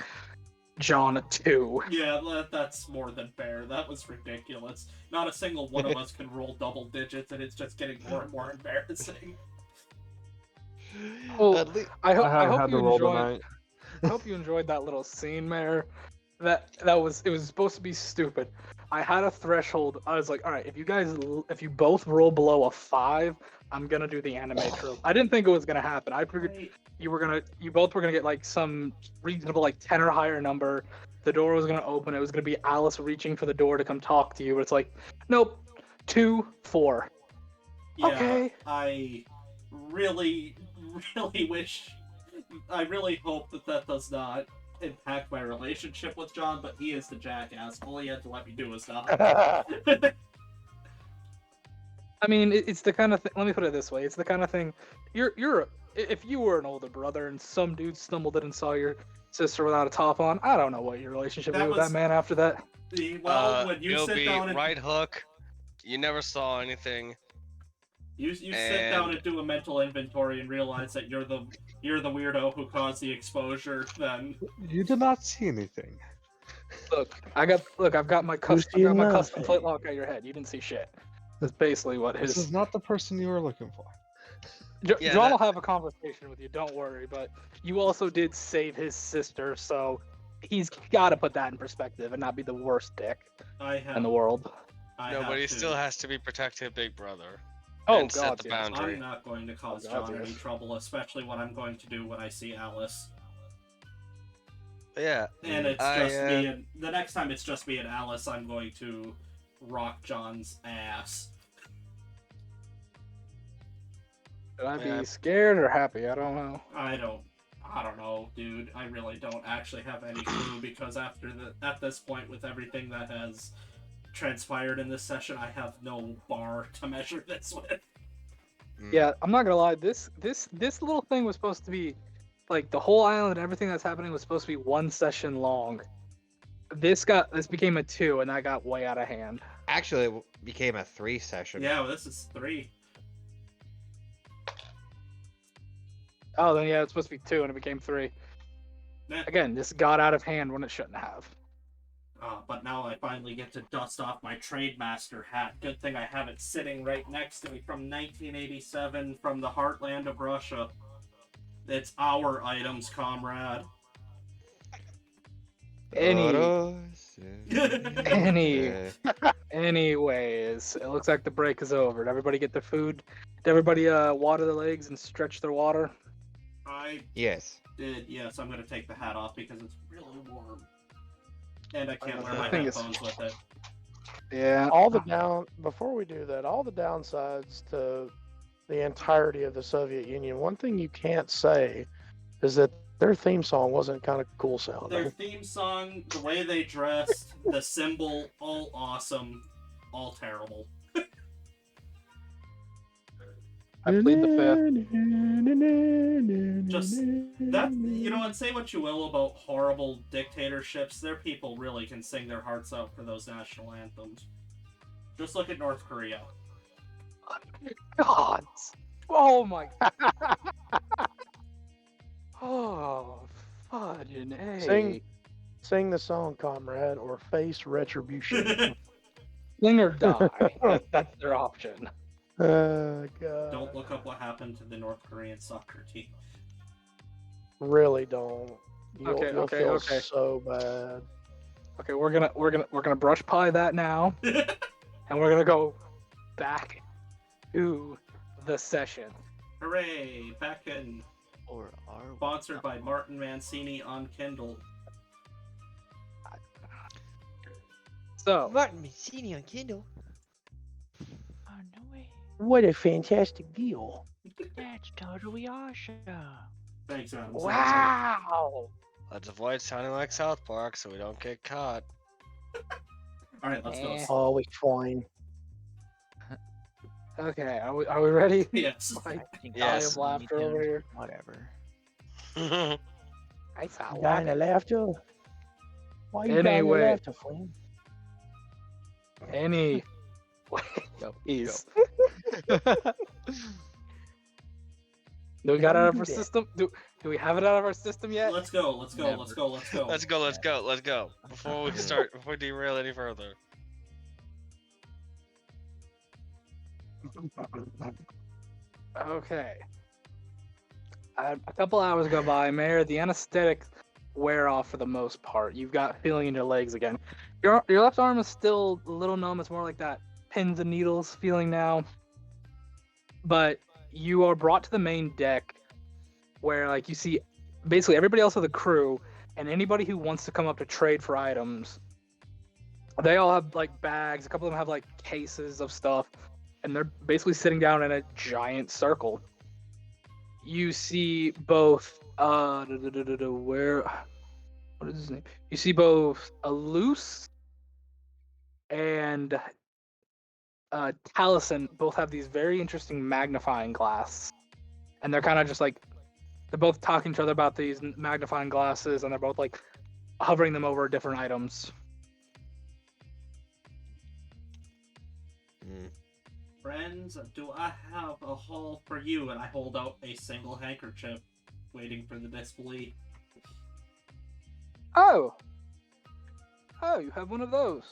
John a 2. Yeah, that's more than fair. That was ridiculous. Not a single one of us can roll double digits, and it's just getting more and more embarrassing. Well, At least, I hope haven't had you to roll enjoyed. tonight. I hope you enjoyed that little scene, Mayor. It was supposed to be stupid. I had a threshold. I was like, all right, if you both roll below a 5, I'm gonna do the animator. I didn't think it was gonna happen. I figured you both were gonna get like some reasonable like 10 or higher number. The door was gonna open. It was gonna be Alice reaching for the door to come talk to you. But it's like, nope, 2, 4. Yeah, Okay. I really, really wish. I really hope that does not impact my relationship with John, but he is the jackass. All he had to let me do was not. I mean, it's the kind of thing. Let me put it this way: it's the kind of thing. If you were an older brother and some dude stumbled in and saw your sister without a top on, I don't know what your relationship That is with was- that man after that. Well, when you it'll sit be down and right hook. You never saw anything. you sit down and do a mental inventory and realize that you're the weirdo who caused the exposure, then You did not see anything. I've got my Who's custom seeing custom plate nothing? lock at your head. You didn't see shit. That's basically what This his. is not the person you were looking for. Yeah, John that- will have a conversation with you. Don't worry. But you also did save his sister, so he's got to put that in perspective and not be the worst dick I have. in the world. I No, have but he to. still has to be protective big brother. Oh and set God, the yes. boundary. I'm not going to cause God, John any yes. trouble, especially what I'm going to do when I see Alice. Yeah. And it's I, just me and the next time it's just me and Alice, I'm going to rock John's ass. Should I be Yeah. scared or happy? I don't know. I don't know, dude. I really don't actually have any clue because at this point with everything that has transpired in this session, I have no bar to measure this with. Yeah, I'm not gonna lie. This little thing was supposed to be like the whole island, everything that's happening was supposed to be one session long. This became a 2, and that got way out of hand. Actually, it became a 3 session. Yeah, well, this is 3. Oh, then yeah, it's supposed to be 2, and it became 3. Yeah. Again, this got out of hand when it shouldn't have. But now I finally get to dust off my Trademaster hat. Good thing I have it sitting right next to me from 1987 from the heartland of Russia. It's our items, comrade. Anyways, it looks like the break is over. Did everybody get their food? Did everybody water their legs and stretch their water? I Yes. did, yes. I'm going to take the hat off because it's really warm. And I can't wear I my think it's- headphones with it. Yeah. Before we do that, all the downsides to the entirety of the Soviet Union, one thing you can't say is that their theme song wasn't kind of cool Their sounding. theme song, the way they dressed, the symbol, all awesome, all terrible. I plead the Just that, you know, and say what you will about horrible dictatorships, their people really can sing their hearts out for those national anthems. Just look at North Korea. God. Oh my. Oh, fudging A. Sing the song, comrade, or face retribution. Sing or die. That's their option. God. Don't look up what happened to the North Korean soccer team. Really don't. You'll Okay. feel so bad. Okay, we're gonna brush pie that now, and we're gonna go back to the session. Hooray! Back in. Or are we? Sponsored by Martin Mancini on Kindle. So, Martin Mancini on Kindle. Oh, no way. What a fantastic deal. That's totally awesome. Thanks, Adam. Wow. Let's avoid sounding like South Park so we don't get caught. Alright, let's go. Always fine. okay, are we ready? Yes. My I think Yes. die of laughter we over need here. Whatever. I saw Dying of laughter. Why you dying Anyway. of laughter, friend? Any. Go, Please. Do we got it out of our do that? system? Do we have it out of our system yet? Let's go. Let's go. Never. Let's go. Let's go. Let's go. Before we derail any further. Okay. A couple hours go by, Mayor. The anesthetic wear off for the most part. You've got feeling in your legs again. Your left arm is still a little numb. It's more like that pins and needles feeling now. But you are brought to the main deck, where like you see basically everybody else of the crew and anybody who wants to come up to trade for items. They all have like bags. A couple of them have like cases of stuff, and they're basically sitting down in a giant circle. You see both where what is his name? You see both Alus and Taliesin both have these very interesting magnifying glass, and they're kind of just like they're both talking to each other about these magnifying glasses, and they're both like hovering them over different items. Friends, do I have a haul for you? And I hold out a single handkerchief, waiting for the disbelief. Oh, you have one of those.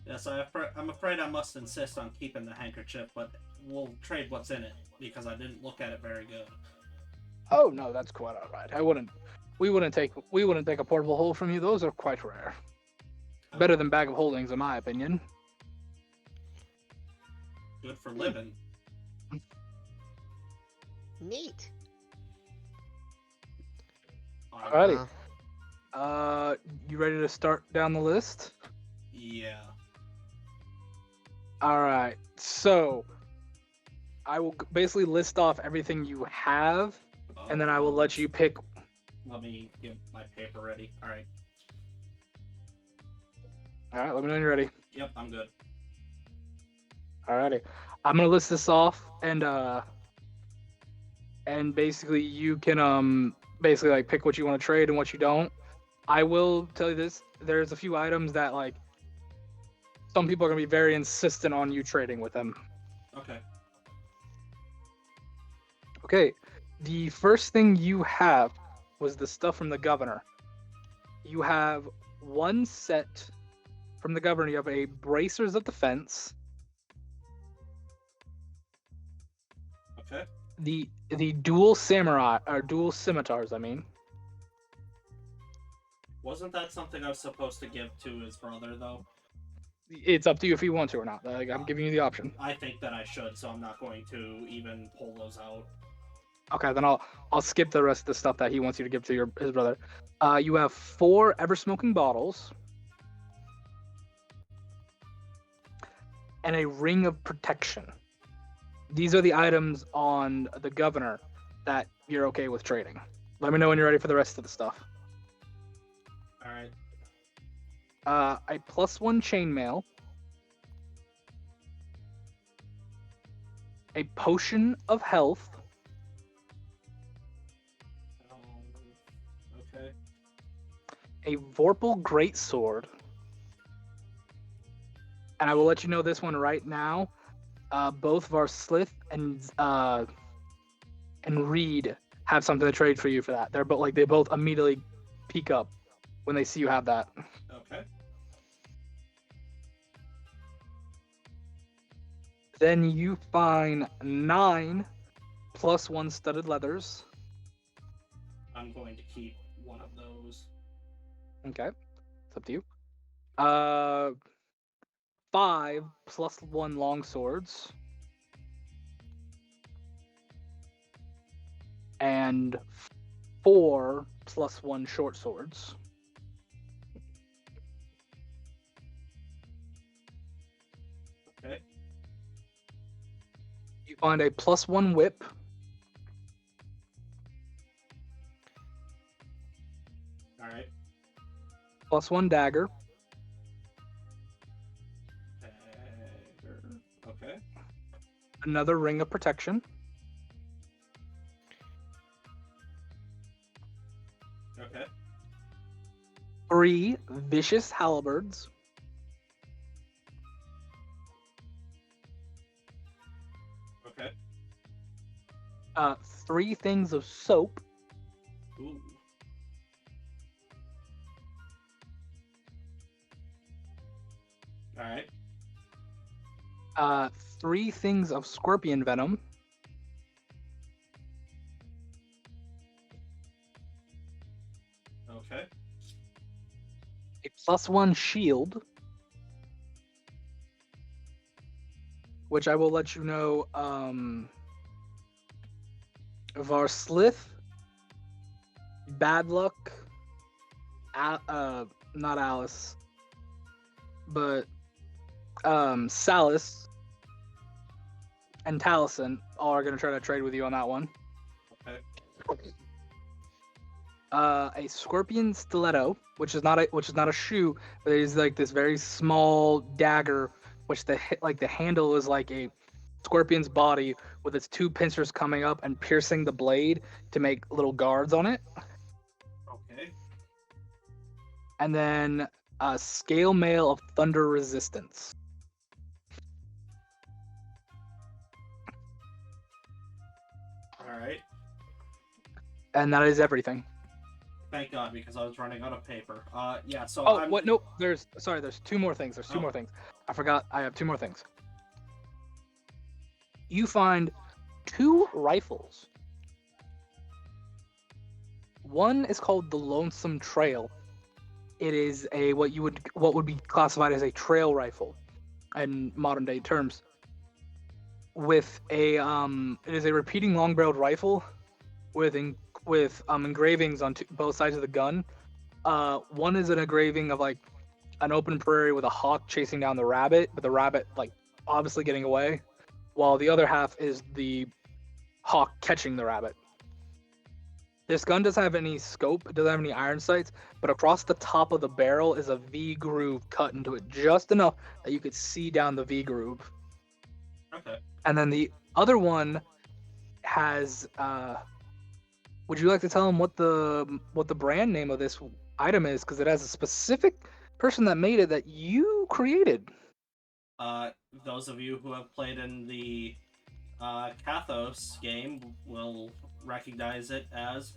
Yes, I'm afraid I must insist on keeping the handkerchief, but we'll trade what's in it, because I didn't look at it very good. Oh no, that's quite all right. I wouldn't We wouldn't take a portable hole from you. Those are quite rare. Better than bag of holdings, in my opinion. Good for living. Neat. Alrighty. You ready to start down the list? Yeah. All right. So, I will basically list off everything you have, and then I will let you pick. Let me get my paper ready. All right. All right. Let me know when you're ready. Yep, I'm good. Alrighty. I'm gonna list this off, and basically you can basically like pick what you want to trade and what you don't. I will tell you this: there's a few items that like some people are gonna be very insistent on you trading with them. Okay. Okay. The first thing you have was the stuff from the governor. You have one set from the governor. You have a bracers of defense. Okay. The dual samurai or dual scimitars, I mean. Wasn't that something I was supposed to give to his brother, though? It's up to you if you want to or not. Like, I'm giving you the option. I think that I should, so I'm not going to even pull those out. Okay, then I'll skip the rest of the stuff that he wants you to give to his brother. You have 4 ever smoking bottles and a ring of protection. These are the items on the governor that you're okay with trading. Let me know when you're ready for the rest of the stuff. All right. A +1 chainmail, a potion of health, Okay. a Vorpal greatsword, and I will let you know this one right now. Both of our Slith and Reed have something to trade for you for that. They both immediately peek up when they see you have that. Okay. Then you find 9 +1 studded leathers. I'm going to keep one of those. Okay, it's up to you. 5 +1 long swords. And 4 +1 short swords. Okay. You find a +1 whip. All right. +1 dagger. Okay. Another ring of protection. Okay. 3 vicious halberds. Okay. 3 things of soap. Ooh. All right. 3 things of scorpion venom. Okay. A +1 shield. Which I will let you know, Varslith, Bad Luck, not Alice, but Salis and Taliesin all are gonna try to trade with you on that one. Okay. A scorpion stiletto, which is not a shoe, but it is like this very small dagger, which the handle is like a scorpion's body with its 2 pincers coming up and piercing the blade to make little guards on it. Okay. And then a scale mail of thunder resistance. All right. And that is everything. Thank God, because I was running out of paper. Yeah. So. Oh, I'm... what? Nope. There's 2 more things. There's 2 Oh. more things. I forgot. I have 2 more things. You find 2 rifles. One is called the Lonesome Trail. It is a what would be classified as a trail rifle in modern day terms. With a it is a repeating long-barreled rifle with engravings on both sides of the gun. One is an engraving of like an open prairie with a hawk chasing down the rabbit, but the rabbit like obviously getting away, while the other half is the hawk catching the rabbit. This gun doesn't have any scope, it doesn't have any iron sights, but across the top of the barrel is a V groove cut into it just enough that you could see down the V groove. Okay. And then the other one has would you like to tell them what the brand name of this item is, because it has a specific person that made it that you created? Those of you who have played in the Kathos game will recognize it as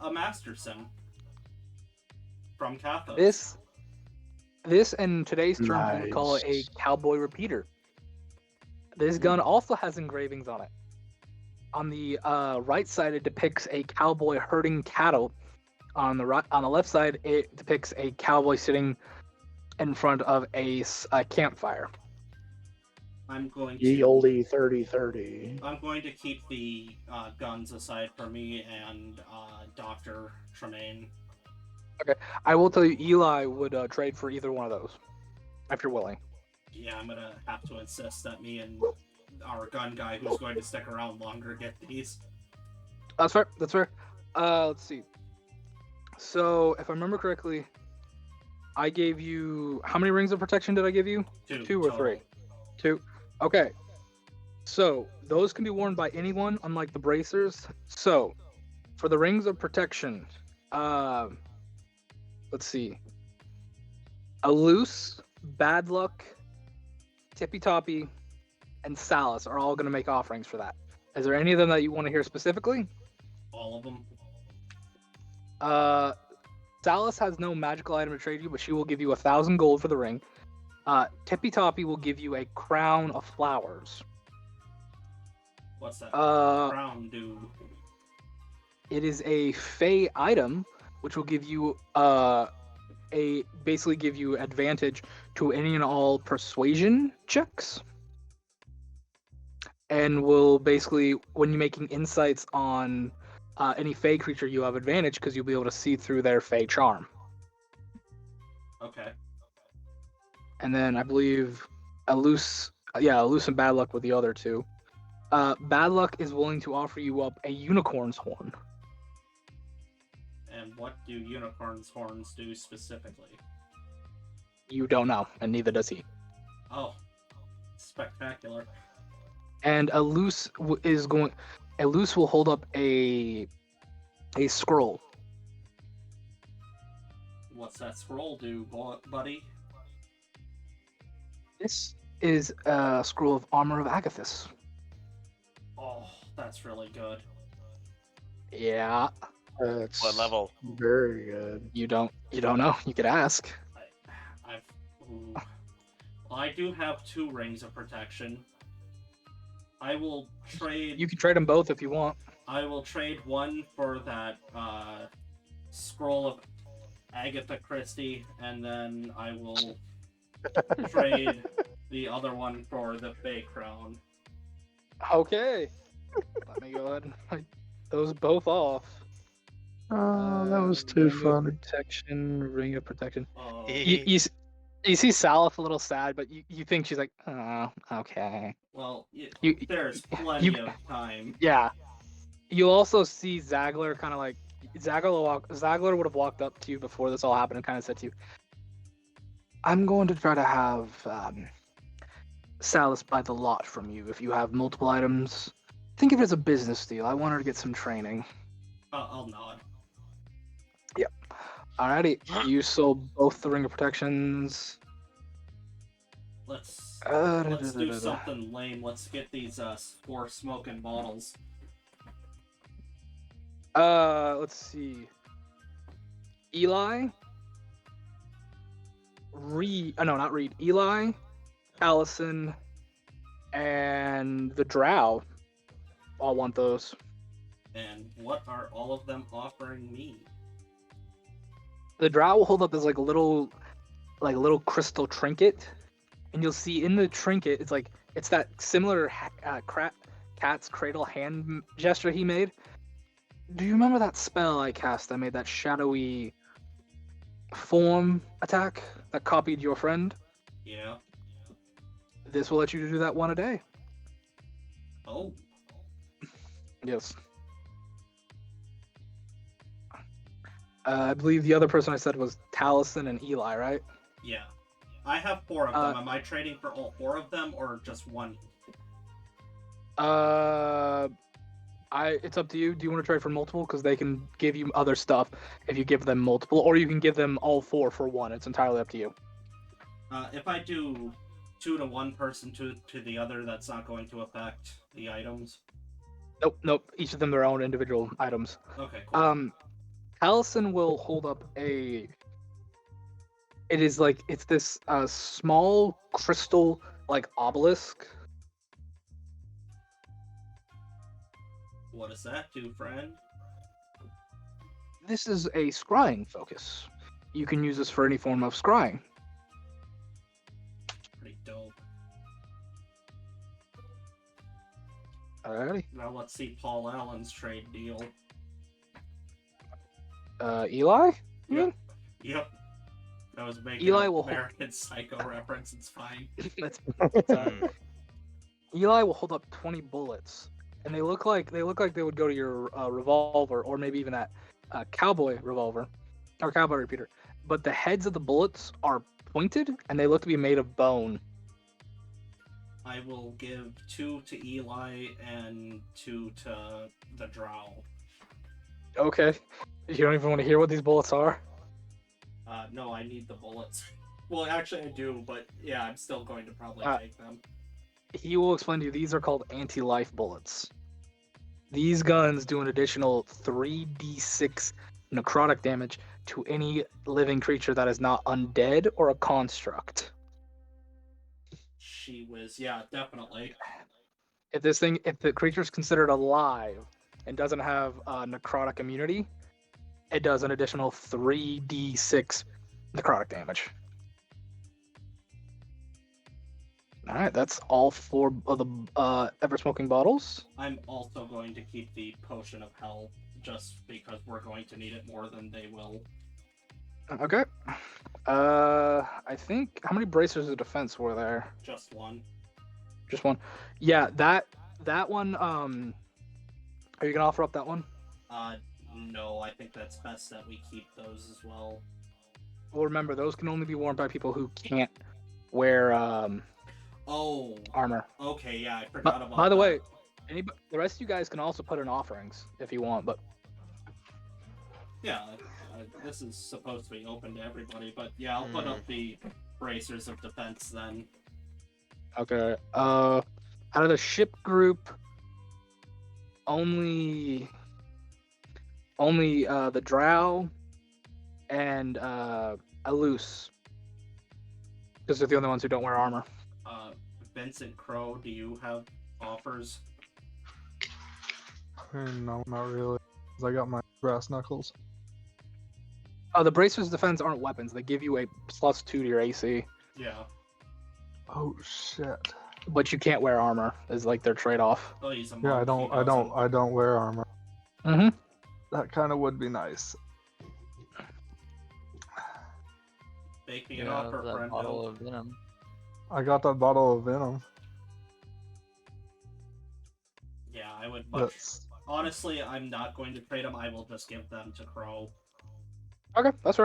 a Master Sim from Kathos. This in today's terms we would call it a Nice. cowboy repeater. This gun also has engravings on it. On the right side, it depicts a cowboy herding cattle. On the left side, it depicts a cowboy sitting in front of a campfire. I'm going Ye to olde 3030. I'm going to keep the guns aside for me and Dr. Tremaine. I will tell you, Eli would trade for either one of those, if you're willing. Yeah, I'm gonna have to insist that me and our gun guy, who's going to stick around longer, get these. That's fair. That's fair. Let's see. So, if I remember correctly, I gave you how many rings of protection did I give you? Two or total. three? Two. Okay. So those can be worn by anyone, unlike the bracers. So, for the rings of protection, let's see. A loose, bad luck, tippy toppy, and Salus are all going to make offerings for that. Is there any of them that you want to hear specifically? All of them. Salus has no magical item to trade you, but she will give you 1,000 gold for the ring. Tippy Toppy will give you a crown of flowers. What's that Uh, crown do? It is a Fey item, which will give you basically give you advantage to any and all persuasion checks, and will basically, when you're making insights on any Fey creature, you have advantage because you'll be able to see through their Fey charm. Okay. And then I believe a loose and bad luck with the other two. Bad luck is willing to offer you up a unicorn's horn. And what do unicorn's horns do specifically? You don't know, and neither does he. Oh, spectacular. And a loose will hold up a scroll. What's that scroll do, buddy? This is a scroll of armor of Agathis. Oh, that's really good. Yeah, That's What level? very good. you don't know. You could ask. Ooh. Well, I do have 2 rings of protection. I will trade. You can trade them both if you want. I will trade one for that scroll of Agatha Christie, and then I will trade the other one for the Fey crown. Okay. Let me go ahead and write those both off. Oh, that was too Ring of fun. Protection, ring of protection. Oh, You see Salif a little sad, but you think she's like, oh, okay. well, You- there's plenty of time. Yeah. You'll also see Zagler kind of like Zagler would have walked up to you before this all happened and kind of said to you, I'm going to try to have Salus buy the lot from you if you have multiple items. Think of it as a business deal. I want her to get some training. I'll nod. Alrighty, you sold both the ring of protections. Let's Uh, do something lame. Let's get these 4 smoking bottles. Let's see. Eli, not Reed. Eli, Allison, and the Drow all want those. And what are all of them offering me? The drow will hold up this like a little crystal trinket, and you'll see in the trinket it's that similar cat's cradle hand gesture he made. Do you remember that spell I cast that made that shadowy form attack that copied your friend? Yeah. This will let you do that one a day. Oh. Yes. I believe the other person I said was Taliesin and Eli, right? Yeah. I have 4 of them. Am I trading for all 4 of them or just one? It's up to you. Do you want to trade for multiple? Because they can give you other stuff if you give them multiple, or you can give them all 4 for 1. It's entirely up to you. If I do 2 to one person, 2 to the other, that's not going to affect the items. Nope. Each of them their own individual items. Okay, cool. Allison will hold up a. It's this small crystal obelisk. What does that do, friend? This is a scrying focus. You can use this for any form of scrying. Pretty dope. Alrighty. Now let's see Paul Allen's trade deal. Eli? Yep. I was making Eli an will American Psycho reference. It's fine. That's alright. Eli will hold up 20 bullets, and they look like they would go to your revolver, or maybe even that cowboy revolver or cowboy repeater. But the heads of the bullets are pointed, and they look to be made of bone. I will give 2 to Eli and 2 to the Drow. Okay. You don't even want to hear what these bullets are? No, I need the bullets. Well, actually I do, but yeah, I'm still going to probably take them. He will explain to you these are called anti-life bullets. These guns do an additional 3d6 necrotic damage to any living creature that is not undead or a construct. She whiz, yeah, definitely. If the creature is considered alive and doesn't have necrotic immunity, it does an additional 3d6 necrotic damage. All right, that's all 4 of the ever-smoking bottles. I'm also going to keep the Potion of Hell, just because we're going to need it more than they will. Okay. I think how many bracers of defense were there? Just 1. Just 1. Yeah, that one. Are you gonna offer up that one? No, I think that's best that we keep those as well. Well, remember those can only be worn by people who can't wear Oh, armor. okay, yeah, I forgot about that. By the way, the rest of you guys can also put in offerings if you want, but yeah, this is supposed to be open to everybody, but yeah, I'll put up the bracers of defense then. okay. Out of the ship group, only the Drow and Alus, because they're the only ones who don't wear armor. Vincent Crow, do you have offers? No, not really. 'Cause I got my brass knuckles. The bracers of defense aren't weapons. They give you a +2 to your AC, Yeah. Oh shit. but you can't wear armor. Is their trade-off. Oh, he's a Yeah, I monk, I don't wear armor. Mm-hmm. That kind of would be nice. Make me an Yeah, offer, that friend. bottle of venom. I got that bottle of venom. Yeah, I would much... That's Honestly, I'm not going to trade them. I will just give them to Crow. Okay, that's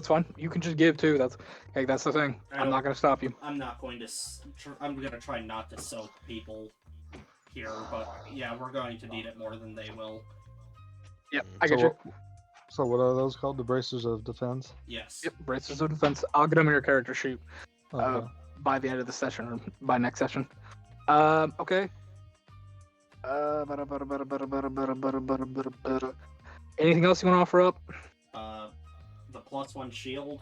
fine. You can just give too. That's the thing. I'm not gonna stop you. I'm not going to... I'm going to try not to soak people here, but yeah, we're going to need it more than they will. Yep, I get you. So what are those called? The bracers of defense? Yes. Yep, bracers of defense. I'll get them in your character sheet Okay. by the end of the session or by next session. Okay. Anything else you want to offer up? The +1 shield.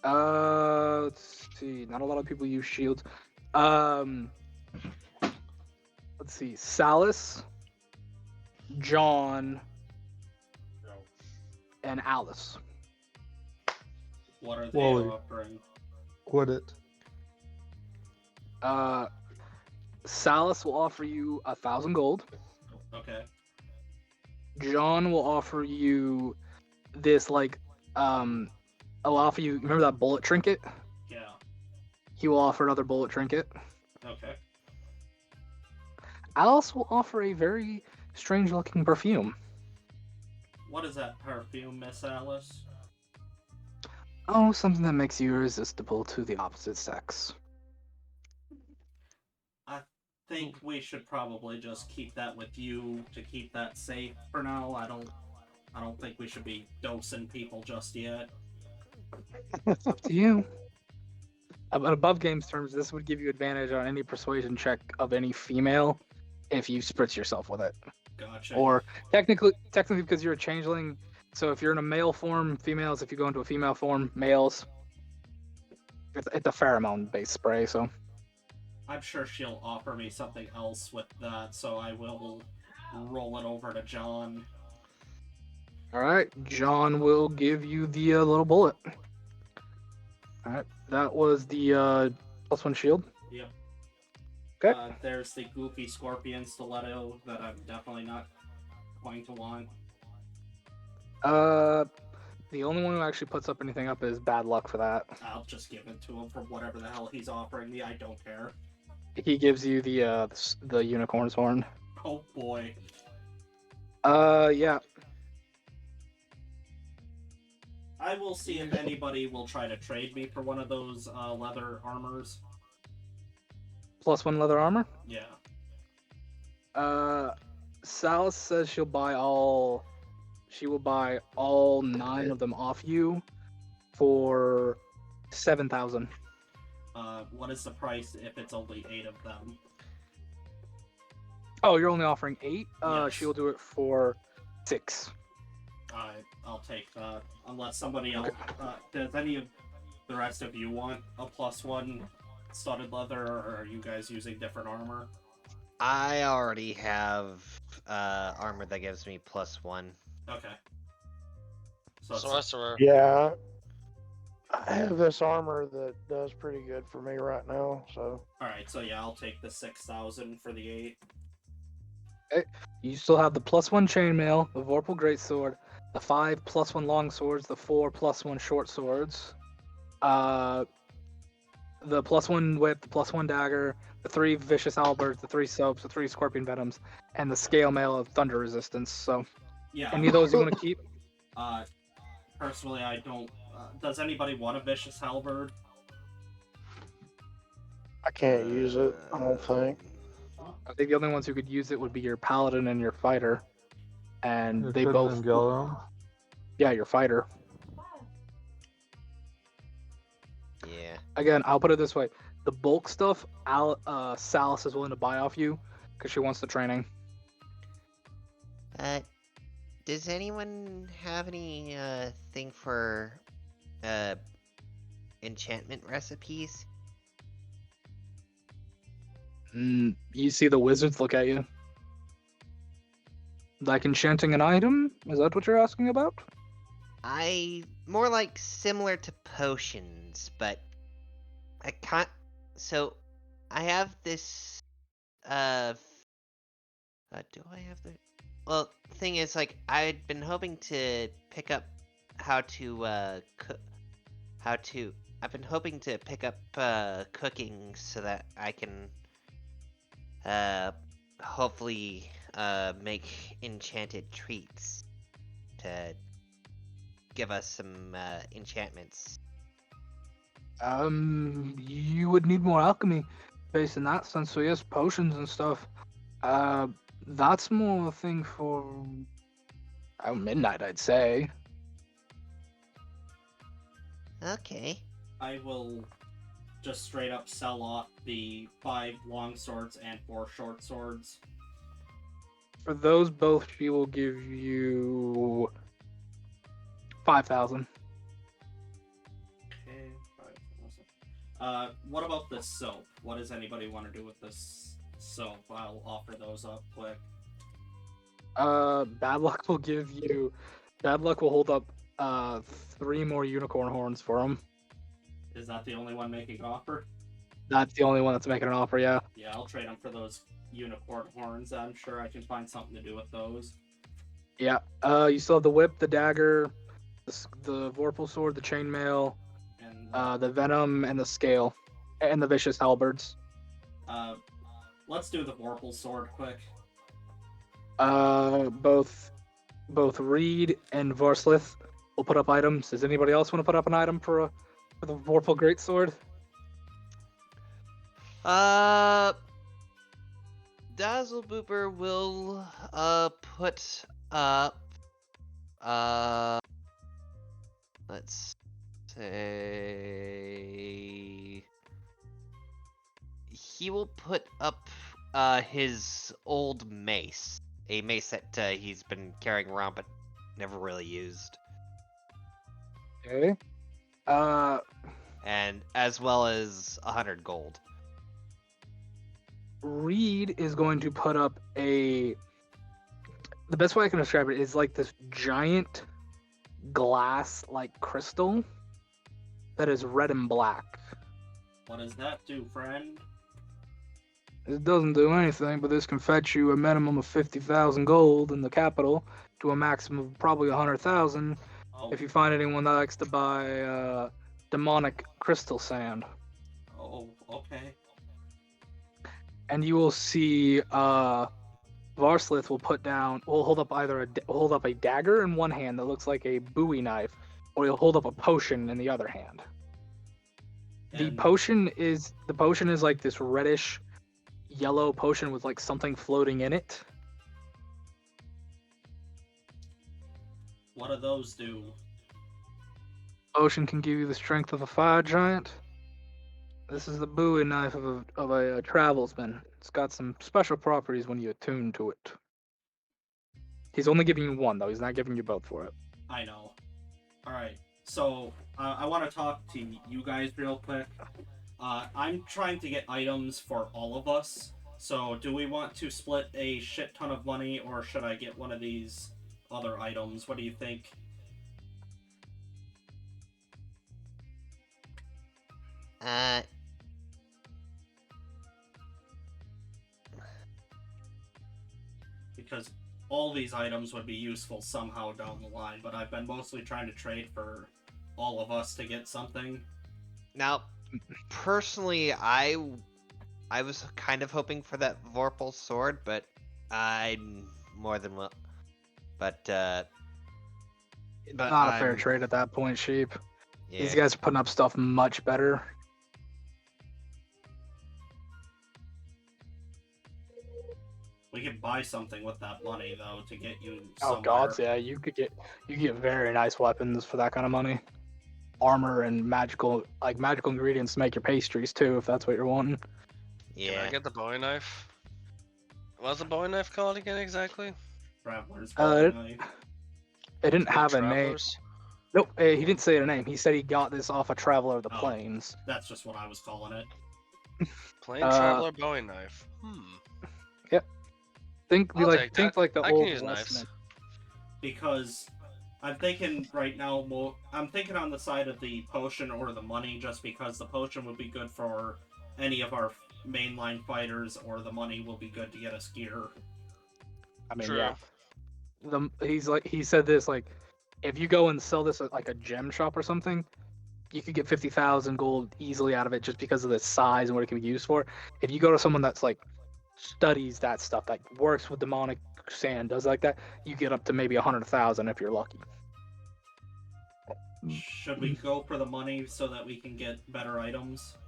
Let's see. Not a lot of people use shields. Let's see. Salus John, and Alice. What are they Wally. offering? Quit it. Salas will offer you 1,000 gold. Okay. John will offer you this I'll offer you. Remember that bullet trinket? Yeah. He will offer another bullet trinket. Okay. Alice will offer a very strange-looking perfume. What is that perfume, Miss Alice? Oh, something that makes you irresistible to the opposite sex. I think we should probably just keep that with you to keep that safe for now. I don't think we should be dosing people just yet. Up to you. Above games terms, this would give you advantage on any persuasion check of any female if you spritz yourself with it. Gotcha. Or technically because you're a changeling, so if you're in a male form, females, if you go into a female form, males, it's a pheromone based spray, so. I'm sure she'll offer me something else with that, so I will roll it over to John. Alright, John will give you the little bullet. Alright, that was the +1 shield. Yep. Okay. There's the goofy scorpion stiletto that I'm definitely not going to want. The only one who actually puts up anything up is bad luck for that. I'll just give it to him for whatever the hell he's offering me. I don't care. He gives you the unicorn's horn. Oh boy. Yeah. I will see if anybody will try to trade me for one of those leather armors. +1 leather armor. Yeah. Salas says she will buy all 9 of them off you for 7,000. What is the price if it's only 8 of them? Oh, you're only offering 8? Yes. She'll do it for 6. I'll take that. Unless somebody else... does any of the rest of you want a +1 studded leather, or are you guys using different armor? I already have armor that gives me +1. Okay. So it's Sorcerer. Yeah. I have this armor that does pretty good for me right now, so. alright, so yeah, I'll take the 6,000 for the 8. You still have the +1 chainmail, the Vorpal Greatsword, the 5 +1 long swords, the 4 +1 short swords, the +1 whip, the +1 dagger, the 3 vicious halberds, the 3 soaps, the 3 scorpion venoms, and the scale mail of thunder resistance. So, Yeah. any of those you want to keep? Personally, I don't... does anybody want a vicious halberd? I can't use it, I don't think. I think the only ones who could use it would be your paladin and your fighter, and You they couldn't both. Engel Yeah, your fighter. Yeah. Again, I'll put it this way: the bulk stuff, Salas is willing to buy off you because she wants the training. Does anyone have any thing for enchantment recipes? You see the wizards look at you. Like enchanting an item? Is that what you're asking about? I more like similar to potions, but I can't. So I have this. Do I have the? Well, thing is, like, I'd been hoping to pick up how to cook. I've been hoping to pick up cooking so that I can hopefully make enchanted treats to give us some enchantments. You would need more alchemy based in that sense. So yes, potions and stuff. That's more a thing for midnight, I'd say. Okay. I will just straight up sell off the 5 long swords and 4 short swords. For those both, she will give you 5,000. Okay, 5,000. What about the soap? What does anybody want to do with this soap? I'll offer those up quick. Bad luck will give you. Bad luck will hold up 3 more unicorn horns for him. Is that the only one making an offer? That's the only one that's making an offer. Yeah. Yeah, I'll trade him for those unicorn horns. I'm sure I can find something to do with those. Yeah. You still have the whip, the dagger, the vorpal sword, the chainmail, And the venom, and the scale, and the vicious halberds. let's do the Vorpal sword quick. Both Reed and Varslith will put up items. Does anybody else want to put up an item for the Vorpal greatsword? Dazzle Booper will put up let's say he will put up his old mace, a mace that he's been carrying around but never really used, Okay. and as well as 100 gold. Reed is going to put up the best way I can describe it is like this giant glass like crystal that is red and black. What does that do, friend? It doesn't do anything, but this can fetch you a minimum of 50,000 gold in the capital to a maximum of probably 100,000 Oh, if you find anyone that likes to buy demonic crystal sand. oh, okay. And you will see Varslith will hold up hold up a dagger in one hand that looks like a Bowie knife, or he'll hold up a potion in the other hand. The And potion is like this reddish yellow potion with like something floating in it. what do those do? Potion can give you the strength of a fire giant. This is the Bowie knife of a travelsman. It's got some special properties when you attune to it. He's only giving you one though. He's not giving you both for it. I know. Alright, so I want to talk to you guys real quick. I'm trying to get items for all of us. So do we want to split a shit ton of money, or should I get one of these other items? What do you think? Because all these items would be useful somehow down the line, but I've been mostly trying to trade for all of us to get something. Now, personally, I was kind of hoping for that Vorpal sword, but I'm more than well. But Not a fair I'm- trade at that point, Sheep. Yeah. These guys are putting up stuff much better. We could buy something with that money though to get you Oh somewhere. gods, yeah, you could get very nice weapons for that kind of money. Armor and magical ingredients to make your pastries too, if that's what you're wanting. Can Yeah. I get the Bowie knife? What's the Bowie knife called again exactly? Traveler's Uh, knife. It didn't The have a name. Travelers? Nope, he didn't say a name. He said he got this off a Traveler of the Oh. Plains. That's just what I was calling it. Plain Uh, Traveler Bowie knife. Think I'll take think that. like the I can old use Westman. knives. Because I'm thinking right now, I'm thinking on the side of the potion or the money, just because the potion would be good for any of our mainline fighters, or the money will be good to get us gear. I mean, True. yeah. He said this like, if you go and sell this at like a gem shop or something, you could get 50,000 gold easily out of it just because of the size and what it can be used for. If you go to someone that's like studies that stuff, that works with demonic sand, does like that, you get up to maybe 100,000 if you're lucky. Should we go for the money so that we can get better items?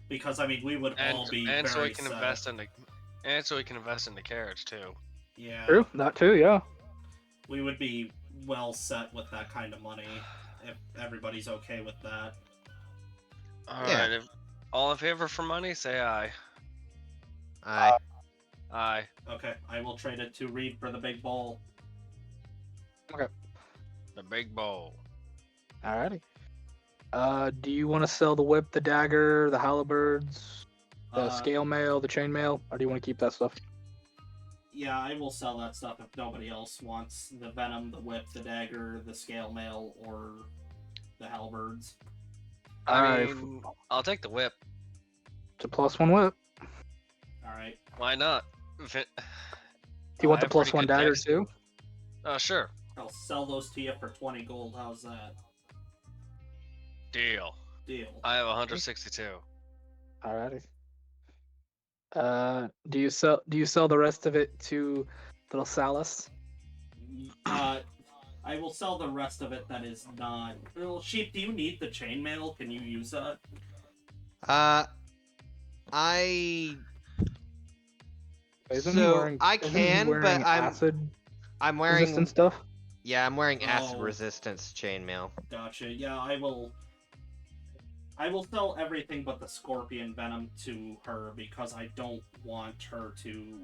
Because I mean, we would all be And so very we can set. invest in the carriage too. Yeah, True, that too, yeah. we would be well set with that kind of money if everybody's okay with that. Alright, if all in favor for money, say aye. I Aye. Okay, I will trade it to Reed for the big bowl. The big bowl. Alrighty. Do you want to sell the whip, the dagger, the halberds, The scale mail, the chain mail, or do you want to keep that stuff? Yeah, I will sell that stuff if nobody else wants the venom, the whip, the dagger, the scale mail, or the halberds. I mean, I'll take the whip. It's a +1 whip. Alright. Why not? Do you want the have pretty +1 good dagger dex. too? Sure. I'll sell those to you for 20 gold. How's that? Deal. Deal. I have 162. Alrighty. Do you sell the rest of it to little Salus? I will sell the rest of it that is not... Well, Sheep, do you need the chainmail? Can you use that? Isn't he So wearing, I isn't he can, but wearing I'm acid wearing resistant stuff? Yeah, I'm wearing acid Oh. resistance chainmail. Gotcha. Yeah, I will sell everything but the scorpion venom to her because I don't want her to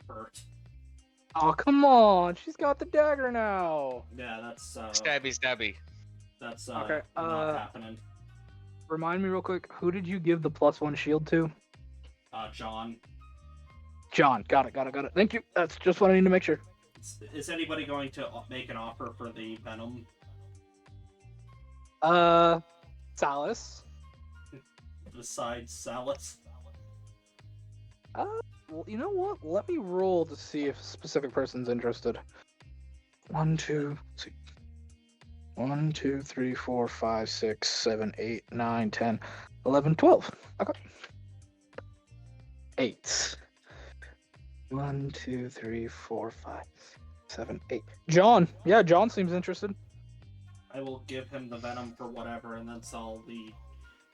hurt. Oh, come on. She's got the dagger now. Yeah, that's Stabby. that's Okay, not happening. Remind me real quick, who did you give the +1 shield to? John, John. Got it. Thank you. That's just what I need to make sure. is anybody going to make an offer for the venom? Salus. Besides Salus? Well, you know what? Let me roll to see if a specific person's interested. 1, 2, 3, 4, 5, 6, 7, 8, 9, 10, 11, 12. Okay. 8. 1, 2, 3, 4, 5, 7, 8. John. Yeah, John seems interested. I will give him the venom for whatever and then sell the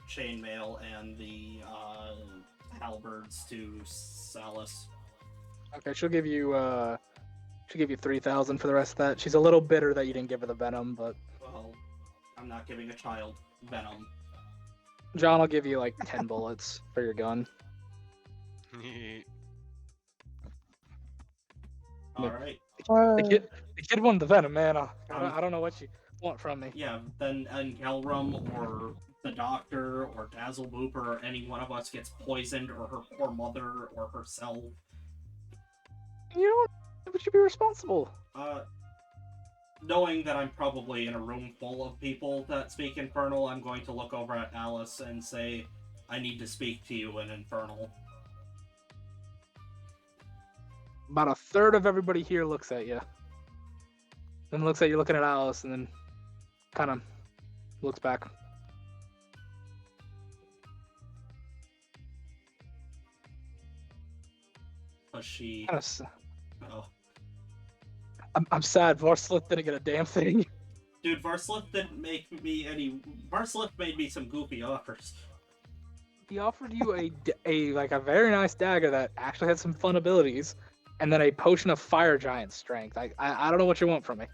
chainmail and the halberds to Salus. Okay, she'll give you 3,000 for the rest of that. She's a little bitter that you didn't give her the venom, but Well, I'm not giving a child venom. John will give you like 10 bullets for your gun. Alright. The kid wanted the venom, man. I don't know what you want from me. Yeah, then Gelrum or the doctor or Dazzle Booper or any one of us gets poisoned or her poor mother or herself. You know what? Would you be responsible? Knowing that I'm probably in a room full of people that speak Infernal, I'm going to look over at Alice and say, I need to speak to you in Infernal. About a third of everybody here looks at you. Then looks at you looking at Alice and then kind of looks back. Was she... Oh. I'm sad Varslith didn't get a damn thing. Dude, Varslith didn't make me any... Varslith made me some goofy offers. He offered you a very nice dagger that actually had some fun abilities, and then a potion of fire giant strength. I don't know what you want from me.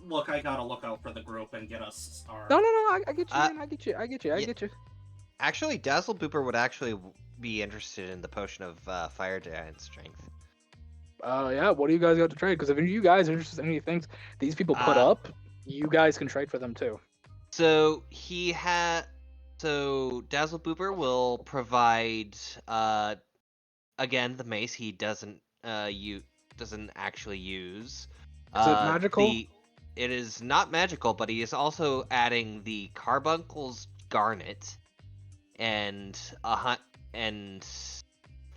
Look, I gotta look out for the group and get us our... No, I get you, man. I get you. Actually, Dazzle Booper would actually be interested in the potion of fire giant strength. Yeah, what do you guys got to trade? Because if you guys are interested in any things these people put up, you guys can trade for them too. So So Dazzle Booper will provide again the mace he doesn't actually use. Is it magical? It is not magical, but he is also adding the Carbuncle's Garnet and 5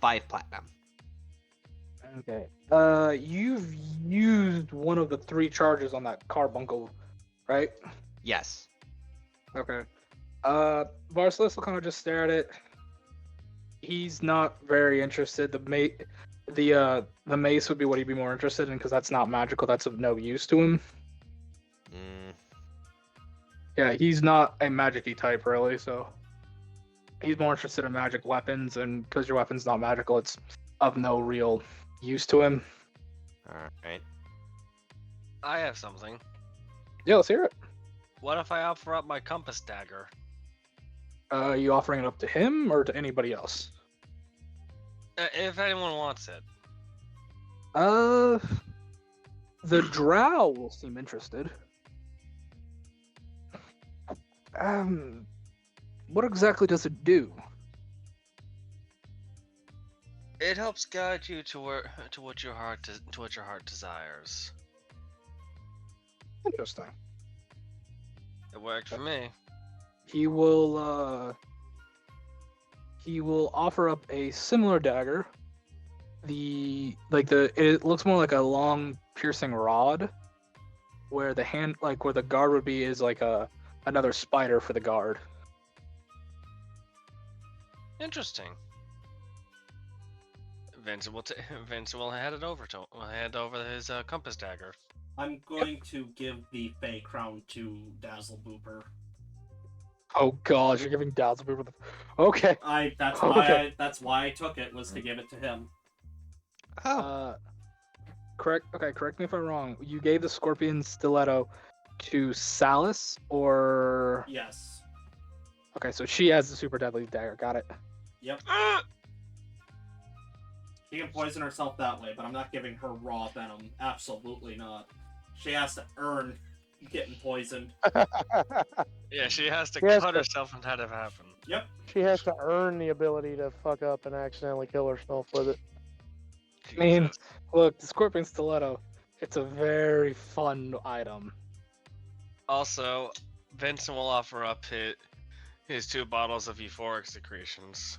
platinum. Okay. You've used one of the 3 charges on that carbuncle, right? Yes. Okay. Varslith will kind of just stare at it. He's not very interested. The mace would be what he'd be more interested in because that's not magical. That's of no use to him. Yeah, he's not a magic-y type really, so he's more interested in magic weapons, and because your weapon's not magical, it's of no real use to him. Alright. I have something. Yeah, let's hear it. What if I offer up my compass dagger? Are you offering it up to him or to anybody else? If anyone wants it. The drow will seem interested. What exactly does it do? It helps guide you to what your heart desires. Interesting. It worked for me. He will offer up a similar dagger. It looks more like a long piercing rod, where where the guard would be is like another spider for the guard. Interesting. Vincent will hand it over to him. Will hand over his compass dagger. I'm going to give the Fey Crown to Dazzle Booper. Oh gosh, you're giving Dazzle Booper the. Okay. That's why I took it, was to give it to him. Oh, Correct. Okay, correct me if I'm wrong. You gave the Scorpion Stiletto to Salis, or Yes. okay, so she has the super deadly dagger. Got it. Yep. She can poison herself that way, but I'm not giving her raw venom. Absolutely not. She has to earn getting poisoned. Yeah, she has to She has cut to- herself and have it happen. Yep. She has to earn the ability to fuck up and accidentally kill herself with it. I mean, Jesus. look, the Scorpion Stiletto. It's a very fun item. Also, Vincent will offer up his 2 bottles of euphoric secretions.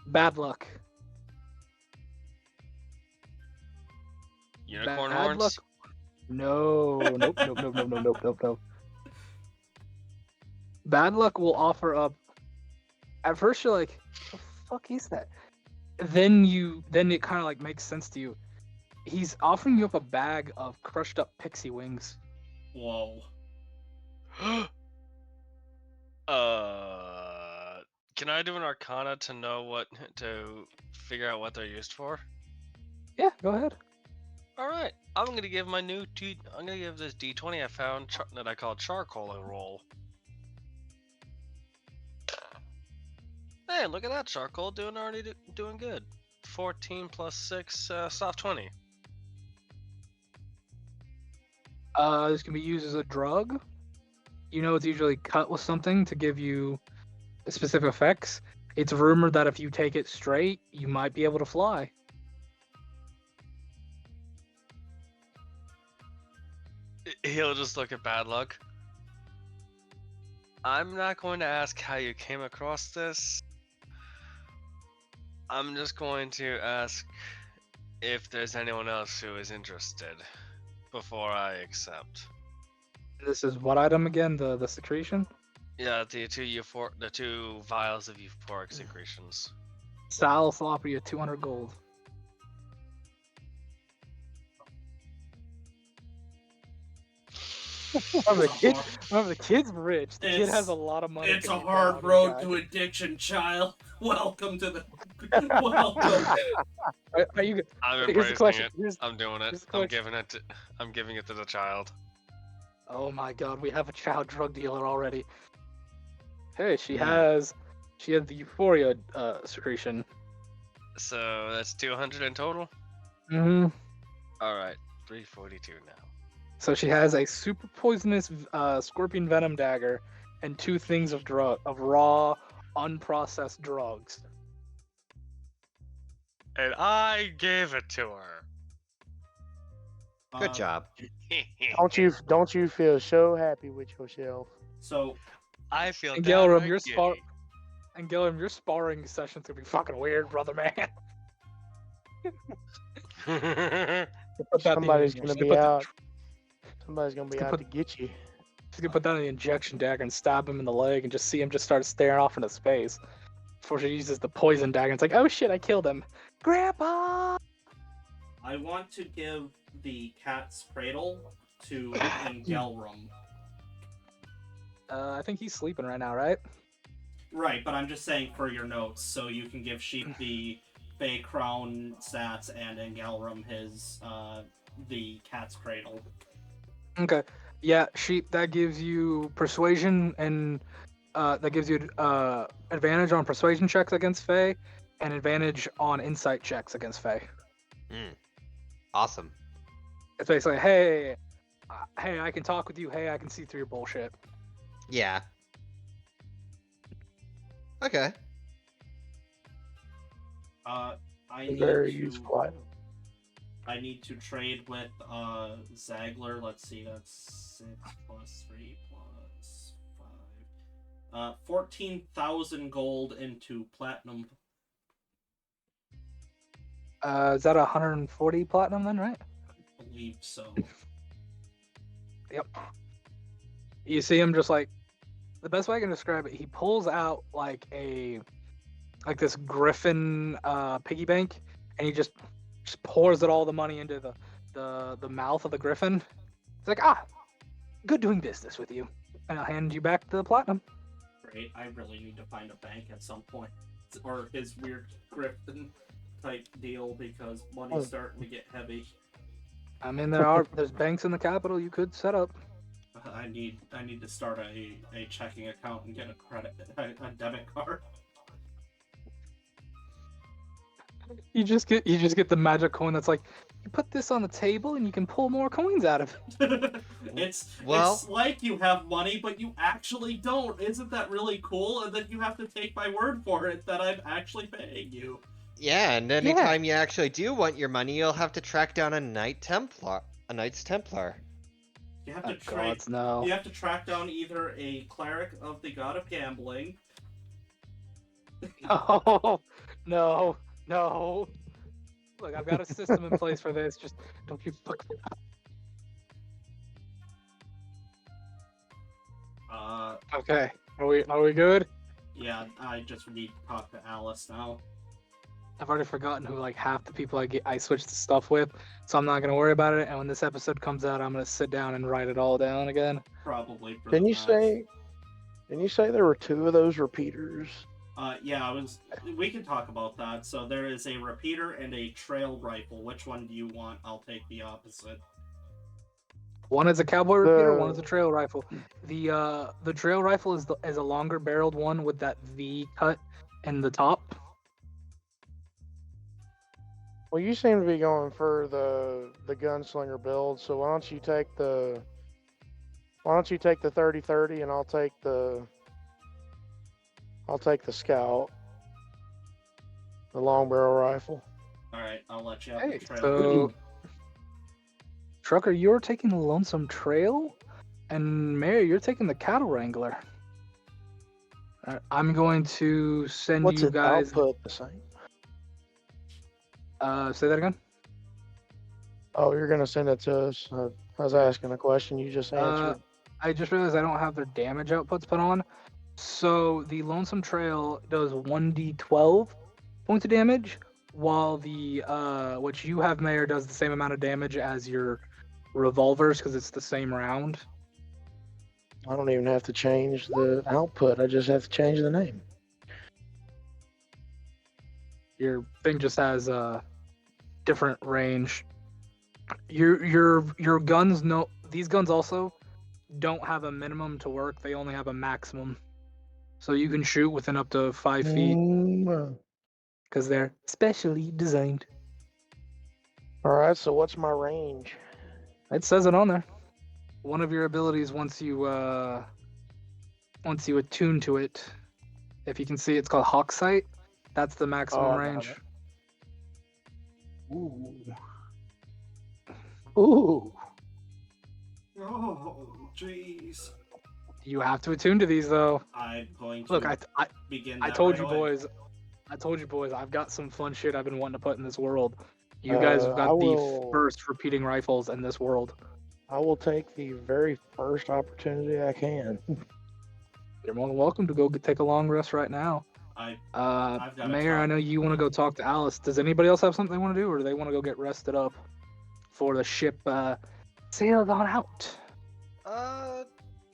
Bad luck. Unicorn Bad horns. luck. No, nope. Bad luck will offer up. At first, you're like, "The fuck is that?" Then it kind of like makes sense to you. He's offering you up a bag of crushed up pixie wings. Whoa. Can I do an Arcana to figure out what they're used for? Yeah, go ahead. All right, I'm gonna give I'm gonna give this D20 I found that I call charcoal a roll. Hey, look at that charcoal doing good. 14 plus 6, soft 20. This can be used as a drug. You know, it's usually cut with something to give you specific effects. It's rumored that if you take it straight, you might be able to fly. He'll just look at bad luck. I'm not going to ask how you came across this. I'm just going to ask if there's anyone else who is interested before I accept. This is what item again? The secretion? Yeah, the 2 vials of euphoric secretions. Sal will offer you 200 gold. Remember, the kid's rich. The kid has a lot of money. It's to a be hard spent on road this to guy. addiction, child. Welcome to the. Welcome. Are you? I'm Here's the embracing question. it. I'm doing it. here's the I'm question. giving it to the child. Oh my god, we have a child drug dealer already. Hey, she has the euphoria secretion. So that's 200 in total. Mm-hmm. All right, 342 now. So she has a super poisonous scorpion venom dagger and 2 things of raw, unprocessed drugs. And I gave it to her. good job. Don't you feel so happy with yourself? So, I feel And downright Gelram, giddy. your sparring session's gonna be fucking weird, brother man. Put that Somebody's thing gonna in- be put that- out. Somebody's gonna be Let's out put- to get you. She's gonna put down the injection dagger and stab him in the leg and just see him just start staring off into space. Before she uses the poison dagger, it's like, oh shit, I killed him. Grandpa! I want to give the cat's cradle to Engelrum. I think he's sleeping right now, right? Right, but I'm just saying for your notes, so you can give Sheep the Fey Crown stats and Engelrum his, the cat's cradle. Okay. Yeah, sheep, that gives you persuasion and that gives you advantage on persuasion checks against Fae and advantage on insight checks against Fae. Awesome. It's basically, hey, I can talk with you. Hey, I can see through your bullshit. Yeah. Okay. I A need very to. useful item. I need to trade with Zagler. Let's see, that's 6 plus 3 plus 5. 14,000 gold into platinum. Is that 140 platinum then, right? I believe so. Yep. You see him just like, the best way I can describe it, he pulls out like this griffin piggy bank, and he just pours all the money into the mouth of the griffin. It's like, good doing business with you, and I'll hand you back the platinum. Great, I really need to find a bank at some point. Or his weird griffin type deal, because money's starting to get heavy. I mean, there's banks in the capital you could set up. I need to start a checking account and get a debit card. You just get the magic coin that's like, you put this on the table and you can pull more coins out of it. It's Well- like you have money, but you actually don't. Isn't that really cool? And then you have to take my word for it that I'm actually paying you. Yeah, and anytime you actually do want your money, you'll have to track down a Knights Templar. You have to gods, no. You have to track down either a cleric of the god of gambling. No, no. Look, I've got a system in place for this. Just don't you fuck with that. Okay. Are we good? Yeah, I just need to talk to Alice now. I've already forgotten who like half the people I switched the stuff with, so I'm not gonna worry about it. And when this episode comes out, I'm gonna sit down and write it all down again. Probably. For Didn't the you match. Didn't you say there were 2 of those repeaters? Yeah, we can talk about that. So there is a repeater and a trail rifle. Which one do you want? I'll take the opposite. One is a cowboy repeater, one is a trail rifle. The trail rifle is a longer barreled one with that V cut in the top. Well, you seem to be going for the gunslinger build, so why don't you take the 30-30 and I'll take the scout, the long barrel rifle. All right, I'll let you have Hey, the trail. so Trucker, you're taking the lonesome trail, and Mary, you're taking the cattle wrangler. I'm going to send What's you its guys. output the same? Say that again. Oh, you're gonna send it to us. I was asking a question you just answered. I just realized I don't have their damage outputs put on. So the Lonesome Trail does 1d12 points of damage, while the what you have, Mayor, does the same amount of damage as your revolvers because it's the same round. I don't even have to change the output. I just have to change the name. Your thing just has a different range. Your guns, no, these guns also don't have a minimum to work. They only have a maximum, so you can shoot within up to 5 feet because they're specially designed. All right. So what's my range? It says it on there. One of your abilities, once you attune to it, if you can see, it's called Hawk Sight. That's the maximum I got range. it. Ooh. Oh, jeez. You have to attune to these though. I'm going to Look, I begin. I that told right you away. boys. I told you boys. I've got some fun shit I've been wanting to put in this world. You guys have got the first repeating rifles in this world. I will take the very first opportunity I can. You're more than welcome to go take a long rest right now. I've gotta Mayor, I talk. know you want to go talk to Alice. Does anybody else have something they want to do, or do they want to go get rested up before the ship sails on out?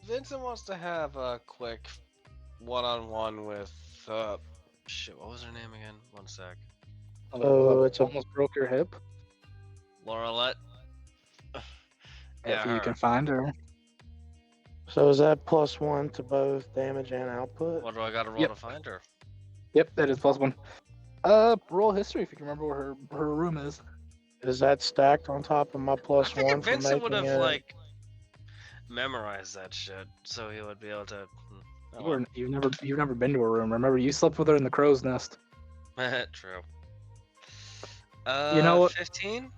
Vincent wants to have a quick one-on-one with shit, what was her name again? One sec. Oh, it's almost broke your hip. Laurelette. If you her. can find her. So is that +1 to both damage and output? What do I gotta roll Yep. to find her? Yep, that is +1. Roll history if you can remember where her room is. Is that stacked on top of my I +1 figured for Vincent would making have it? like memorized that shit, so he would be able to. Oh, You've never been to her room. Remember, you slept with her in the crow's nest. well. True. You know what? 15?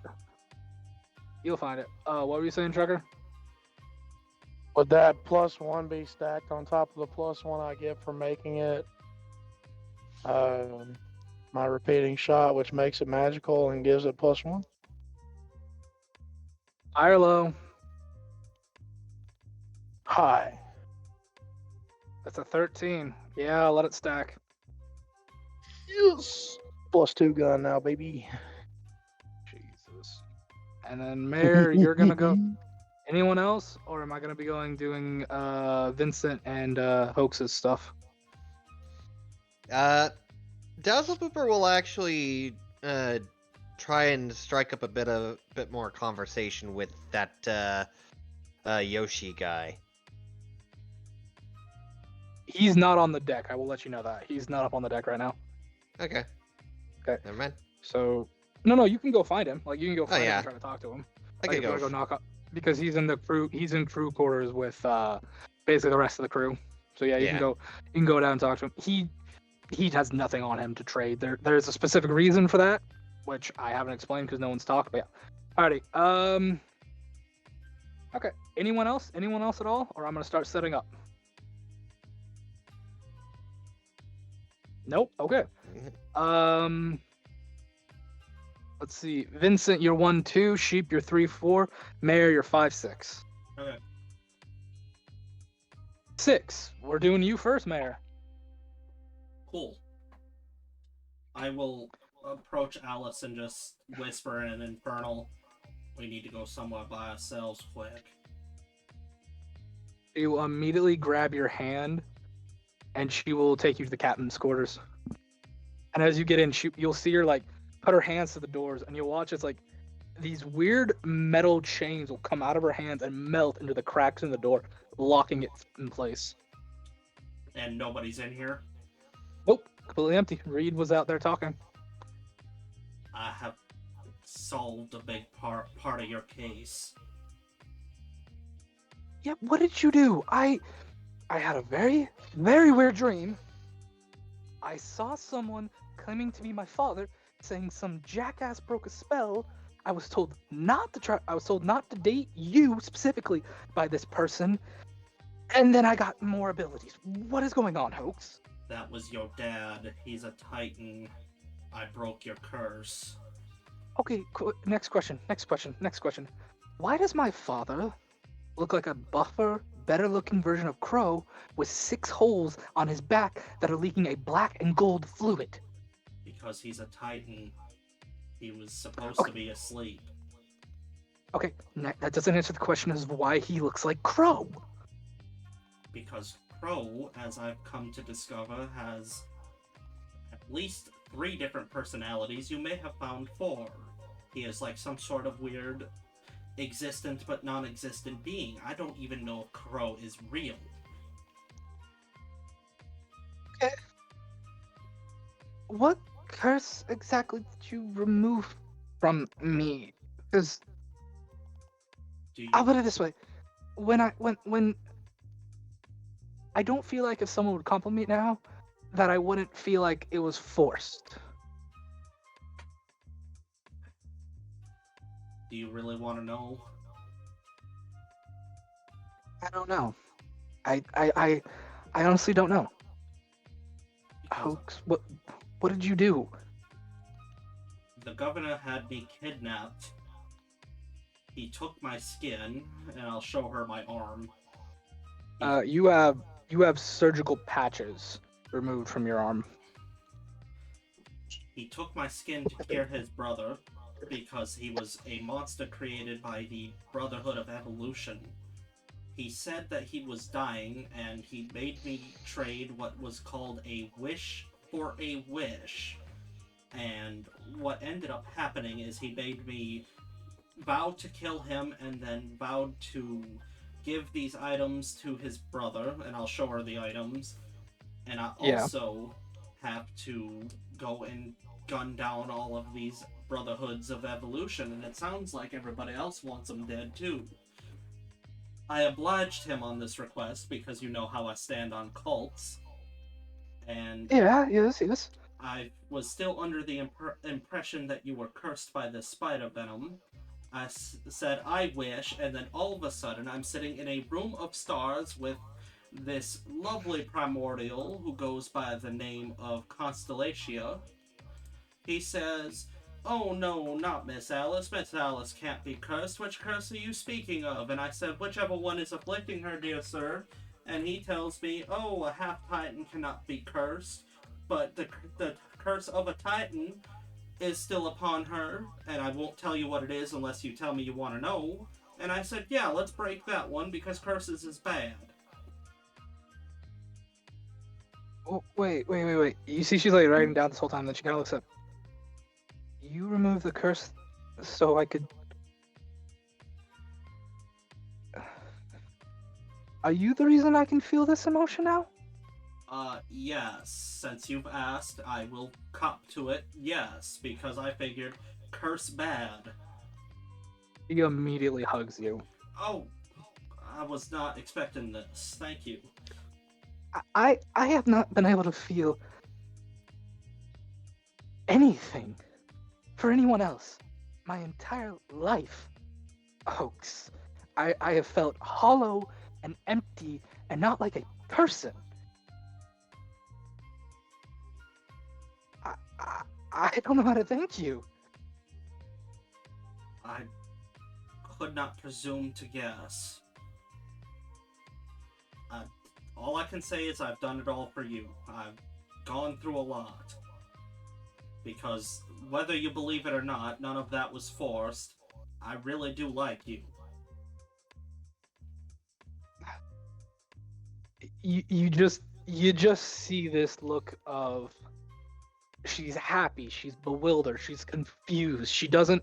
You'll find it. What were you saying, Trucker? Would that +1 be stacked on top of the +1 I get for making it my repeating shot, which makes it magical and gives it +1? High or low? High. That's a 13. Yeah, I'll let it stack. Yes. +2 gun now, baby. Jesus. And then Mayor, you're gonna go. Anyone else, or am I gonna be doing Vincent and Hoax's stuff? Dazzle Pooper will actually try and strike up a bit more conversation with that Yoshi guy. He's not on the deck. I will let you know that he's not up on the deck right now. Okay. Okay. Never mind. So no, you can go find him. Like you can go find him yeah. and try to talk to him. I Like, can if you go. wanna go knock up because he's in the crew. He's in crew quarters with basically the rest of the crew. So yeah, you Yeah. can go. You can go down and talk to him. He has nothing on him to trade. There's a specific reason for that, which I haven't explained because no one's talked. But yeah. Alrighty. Okay. Anyone else? Anyone else at all? Or I'm gonna start setting up. Nope. Okay. Let's see. Vincent, you're 1-2. Sheep, you're 3-4. Mayor, you're 5-6. Okay. 6. We're doing you first, Mayor. Cool. I will approach Alice and just whisper in an infernal. We need to go somewhere by ourselves quick. She will immediately grab your hand, and she will take you to the captain's quarters. And as you get in, you'll see her like put her hands to the doors, and you'll watch as like these weird metal chains will come out of her hands and melt into the cracks in the door, locking it in place. And nobody's in here. Nope, completely empty. Reed was out there talking. I have solved a big part of your case. Yeah, what did you do? I had a very, very weird dream. I saw someone claiming to be my father, saying some jackass broke a spell. I was told not to date you specifically by this person. And then I got more abilities. What is going on, Hoax? That was your dad. He's a titan. I broke your curse. Okay, next question. Why does my father look like a buffer, better-looking version of Crow with 6 holes on his back that are leaking a black and gold fluid? Because he's a titan. He was supposed to be asleep. Okay, that doesn't answer the question as why he looks like Crow. Because Crow, as I've come to discover, has at least 3 different personalities. You may have found 4. He is like some sort of weird existent but non-existent being. I don't even know if Crow is real. Okay. What curse exactly did you remove from me? Because I'll put it this way: when I don't feel like if someone would compliment me now, that I wouldn't feel like it was forced. Do you really want to know? I don't know. I honestly don't know. Because Hoax. What did you do? the governor had me kidnapped. He took my skin, and I'll show her my arm. You have surgical patches removed from your arm. He took my skin to cure his brother, because he was a monster created by the Brotherhood of Evolution. He said that he was dying, and he made me trade what was called a wish for a wish. And what ended up happening is he made me vow to kill him, and then vowed to give these items to his brother, and I'll show her the items. And I also have to go and gun down all of these Brotherhoods of Evolution, and it sounds like everybody else wants them dead too. I obliged him on this request because you know how I stand on cults. And Yeah, yes. I was still under the impression that you were cursed by this spider venom. I said, I wish, and then all of a sudden I'm sitting in a room of stars with this lovely primordial who goes by the name of Constellatia. He says, oh no, not Miss Alice. Miss Alice can't be cursed. Which curse are you speaking of? And I said, whichever one is afflicting her, dear sir. And he tells me, oh, a half-titan cannot be cursed, but the curse of a titan is still upon her, and I won't tell you what it is unless you tell me you want to know. And I said, yeah, let's break that one because curses is bad. Oh, wait. You see, she's like writing down this whole time. Then she kind of looks up. You removed the curse, so I could. Are you the reason I can feel this emotion now? Yes. Since you've asked, I will cop to it. Yes, because I figured curse bad. He immediately hugs you. Oh, I was not expecting this. Thank you. I have not been able to feel anything for anyone else my entire life. Hoax. I have felt hollow and empty and not like a person. I don't know how to thank you. I could not presume to guess. All I can say is I've done it all for you. I've gone through a lot. Because whether you believe it or not, none of that was forced. I really do like you. You just see this look of she's happy, she's bewildered, she's confused. She doesn't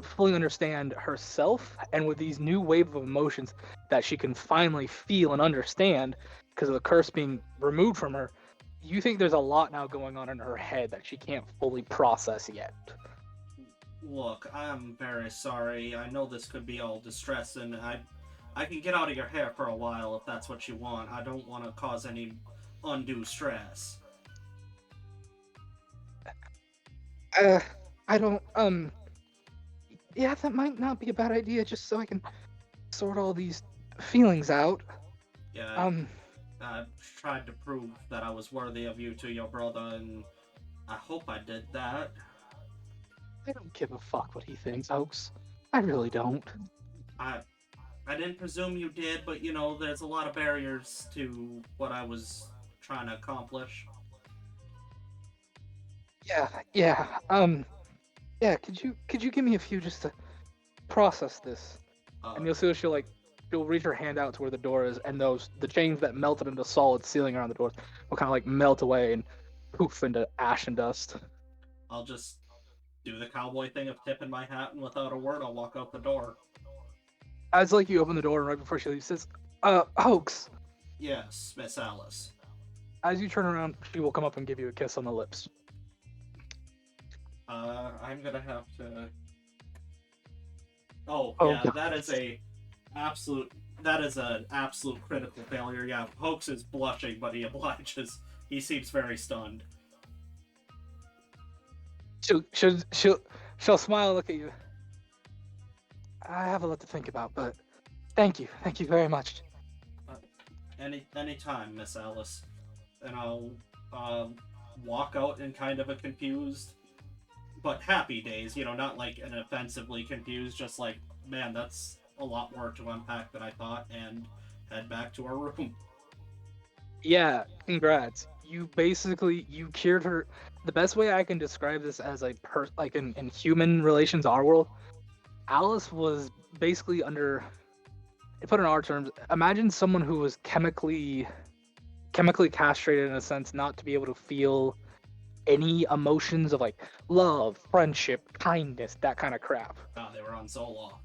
fully understand herself, and with these new wave of emotions that she can finally feel and understand because of the curse being removed from her, you think there's a lot now going on in her head that she can't fully process yet. Look, I'm very sorry. I know this could be all distressing. I can get out of your hair for a while if that's what you want. I don't want to cause any undue stress. I don't, yeah, that might not be a bad idea, just so I can sort all these feelings out. Yeah, I tried to prove that I was worthy of you to your brother, and I hope I did that. I don't give a fuck what he thinks, Oaks. I really don't. I didn't presume you did, but you know, there's a lot of barriers to what I was trying to accomplish. Yeah, could you give me a few just to process this? And you'll see she'll reach her hand out to where the door is, and the chains that melted into solid ceiling around the doors will kind of like melt away and poof into ash and dust. I'll just do the cowboy thing of tipping my hat, and without a word, I'll walk out the door. As like you open the door, and right before she leaves, says, Hoax. Yes, Miss Alice. As you turn around, she will come up and give you a kiss on the lips. I'm gonna have to. Oh Oh, yeah, that is an absolute critical failure. Yeah, Hoax is blushing, but he obliges. He seems very stunned. She'll smile and look at you. I have a lot to think about, but thank you very much. Anytime, Miss Alice. And I'll walk out in kind of a confused but happy daze, you know, not like an offensively confused, just like, man, that's a lot more to unpack than I thought, and head back to our room. Yeah, congrats. You cured her. The best way I can describe this as like in human relations, our world, Alice was basically under, to put in our terms, imagine someone who was chemically castrated in a sense, not to be able to feel any emotions of like love, friendship, kindness, that kind of crap. They were on Zoloft.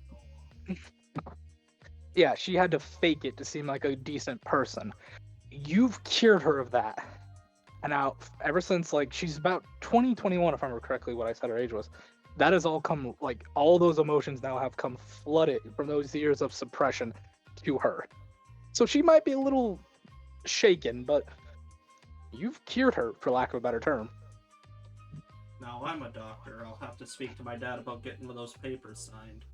Yeah, she had to fake it to seem like a decent person. You've cured her of that. And now, ever since, like, she's about 20, 21, if I remember correctly what I said her age was, that has all come, like, all those emotions now have come flooded from those years of suppression. to her. So she might be a little shaken, but you've cured her, for lack of a better term. Now I'm a doctor. I'll have to speak to my dad about getting those papers signed.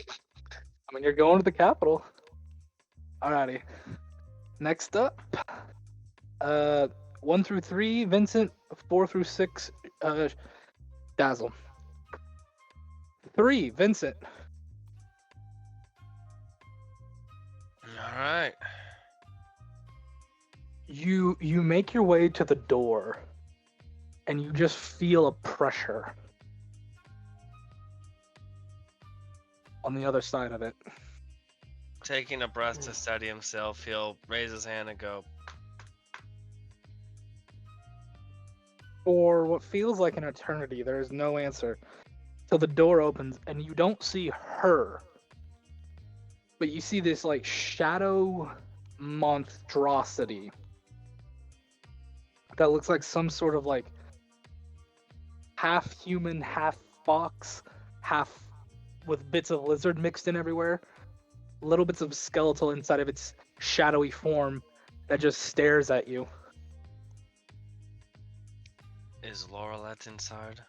I mean, you're going to the Capitol. Alrighty. Next up, 1 through 3, Vincent. 4 through 6, Dazzle. 3, Vincent. All right. You make your way to the door, and you just feel a pressure on the other side of it. Taking a breath to steady himself, he'll raise his hand and go, For what feels like an eternity, there is no answer till the door opens, and you don't see her, but you see this like shadow monstrosity that looks like some sort of like half human, half fox, half with bits of lizard mixed in everywhere. Little bits of skeletal inside of its shadowy form that just stares at you. "Is Laurelette inside?"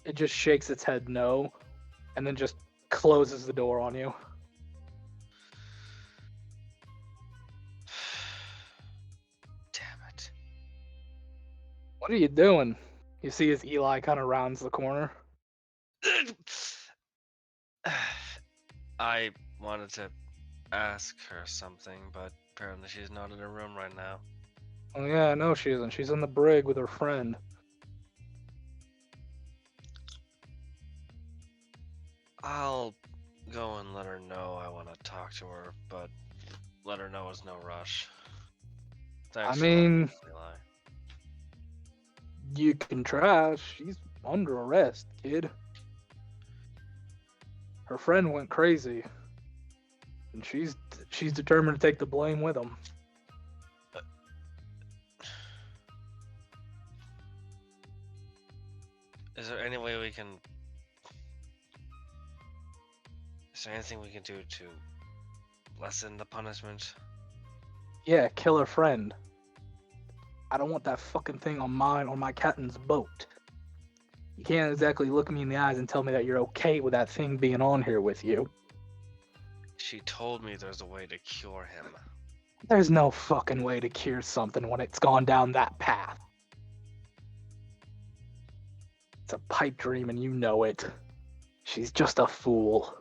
It just shakes its head no, and then just closes the door on you. Damn it. What are you doing? You see as Eli kind of rounds the corner. I wanted to ask her something, but apparently she's not in her room right now. Oh yeah, no she isn't. She's in the brig with her friend. I'll go and let her know I want to talk to her, but let her know it's no rush. Thanks I for letting mean, me know, Eli. you can try. She's under arrest, kid. Her friend went crazy, and she's determined to take the blame with him. Is there any way we can... Is there anything we can do to lessen the punishment? Yeah, kill her friend. I don't want that fucking thing on mine or my captain's boat. You can't exactly look me in the eyes and tell me that you're okay with that thing being on here with you. She told me there's a way to cure him. There's no fucking way to cure something when it's gone down that path. It's a pipe dream and you know it. She's just a fool.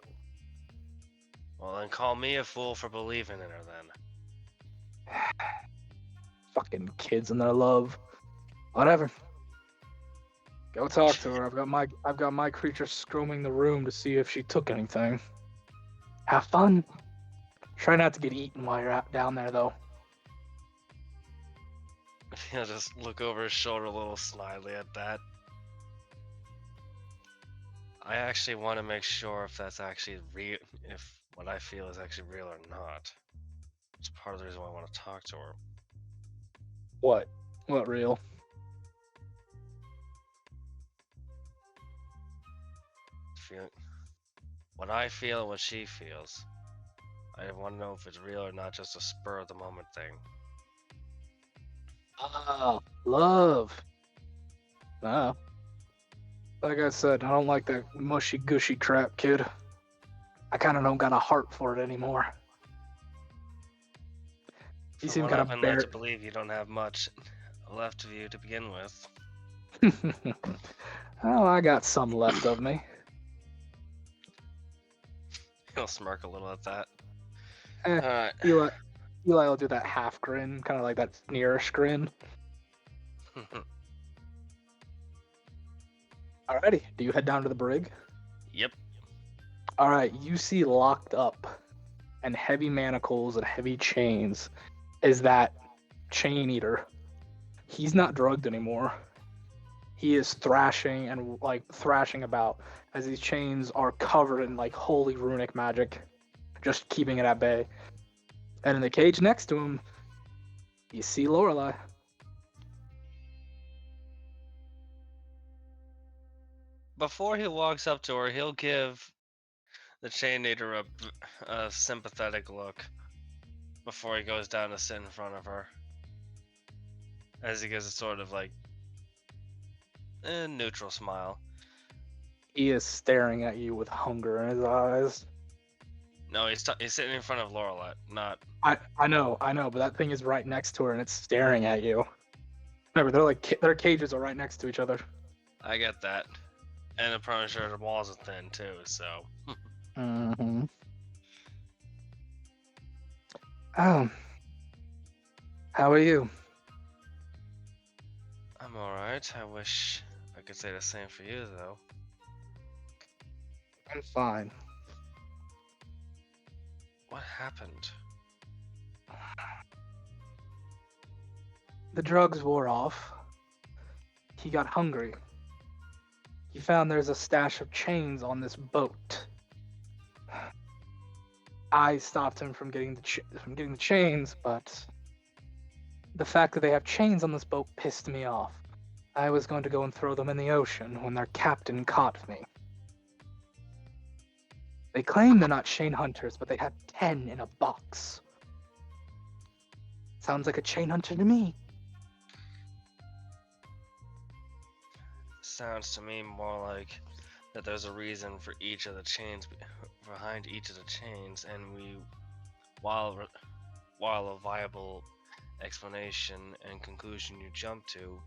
Well, then call me a fool for believing in her then. Fucking kids and their love. Whatever. Go talk to her. I've got my creature scrumming the room to see if she took anything. Have fun. Try not to get eaten while you're out down there though. He'll just look over his shoulder a little slyly at that. I actually want to make sure if that's actually real, if what I feel is actually real or not. It's part of the reason why I want to talk to her. What? What real? Feel what I feel and what she feels. I want to know if it's real or not, just a spur of the moment thing. Ah, love. Ah. Like I said, I don't like that mushy gushy crap, kid. I kind of don't got a heart for it anymore. You From seem what kind I've of been led bare. to believe, you don't have much left of you to begin with. Oh, I got some left of me. He'll smirk a little at that. Eh, Alright. Eli will do that half grin, kind of like that sneerish grin. Alrighty, do you head down to the brig? Yep. Alright, you see locked up and heavy manacles and heavy chains is that chain eater. He's not drugged anymore. He is thrashing and like thrashing about as these chains are covered in like holy runic magic, just keeping it at bay. And in the cage next to him, you see Lorelei. Before he walks up to her, he'll give the chain eater a sympathetic look before he goes down to sit in front of her. As he gives a sort of like neutral smile. He is staring at you with hunger in his eyes. No, he's sitting in front of Lorelette, not. I know, but that thing is right next to her and it's staring at you. Remember, they're like their cages are right next to each other. I get that, and I'm probably sure the walls are thin too. So. Mm-hmm. How are you? I'm alright. I wish I could say the same for you, though. I'm fine. What happened? The drugs wore off. He got hungry. He found there's a stash of chains on this boat. I stopped him from getting the chains, but the fact that they have chains on this boat pissed me off. I was going to go and throw them in the ocean when their captain caught me. They claim they're not chain hunters, but they had 10 in a box. Sounds like a chain hunter to me. Sounds to me more like that there's a reason for each of the chains behind each of the chains, and while a viable explanation and conclusion you jump to,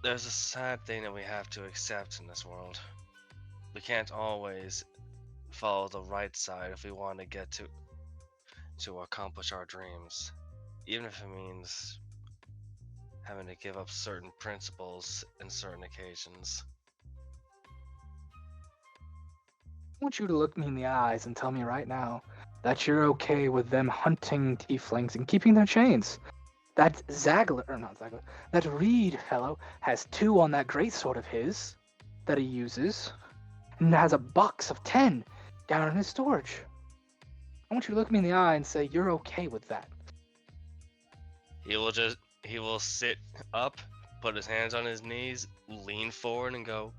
there's a sad thing that we have to accept in this world. We can't always follow the right side if we want to get to accomplish our dreams, even if it means having to give up certain principles in certain occasions. I want you to look me in the eyes and tell me right now that you're okay with them hunting tieflings and keeping their chains. That that Reed fellow has 2 on that greatsword of his that he uses, and has a box of 10 down in his storage. I want you to look me in the eye and say you're okay with that. He will sit up, put his hands on his knees, lean forward and go,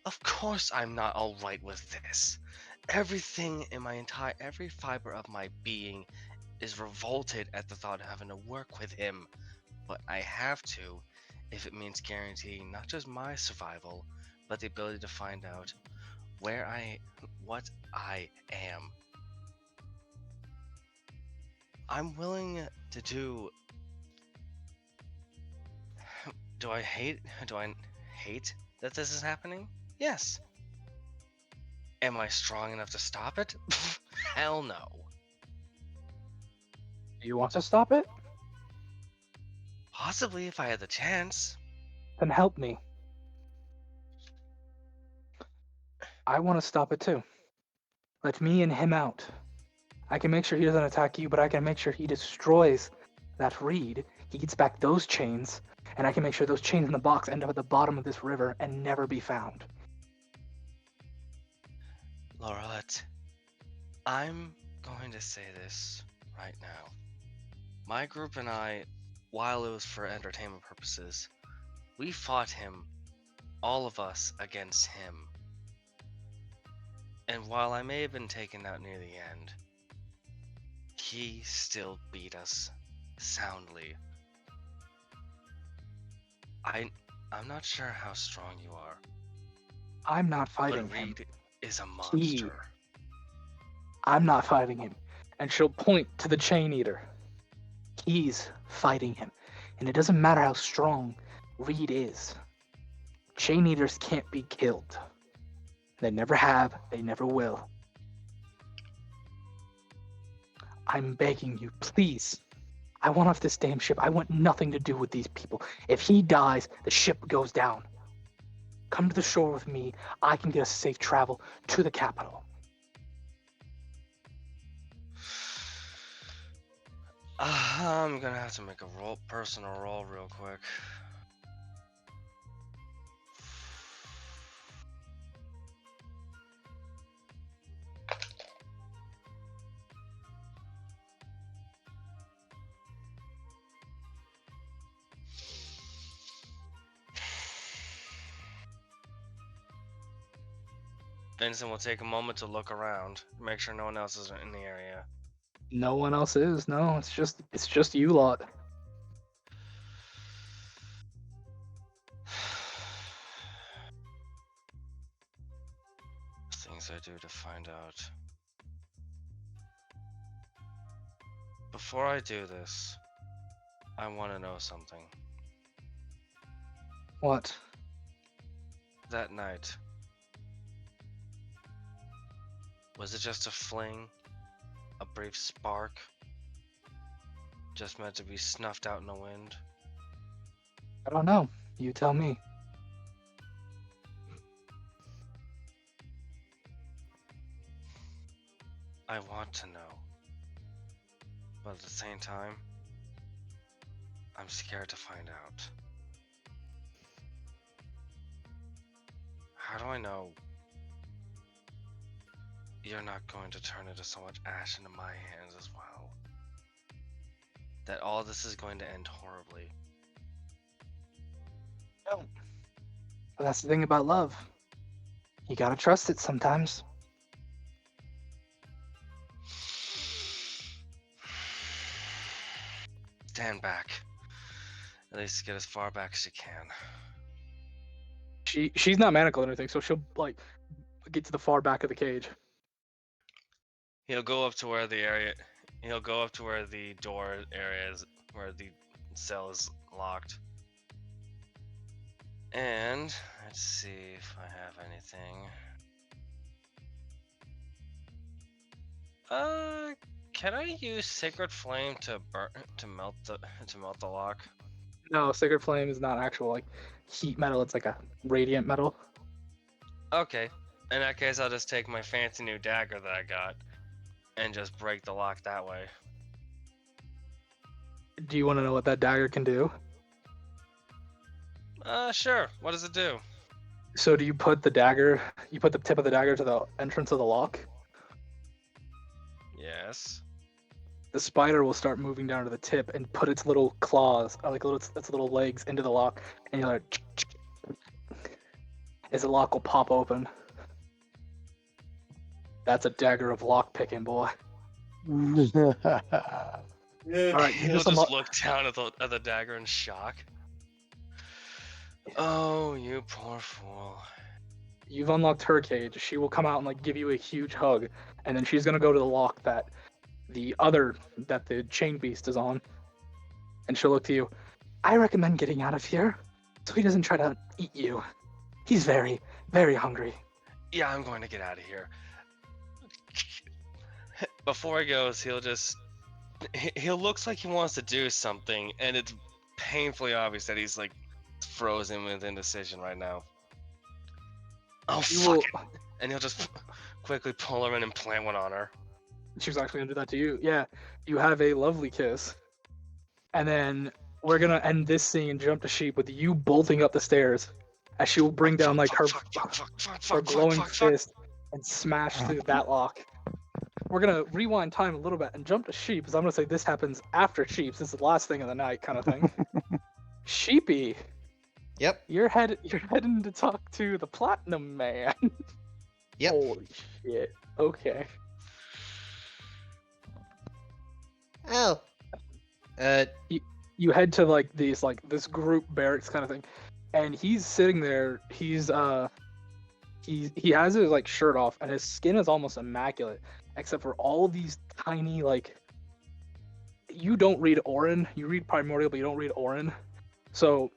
"Of course I'm not alright with this. Every fiber of my being is revolted at the thought of having to work with him. But I have to, if it means guaranteeing not just my survival, but the ability to find out what I am. I'm willing to do. Do I hate that this is happening? Yes. Am I strong enough to stop it? Hell no. Do you want to stop it? Possibly if I had the chance. Then help me. I want to stop it too. Let me and him out. I can make sure he doesn't attack you, but I can make sure he destroys that Reed. He gets back those chains, and I can make sure those chains in the box end up at the bottom of this river and never be found. Laurelette, I'm going to say this right now. My group and I, while it was for entertainment purposes, we fought him, all of us against him. And while I may have been taken out near the end, he still beat us soundly. I'm not sure how strong you are. I'm not fighting but him. Reed is a monster. I'm not fighting him. And she'll point to the chain eater. He's fighting him. And it doesn't matter how strong Reed is. Chain eaters can't be killed. They never have, they never will. I'm begging you, please. I want off this damn ship. I want nothing to do with these people. If he dies, the ship goes down. Come to the shore with me. I can get us safe travel to the capital. I'm gonna have to make a personal roll real quick. Vincent will take a moment to look around, make sure no one else is in the area. No one else is. No, it's just you lot. Things I do to find out. Before I do this, I want to know something. What? That night, was it just a fling? A brief spark? Just meant to be snuffed out in the wind? I don't know. You tell me. I want to know. But at the same time, I'm scared to find out. How do I know you're not going to turn into so much ash into my hands as well? That all this is going to end horribly. No. But that's the thing about love. You gotta trust it sometimes. Stand back. At least get as far back as you can. She's not manacled or anything, so she'll like get to the far back of the cage. He'll go up to where the area. He'll go up to where the door area is, where the cell is locked. And let's see if I have anything. Can I use Sacred Flame to melt the lock? No, Sacred Flame is not actual like heat metal. It's like a radiant metal. Okay. In that case, I'll just take my fancy new dagger that I got and just break the lock that way. Do you want to know what that dagger can do? Sure. What does it do? So do you put the tip of the dagger to the entrance of the lock? Yes. The spider will start moving down to the tip and put its little claws, its little legs into the lock, and you're like, as the lock will pop open. That's a dagger of lock picking, boy. All right, you He'll just just look down at the dagger in shock. Oh, you poor fool. You've unlocked her cage. She will come out and like give you a huge hug, and then she's gonna go to the lock that the chain beast is on, and she'll look to you. I recommend getting out of here, so he doesn't try to eat you. He's very, very hungry. Yeah, I'm going to get out of here. Before he goes, he looks like he wants to do something, and it's painfully obvious that he's like frozen with indecision right now. Oh, fuck it. And he'll just quickly pull her in and plant one on her. She was actually gonna do that to you. Yeah, you have a lovely kiss, and then we're gonna end this scene and jump to sheep with you bolting up the stairs, as she will bring down like her glowing fist and smash through that lock. We're gonna rewind time a little bit and jump to sheep, because I'm gonna say this happens after sheep. This is the last thing of the night, kind of thing. Sheepy. Yep. You're heading to talk to the Platinum Man. Yep. Holy shit. Okay. Oh. You head to like this group barracks kind of thing, and he's sitting there. He has his like shirt off, and his skin is almost immaculate, except for all of these tiny like. You don't read Orin. You read Primordial, but you don't read Orin. So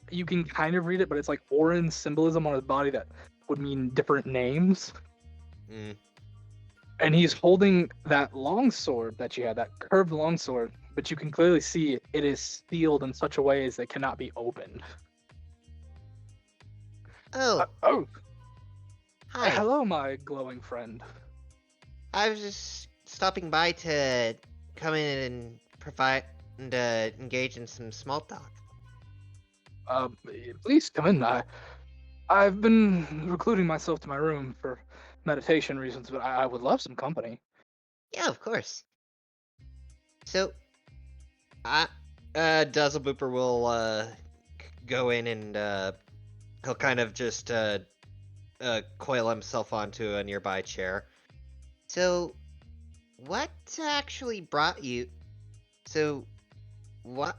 you can kind of read it, but it's like Orin symbolism on his body that would mean different names. Mm. And he's holding that longsword that you had, that curved longsword, but you can clearly see it is sealed in such a way as it cannot be opened. Oh. Hi. Hello, my glowing friend. I was just stopping by to come in and provide and engage in some small talk. Please come in. I've been recluding myself to my room for meditation reasons, but I would love some company. Yeah, of course. So, Dazzlebooper will go in and he'll kind of just coil himself onto a nearby chair. So, what actually brought you? So, what?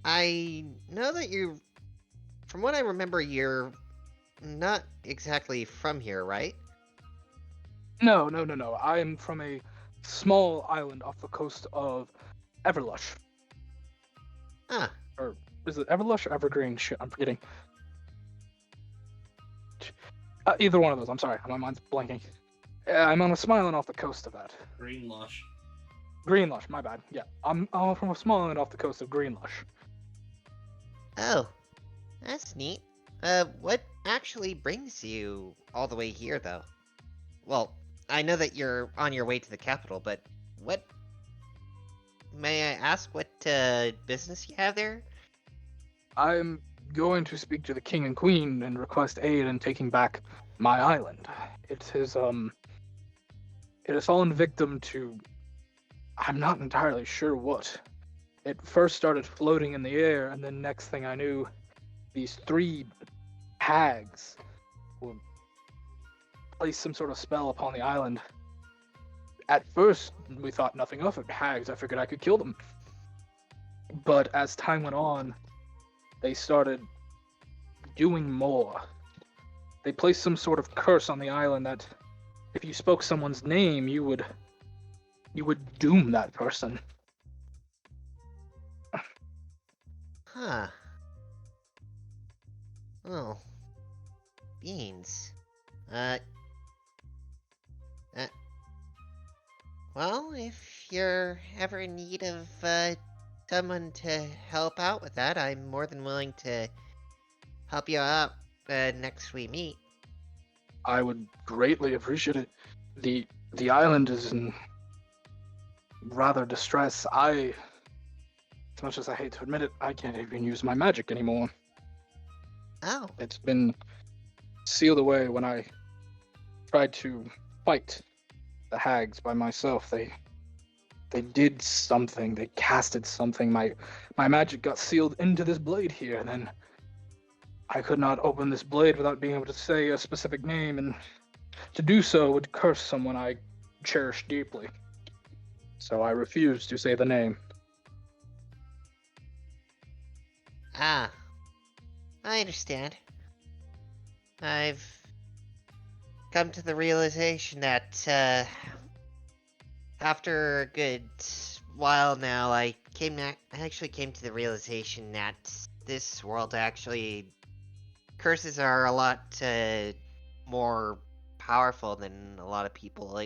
I know that you. From what I remember, you're not exactly from here, right? No. I am from a small island off the coast of Everlush. Huh. Or is it Everlush or Evergreen? Shit, I'm forgetting. Either one of those. I'm sorry, my mind's blanking. I'm on a small island off the coast of that. Green lush. Greenlush, my bad. Yeah, I'm from a small island off the coast of Greenlush. Oh, that's neat. What actually brings you all the way here, though? Well, I know that you're on your way to the capital, but what? May I ask what business you have there? I'm going to speak to the king and queen and request aid in taking back my island. It has fallen victim to, I'm not entirely sure what. It first started floating in the air, and then next thing I knew, these 3 hags will place some sort of spell upon the island. At first, we thought nothing of it. Hags, I figured I could kill them. But as time went on, they started doing more. They placed some sort of curse on the island that if you spoke someone's name, you would doom that person. Huh. Oh. Beans. Well, if you're ever in need of, someone to help out with that, I'm more than willing to help you out, next we meet. I would greatly appreciate it. The island is in rather distress. As much as I hate to admit it, I can't even use my magic anymore. Oh. It's been sealed away. When I tried to fight the hags by myself, they did something. They casted something. My magic got sealed into this blade here, and then I could not open this blade without being able to say a specific name, and to do so would curse someone I cherish deeply. So I refused to say the name. Ah. I understand. I've come to the realization that, after a good while now, I actually came to the realization that this world actually curses are a lot more powerful than a lot of people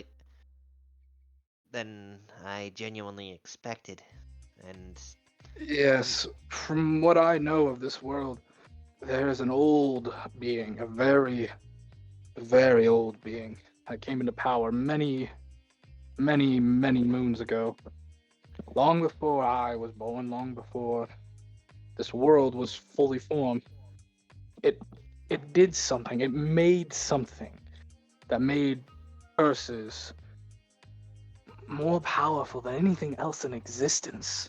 than I genuinely expected. And Yes, from what I know of this world, there's an old being, a very, very old being that came into power many moons ago. Long before I was born, long before this world was fully formed. It did something. It made something that made curses more powerful than anything else in existence.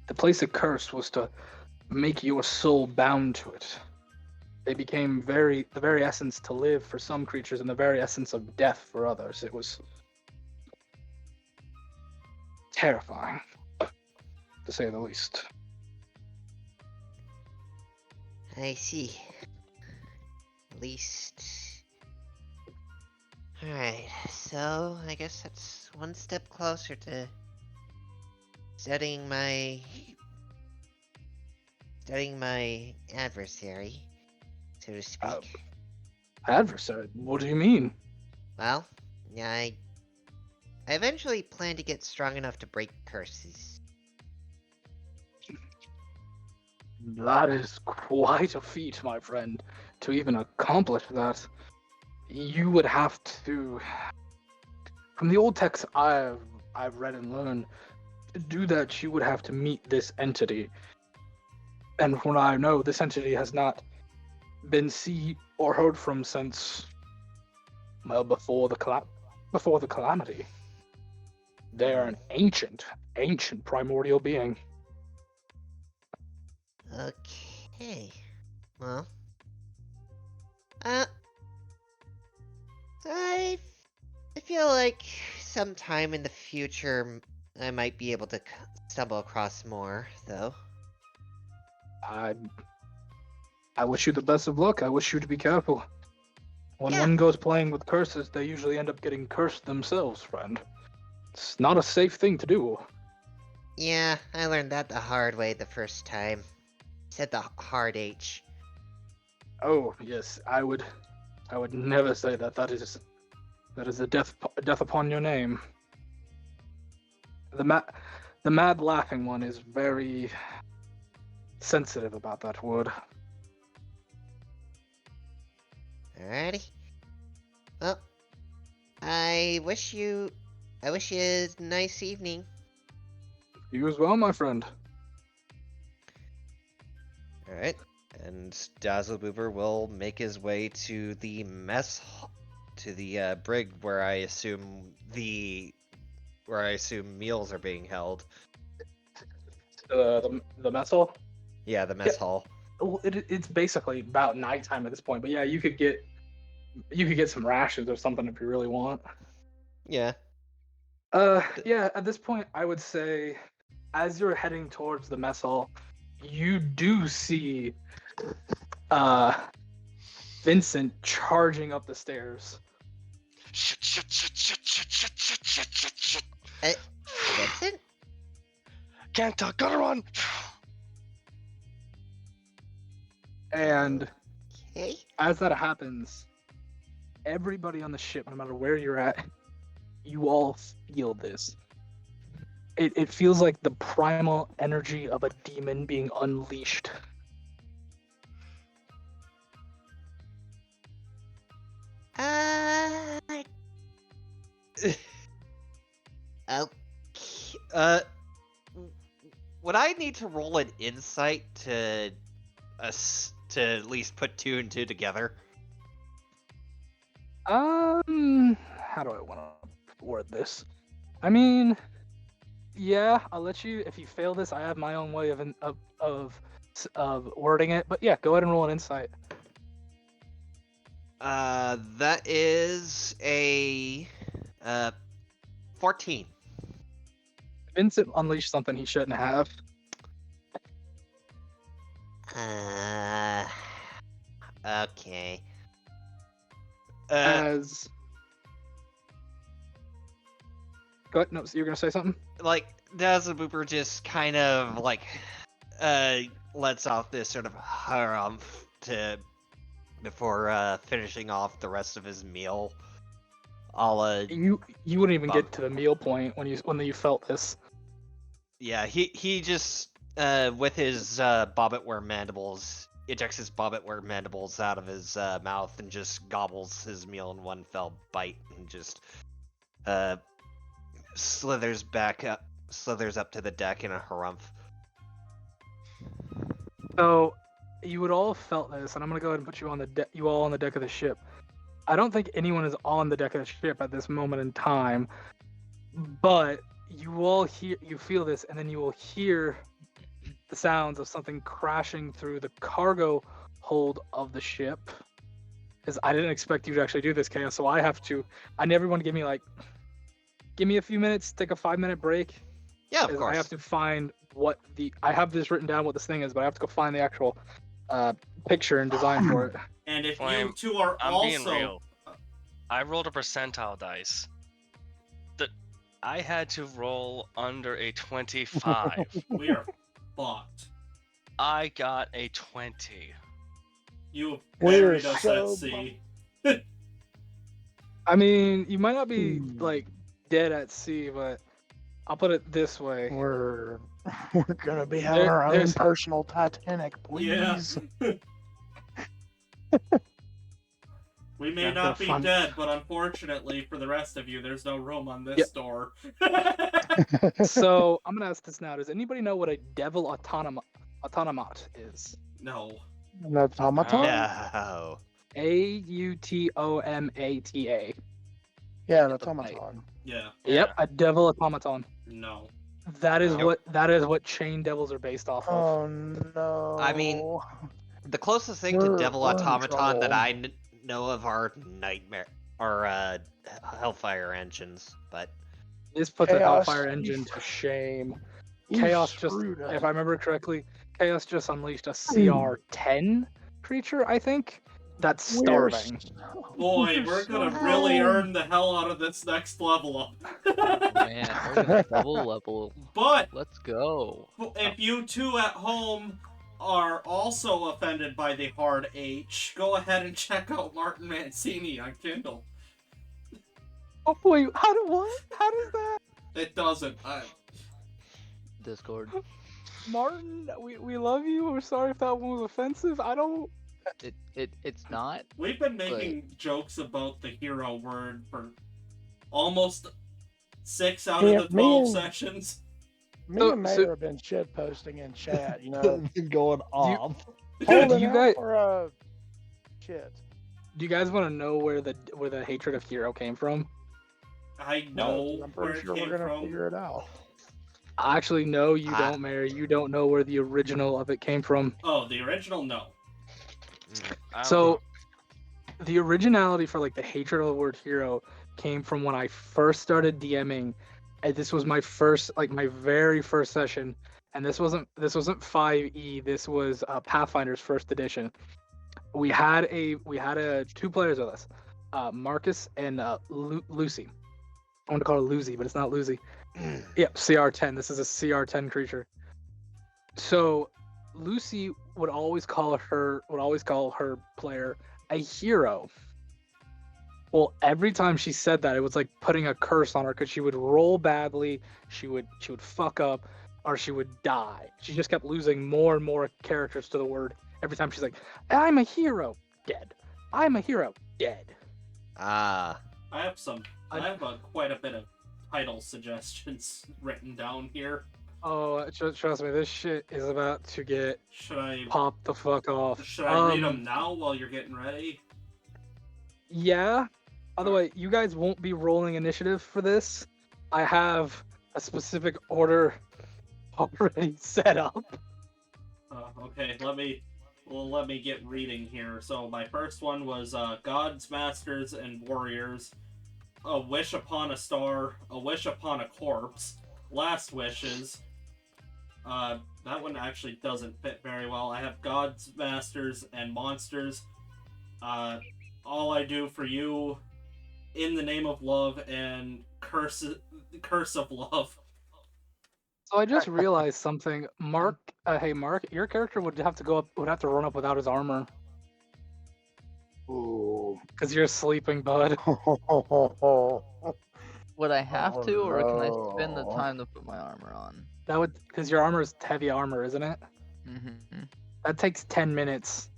To place a curse was to make your soul bound to it. They became the very essence to live for some creatures and the very essence of death for others. It was terrifying, to say the least. I see. At least. Alright, so I guess that's one step closer to studying my adversary, so to speak. Adversary? What do you mean? Well, I eventually plan to get strong enough to break curses. That is quite a feat, my friend. To even accomplish that, you would have to. From the old texts I've read and learned, to do that, you would have to meet this entity. And from what I know, this entity has not been seen or heard from since, well, before the calamity. They are an ancient primordial being. Okay. Well, Uh, I feel like sometime in the future I might be able to stumble across more, though. I wish you the best of luck. I wish you to be careful. When Yeah. one goes playing with curses, they usually end up getting cursed themselves, friend. It's not a safe thing to do. Yeah, I learned that the hard way the first time. Said the hard H. Oh yes, I would never say that. That is a death upon your name. The mad laughing one is very sensitive about that word. Alrighty. Well, I wish you a nice evening. You as well, my friend. Alright. And Dazzleboober will make his way to the to the brig where I assume meals are being held. The mess hall. Yeah, the mess hall. Well, it's basically about nighttime at this point, but yeah, you could get some rations or something if you really want. Yeah. Yeah, at this point, I would say, as you're heading towards the mess hall, you do see, Vincent charging up the stairs. Shit. Vincent? Can't talk, gotta run! And Okay. as that happens, everybody on the ship, no matter where you're at, you all feel this. It feels like the primal energy of a demon being unleashed. Okay. Would I need to roll an insight to at least put 2 and 2 together? How do I want to word this? I mean, yeah, I'll let you. If you fail this, I have my own way of wording it. But yeah, go ahead and roll an insight. That is a 14. Vincent unleashed something he shouldn't have. Okay. As go ahead. No, so you're gonna say something? Like Dazzlebooper just kind of like lets off this sort of harumph before finishing off the rest of his meal. You wouldn't even get to the meal point when you felt this. Yeah, he just with his bobbitware mandibles ejects his bobbitware mandibles out of his mouth and just gobbles his meal in one fell bite and just slithers up to the deck in a harumph. So you would all have felt this, and I'm gonna go ahead and put you on you all on the deck of the ship. I don't think anyone is on the deck of the ship at this moment in time, but you all feel this, and then you will hear the sounds of something crashing through the cargo hold of the ship. Because I didn't expect you to actually do this, Chaos, so I need everyone to give me a few minutes, take a 5-minute break. Yeah, of course. I have to find I have this written down what this thing is, but I have to go find the actual picture and design for it. And if Flame, you two are I'm also being real. I rolled a percentile dice. I had to roll under a 25. we are fucked. I got a 20. You We're buried us so at sea. I mean, you might not be dead at sea, but I'll put it this way. We're gonna be having our own there's- personal Titanic, please. Yeah. We may Yeah, not be fun. dead, but unfortunately for the rest of you, there's no room on this door. So I'm gonna ask this now. Does anybody know what a devil automat is? No. An automaton? No. Automata. Yeah, an automaton. Yeah. Yep, a devil automaton. No. That is Nope. what chain devils are based off of. Oh no. I mean, the closest thing to We're Devil in Automaton that trouble. I know of our nightmare, our Hellfire engines, but This puts a Chaos, Hellfire you engine to shame. You Chaos just, screwed us. if I remember correctly, Chaos just unleashed a CR10 creature, I think. That's We're starving. Boy, we're gonna really earn the hell out of this next level up. Man, we're gonna double level. But Let's go. if you two at home are also offended by the hard H, go ahead and check out Martin Mancini on Kindle. Oh wait, how does that? It doesn't. Discord. Martin, we love you. We're sorry if that one was offensive. I don't. It's not. We've been making jokes about the hero word for almost 6 out of the 12 sessions. Me and Mayor have been shit posting in chat, you know. Going off. Holding you out guys- for shit. Do you guys want to know where the hatred of hero came from? I know I'm where pretty it sure came we're gonna from. figure it out. Actually, no, you don't, Mary. You don't know where the original of it came from. Oh, the original? No. I don't So, know. the originality for like the hatred of the word hero came from when I first started DMing, and this was my very first session, and this wasn't 5e. This was Pathfinder's first edition. We had two players with us, Marcus and Lucy. I want to call her Lucy, but it's not Lucy. Yep, CR10. This is a CR10 creature. So Lucy would always call her player a hero. Well, every time she said that, it was like putting a curse on her because she would roll badly, she would fuck up, or she would die. She just kept losing more and more characters to the word. Every time she's like, "I'm a hero," dead. "I'm a hero," dead. Ah. I have quite a bit of title suggestions written down here. Oh, trust me, this shit is about to get Should I popped the fuck off. read them now while you're getting ready? Yeah. By the way, you guys won't be rolling initiative for this. I have a specific order already set up. Okay, let me get reading here. So my first one was Gods, Masters, and Warriors. A Wish Upon a Star, A Wish Upon a Corpse, Last Wishes. That one actually doesn't fit very well. I have Gods, Masters, and Monsters. All I Do for You, In the Name of Love, and Curse of Love. So I just realized something. Mark, hey Mark, your character would have to run up without his armor. Ooh. Because you're sleeping, bud. Would I have to, or can I spend the no. time to put my armor on? That would, because your armor is heavy armor, isn't it? Mm-hmm. That takes 10 minutes.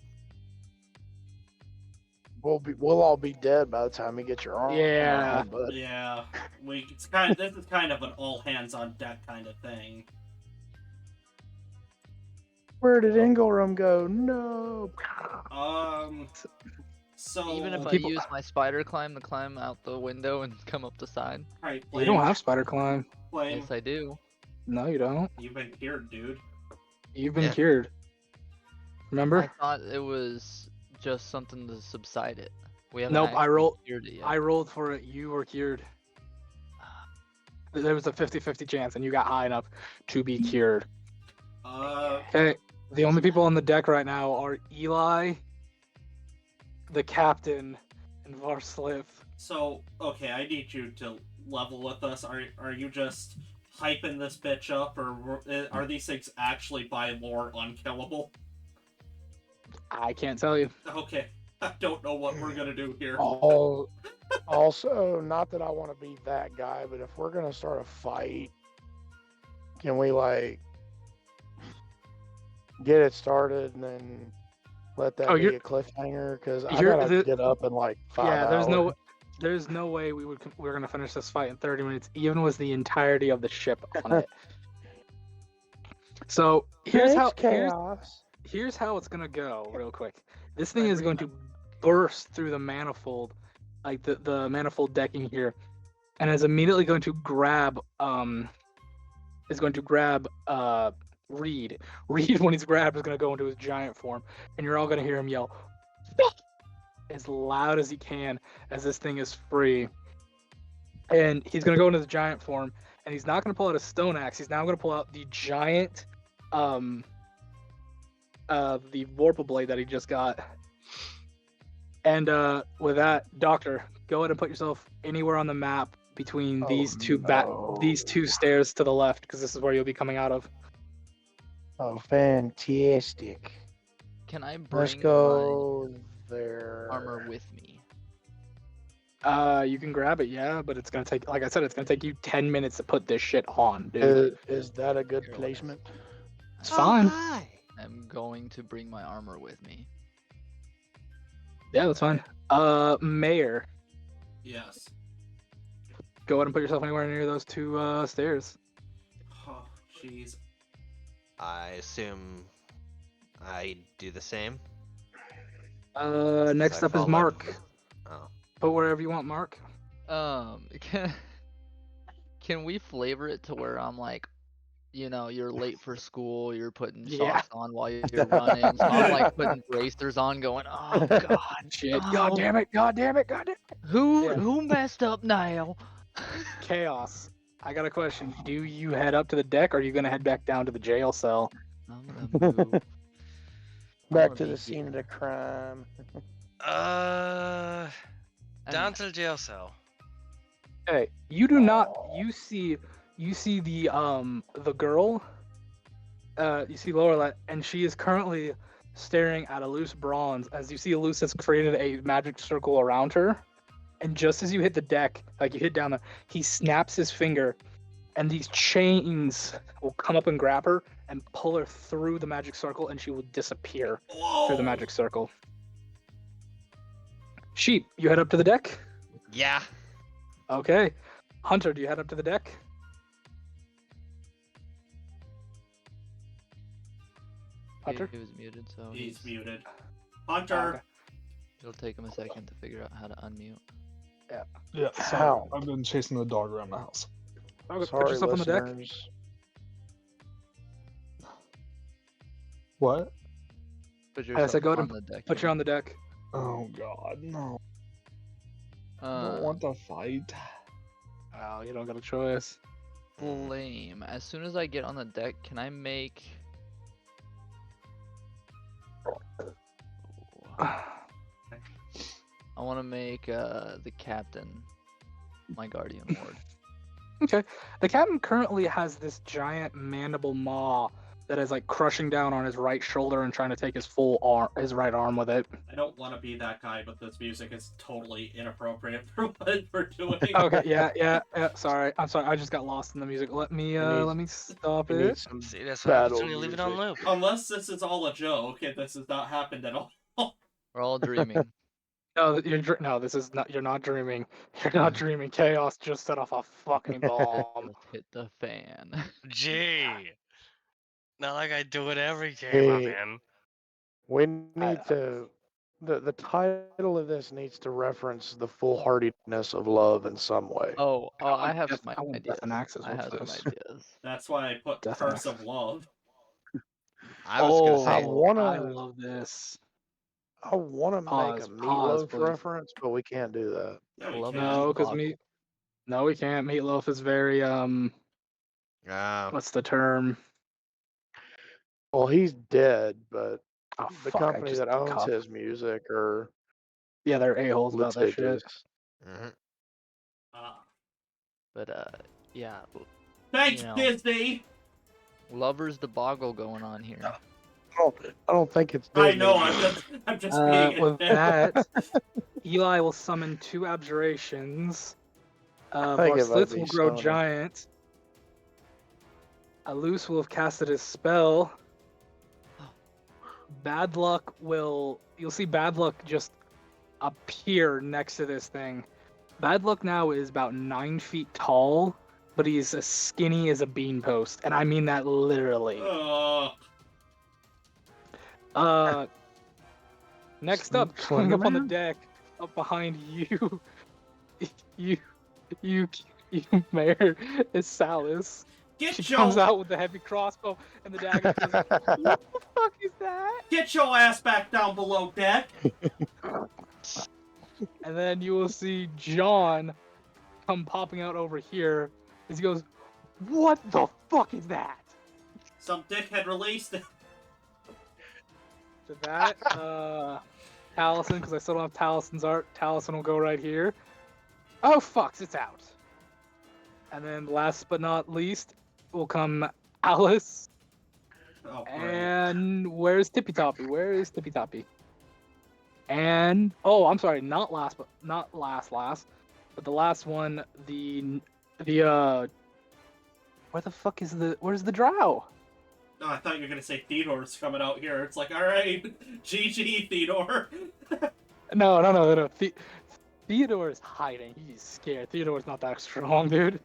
We'll all be dead by the time you get your arm. Yeah. But Yeah, this is kind of an all hands on deck kind of thing. where did Ingelram go? No. So Even if people- I use my spider climb to climb out the window and come up the side. Alright, You don't have spider climb. Flame. Yes, I do. No, you don't. You've been cured, dude. You've been Yeah. cured. I Remember? thought it was just something to subside it. We haven't. Nope, I actually cured it yet. I rolled for it. You were cured. There was a 50-50 chance, and you got high enough to be cured. Okay, the only people on the deck right now are Eli, the captain, and Varslith. So, okay, I need you to level with us. Are you just hyping this bitch up, or are these things actually by lore unkillable? I can't tell you. Okay, I don't know what we're gonna do here. Also, not that I want to be that guy, but if we're gonna start a fight, can we like get it started and then let that be you're- a cliffhanger? Because I you're- gotta the- get up in like 5 Yeah, hours. there's no way we're gonna finish this fight in 30 minutes, even with the entirety of the ship on it. So here's Thanks, how chaos. here's how it's gonna go, real quick. This thing is going to burst through the manifold, like the manifold decking here, and is immediately going to grab Reed. Reed, when he's grabbed, is gonna go into his giant form, and you're all gonna hear him yell, "Fuck!" as loud as he can as this thing is free. And he's gonna go into the giant form, and he's not gonna pull out a stone axe. He's now gonna pull out the giant, the Vorpal blade that he just got. And with that, Doctor, go ahead and put yourself anywhere on the map between these two stairs to the left, because this is where you'll be coming out of. Oh, fantastic. Can I bring Let's go there. my armor with me? You can grab it, yeah, but it's gonna take, like I said, it's gonna take you 10 minutes to put this shit on, dude. Is that a good placement? It's fine. Hi. I'm going to bring my armor with me. Yeah, that's fine. Mayor, Yes. go ahead and put yourself anywhere near those two stairs. Oh, jeez. I assume I do the same. Next I up is follow- Mark. Oh. Put wherever you want, Mark. Can we flavor it to where I'm like, you're late for school, you're putting Yeah. socks on while you're running, so I'm like putting bracers on, going, oh god, Shit. Oh. God damn it. God damn it. God damn it. Yeah. who messed up now? Chaos. I got a question. Do you head up to the deck, or are you gonna head back down to the jail cell? I'm gonna move. Back wanna to be the scene of the crime. Down to the jail cell. Hey, you do not. You see the girl. You see Laura, and she is currently staring at a loose bronze. As you see, Luce has created a magic circle around her. And just as you hit the deck, like you hit down there, he snaps his finger, and these chains will come up and grab her and pull her through the magic circle, and she will disappear through the magic circle. Sheep, you head up to the deck? Yeah. Okay. Hunter, do you head up to the deck? Hunter? He was muted, so He's muted. Hunter. Okay. it'll take him a second to figure out how to unmute. Yeah, How? so I've been chasing the dog around the house. Okay, Sorry, put yourself on the deck. listeners. What? Put I yourself said go ahead on and the deck. put you on the deck. Oh god, no. I don't Uh, want to fight. Oh, you don't got a choice. Lame. As soon as I get on the deck, can I make? I want to make the captain my guardian ward. Okay. The captain currently has this giant mandible maw that is like crushing down on his right shoulder and trying to take his his right arm with it. I don't want to be that guy, but this music is totally inappropriate for what we're doing. Okay, yeah. Sorry, I'm sorry. I just got lost in the music. Let me stop We need it. some See, that's what happens battle when you leave it on music. loop. Unless this is all a joke, and this has not happened at all. We're all dreaming. No, no, this is not. You're not dreaming. You're not dreaming. Chaos just set off a fucking bomb. Let's hit the fan. Gee. Not like I do it every game I'm Hey. in. We need to. The title of this needs to reference the foolhardiness of love in some way. Oh, I have some I want ideas. Death and Axis. I What's have some this? ideas. That's why I put Definitely. Curse of Love. I was gonna I say. wanna- I love this. I want to make Pause, a pause, Meatloaf please. reference, but we can't do that. Yeah, we Love can. No, because Boggle. No, we can't. Meatloaf is very what's the term? Well, he's dead, but Oh, the fuck, I company just that owns cuffed. his music are Yeah, they're a-holes about that shit. litigious. Mhm. But yeah, Thanks, You know. Disney! lovers the boggle going on here. I don't think it's. I Disney. know, I'm just being With that, Eli will summon 2 abjurations. think it might Varslith be will grow summoning. giant. Alus will have casted his spell. Bad Luck will... You'll see Bad Luck just appear next to this thing. Bad Luck now is about 9 feet tall, but he's as skinny as a bean post, and I mean that literally. Next up, coming up on the Slenderman? deck, up behind you, you, Mayor, is Salis. Get She comes your out with the heavy crossbow and the dagger. Goes, what the fuck is that? get your ass back down below deck. And then you will see John come popping out over here as he goes, "What the fuck is that?" Some dickhead released it. To that, Taliesin, because I still don't have Talison's art. Taliesin will go right here. Oh, fucks, it's out. And then last but not least will come Alice. Oh, great. And where's Tippy Toppy? Where is Tippy Toppy? And oh, I'm sorry, not last, but the last one, the where the fuck is where's the drow? Oh, I thought you were gonna say Theodore's coming out here. It's like, alright, GG, Theodore. No. Theodore is hiding. He's scared. Theodore's not that strong, dude.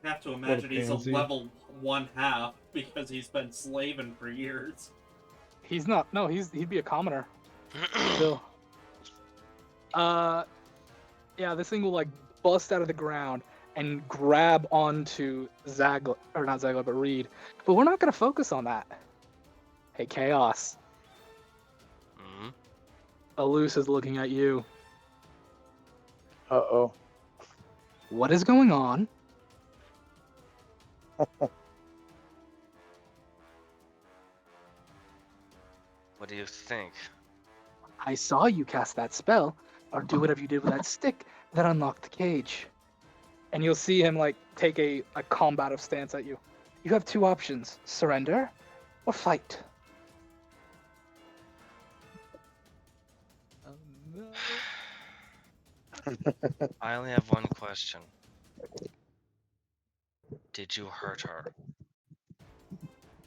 I have to imagine he's a pansy. level 1/2 because he's been slaving for years. He's not. No, he'd be a commoner. Still. Yeah, this thing will like bust out of the ground and grab onto Zagla, or not Zagla, but Reed. But we're not gonna focus on that. Hey, Chaos. Mhm. Alus is looking at you. Uh-oh. What is going on? What do you think? I saw you cast that spell, or do whatever you did with that stick that unlocked the cage. And you'll see him like take a combative stance at you. You have two options: surrender or fight. No. I only have one question. Did you hurt her?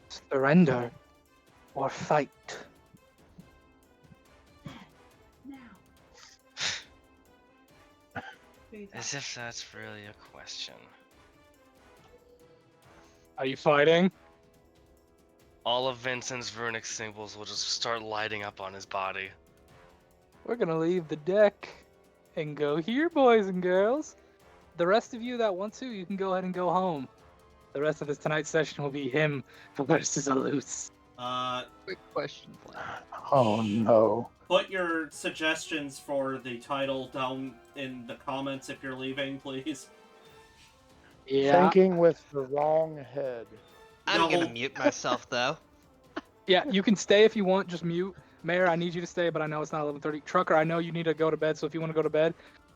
Surrender or fight. As if that's really a question. Are you fighting? All of Vincent's runic symbols will just start lighting up on his body. We're gonna leave the deck and go here, boys and girls. The rest of you that want to, you can go ahead and go home. The rest of this tonight's session will be him versus Alus. Quick question, Flynn. Oh no. Put your suggestions for the title down in the comments if you're leaving, please. Yeah. Thinking with the wrong head. I'm No. gonna mute myself though. Yeah, you can stay if you want, just mute. Mayor, I need you to stay, but I know it's not 11:30. Trucker, I know you need to go to bed, so if you want to go to bed,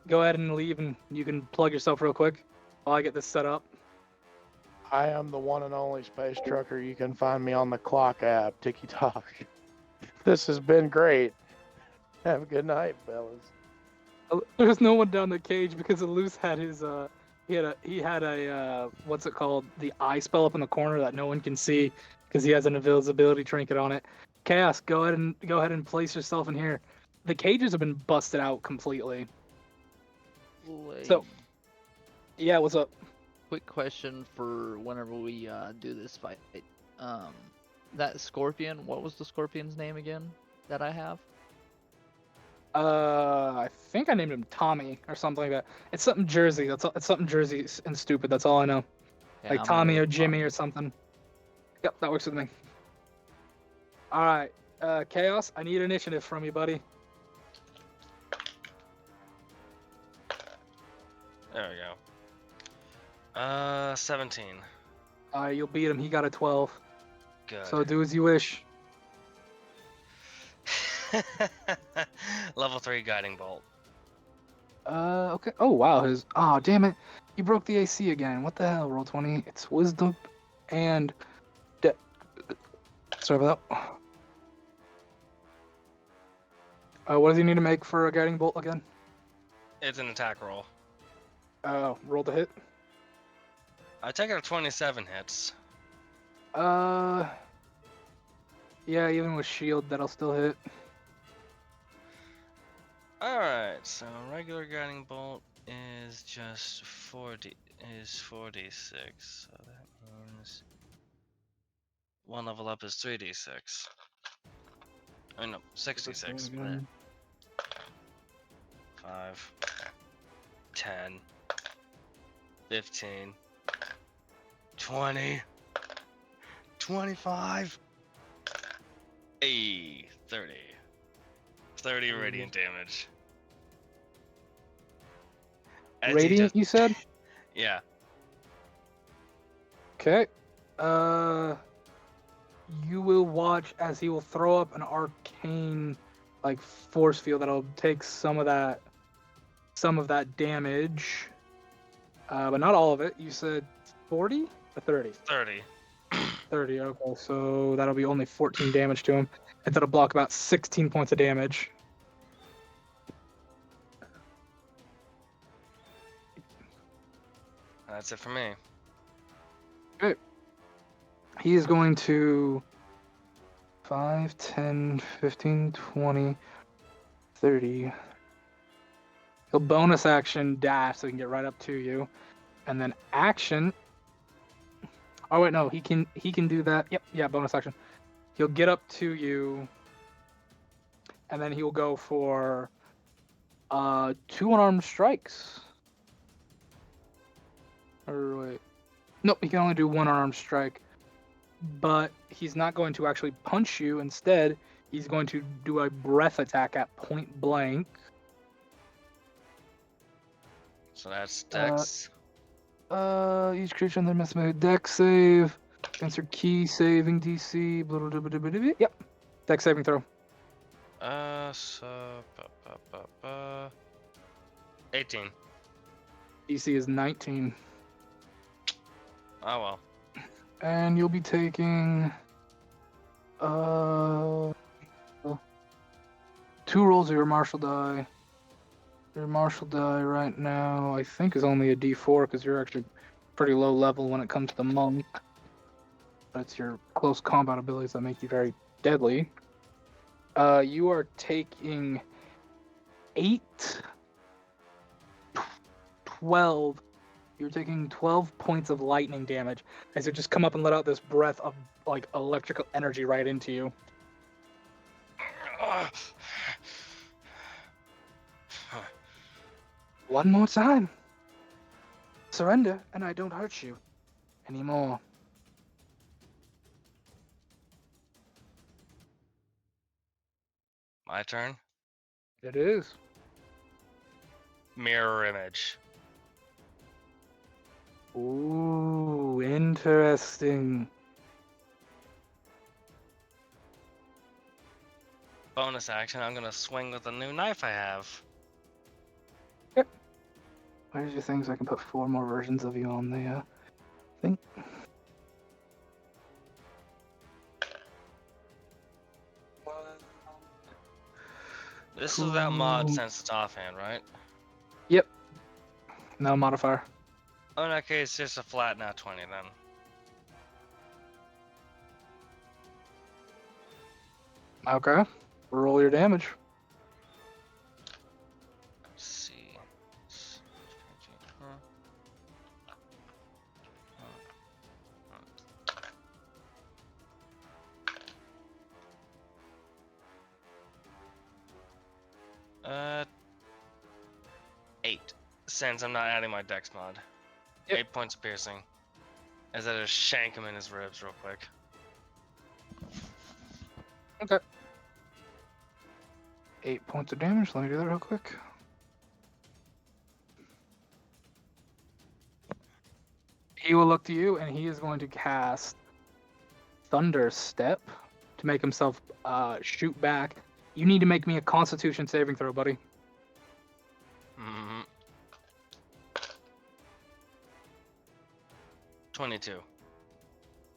go ahead and leave, and you can plug yourself real quick while I get this set up. I am the one and only Space Trucker. You can find me on the Clock app, Tiki Talk. This has been great. Have a good night, fellas. There's no one down the cage because Alus had his he had a what's it called, the eye spell up in the corner that no one can see because he has an invisibility trinket on it. Chaos, go ahead and place yourself in here. The cages have been busted out completely. So- Yeah, what's up? Quick question for whenever we do this fight. That scorpion, what was the scorpion's name again that I have? I think I named him Tommy or something like that. It's something Jersey. It's something Jersey and stupid. That's all I know. Yeah, Like I'm Tommy gonna or go Jimmy Tommy. or something. Yep, that works with me. All right, Chaos. I need initiative from you, buddy. There we go. 17. You'll beat him. He got a 12. Good. So do as you wish. Level 3 guiding bolt. Okay. Oh wow. Damn it. You broke the AC again. What the hell? Roll 20. It's wisdom and. Sorry about that. What does he need to make for a guiding bolt again? It's an attack roll. Roll the hit. I take it a 27 hits. Yeah, even with shield, that'll still hit. Alright, so regular guiding bolt is just 4d6. So that means one level up is 3d6. Oh no, 66. Mhm. 5, 10, 15, 20, 25, 30. 30 radiant damage. As he Radiant, just- you said? Yeah. Okay. You will watch as he will throw up an arcane, like, force field that'll take some of that damage. But not all of it. You said 40 or 30? 30. 30, okay. So that'll be only 14 damage to him. And that'll block about 16 points of damage. That's it for me. He is going to 5, 10, 15, 20, 30. He'll bonus action dash so he can get right up to you. And then action. Oh wait, no, he can do that. Yep, yeah, bonus action. He'll get up to you. And then he will go for 2 unarmed strikes. Or wait. Nope, he can only do 1 unarmed strike. But he's not going to actually punch you. Instead, he's going to do a breath attack at point blank. So that's Dex. Each creature on their must make a Dex save against your key saving DC. Blah, blah, blah, blah, blah, blah. Yep, Dex saving throw. 18. DC is 19, Oh well. and you'll be taking 2 rolls of your martial die. Your martial die right now, I think, is only a D4 because you're actually pretty low level when it comes to the monk. But it's your close combat abilities that make you very deadly. You are taking 8, 12. You're taking 12 points of lightning damage as you just come up and let out this breath of like electrical energy right into you. One more time. Surrender, and I don't hurt you anymore. My turn. It is. Mirror image. Ooh, interesting. Bonus action. I'm gonna swing with the new knife I have. Where's your things? I can put 4 more versions of you on the thing. This is without mod Ooh. since it's offhand, right? Yep. No modifier. Oh, in that case, just a flat nat 20 then. Okay. Roll your damage. Let's see. 8. Since I'm not adding my dex mod. Yep. 8 points of piercing. As I just shank him in his ribs real quick. Okay. 8 points of damage. Let me do that real quick. He will look to you, and he is going to cast Thunder Step to make himself shoot back. You need to make me a Constitution saving throw, buddy. Mm-hmm. 22.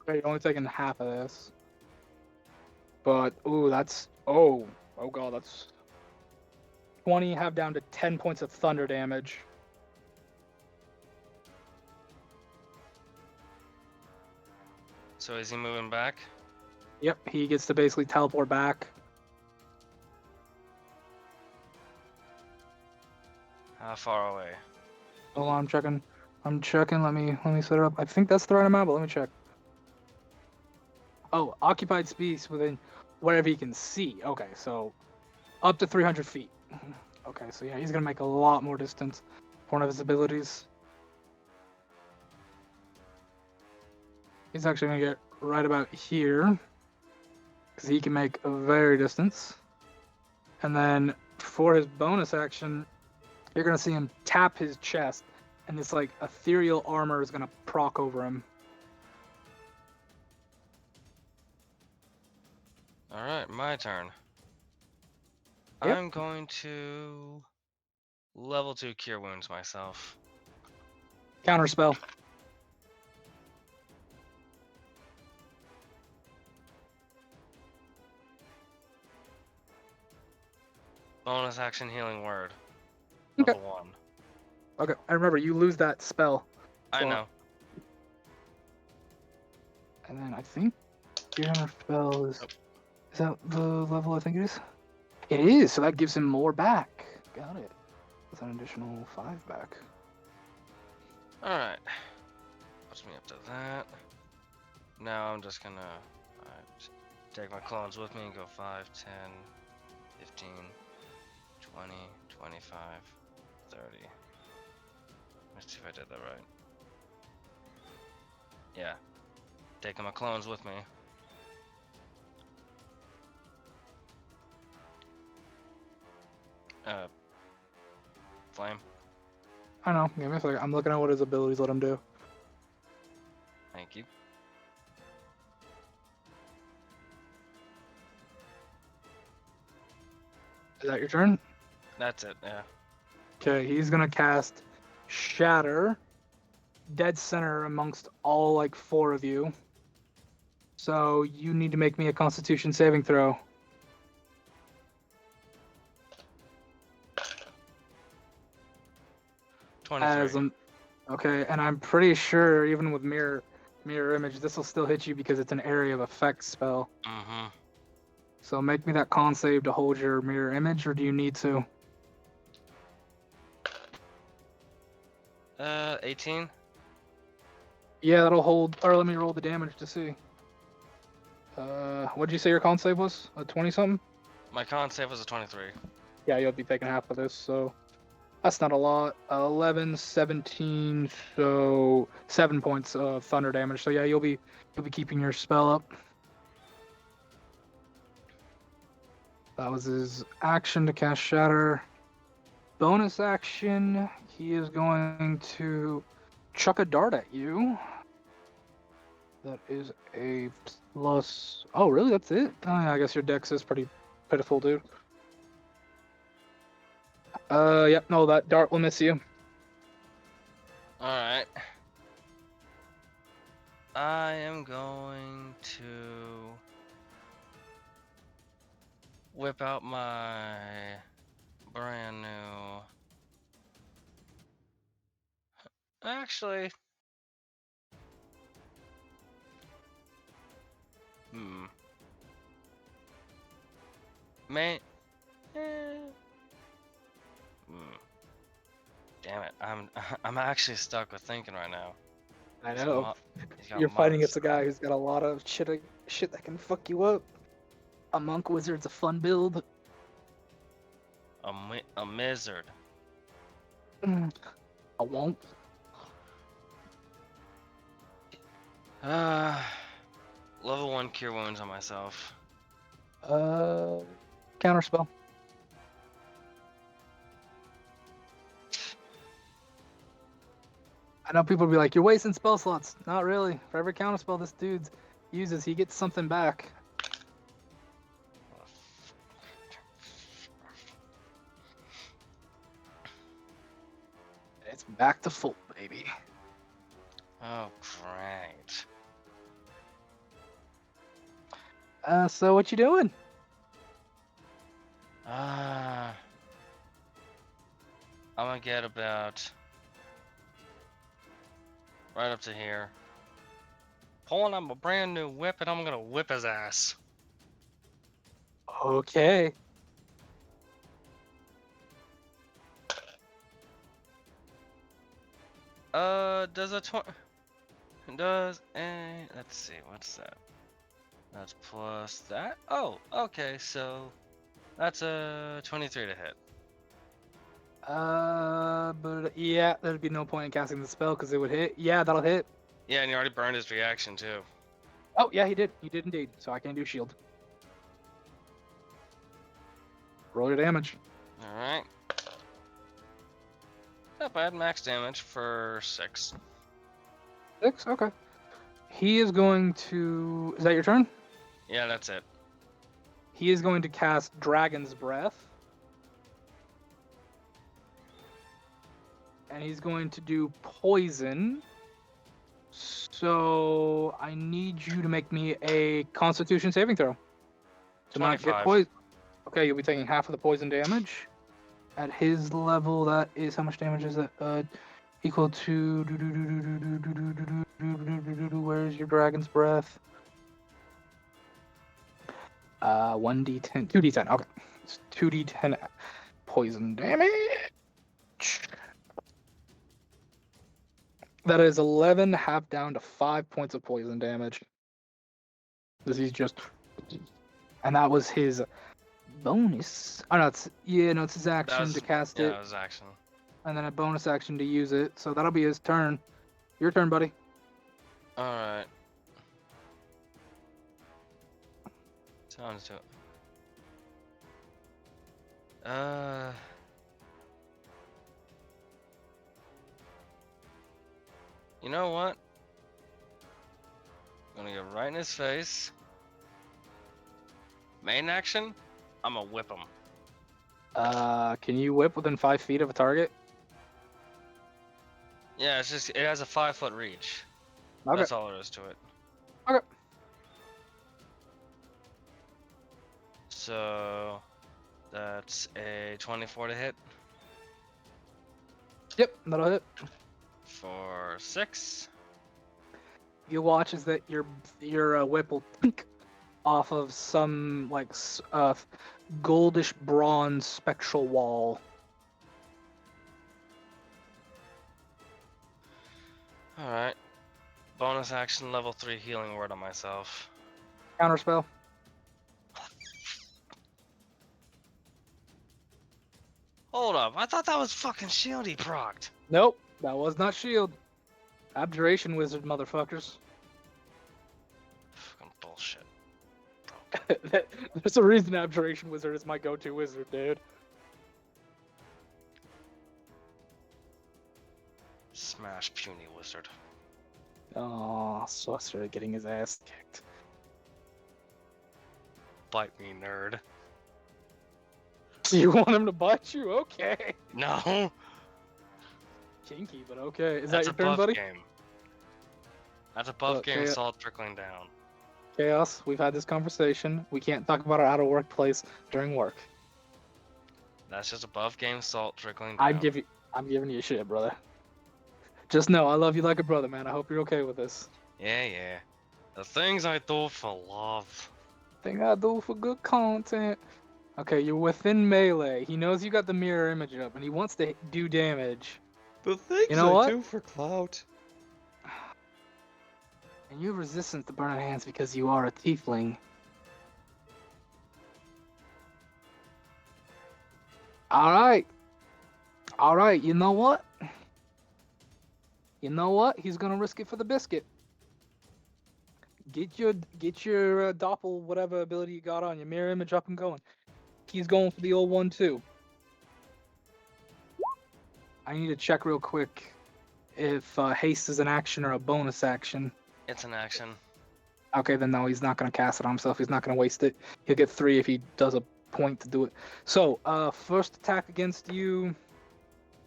Okay, you're only taking half of this. But, ooh, that's... Oh god, that's... 20, have down to 10 points of thunder damage. So is he moving back? Yep, he gets to basically teleport back. How far away? Hold on, I'm checking. Let me set it up. I think that's the right amount, but let me check. Oh, occupied space within whatever he can see. Okay, so up to 300 feet. Okay, so yeah, he's gonna make a lot more distance for one of his abilities. He's actually gonna get right about here because he can make a very distance. And then for his bonus action, you're gonna see him tap his chest, and this like ethereal armor is gonna proc over him. Alright, my turn. Yep. I'm going to level 2 cure wounds myself. Counterspell. Bonus action healing word. Okay. Level 1. Okay, and remember, you lose that spell. I So- know. And then I think Counterspell is... Is that the level I think it is? It is, so that gives him more back. Got it. That's an additional 5 back. Alright. Puts me up to that. Now I'm just gonna take my clones with me and go 5, 10, 15, 20, 25, 30. Let's see if I did that right. Yeah. Taking my clones with me. Flame. I know, give me a second. I'm looking at what his abilities let him do. Thank you. Is that your turn? That's it, yeah. Okay, he's gonna cast Shatter, dead center amongst all like 4 of you. So you need to make me a Constitution saving throw. As okay, and I'm pretty sure even with mirror image, this will still hit you because it's an area of effect spell. Mm-hmm. So make me that con save to hold your mirror image, or do you need to? 18? Yeah, that'll hold. Or let me roll the damage to see. What'd you say your con save was? A 20 something? My con save was a 23. Yeah, you'll be taking half of this, so that's not a lot. 11, 17, so 7 points of thunder damage. So yeah, you'll be keeping your spell up. That was his action to cast Shatter. Bonus action, he is going to chuck a dart at you. That is a plus... Oh, really? That's it? Oh, yeah, I guess your dex is pretty pitiful, dude. Yep, no, that dart will miss you. Alright. I am going to whip out my brand new... Actually... May... Damn it, I'm actually stuck with thinking right now. I He's know. got You're fighting monks. against a guy who's got a lot of shit that can fuck you up. A monk wizard's a fun build. A wizard. I won't. Level 1 cure wounds on myself. Counterspell. I know people be like, you're wasting spell slots. Not really. For every counterspell this dude uses, he gets something back. It's back to full, baby. Oh, great. So what you doing? I'm gonna get about right up to here. Pulling out my brand new whip, and I'm gonna whip his ass. Okay. Does a let's see, what's that? That's plus that. Oh, okay, so that's a 23 to hit. But yeah, there'd be no point in casting the spell because it would hit. Yeah, that'll hit. Yeah, and he already burned his reaction too. Oh, yeah, he did. He did indeed. So I can't do shield. Roll your damage. All right. Not bad. Max damage for 6. 6? Okay. He is going to... Is that your turn? Yeah, that's it. He is going to cast Dragon's Breath. And he's going to do poison. So I need you to make me a Constitution saving throw. To not get 25. poison. Okay, you'll be taking half of the poison damage. At his level, that is how much damage is that? Equal to where's your Dragon's Breath? 1d10, 2d10. Okay, it's 2d10 poison damage. That is 11, half down to 5 points of poison damage. This is just, and that was his bonus. Oh no, it's his action to cast Yeah, it, that was action. and then a bonus action to use it. So that'll be his turn. Your turn, buddy. Alright. Sounds to it. You know what? I'm gonna get right in his face. Main action, I'm gonna whip him. Can you whip within 5 feet of a target? Yeah, it's just, it has a 5-foot reach. Okay. That's all there is to it. Okay. So, that's a 24 to hit Yep, that'll hit. for 6. You watch as that your whip will pink off of some like goldish bronze spectral wall. Alright. Bonus action, level 3 healing word on myself. Counterspell. Hold up, I thought that was fucking shield he procced. Nope, that was not shield. Abjuration wizard, motherfuckers. Fucking bullshit. There's a reason Abjuration wizard is my go-to wizard, dude. Smash puny wizard. Oh, sorcerer getting his ass kicked. Bite me, nerd. Do you want him to bite you? Okay. No! Kinky, but okay. Is That's that your turn, above buddy? game. That's above Look, game hey, salt trickling down. Chaos, we've had this conversation. We can't talk about our out of workplace during work. That's just above game salt trickling down. I'm giving you shit, brother. Just know I love you like a brother, man. I hope you're okay with this. Yeah. The things I do for love. Thing I do for good content. Okay, you're within melee. He knows you got the mirror image up, and he wants to do damage. The things You know what? do for clout. And you have resistance to burning hands because you are a tiefling. Alright, you know what? He's gonna risk it for the biscuit. Get your doppel whatever ability you got on your mirror image up and going. He's going for the old one too. I need to check real quick if haste is an action or a bonus action. It's an action. Okay, then no, he's not gonna cast it on himself. He's not gonna waste it. He'll get 3 if he does a point to do it. So, first attack against you.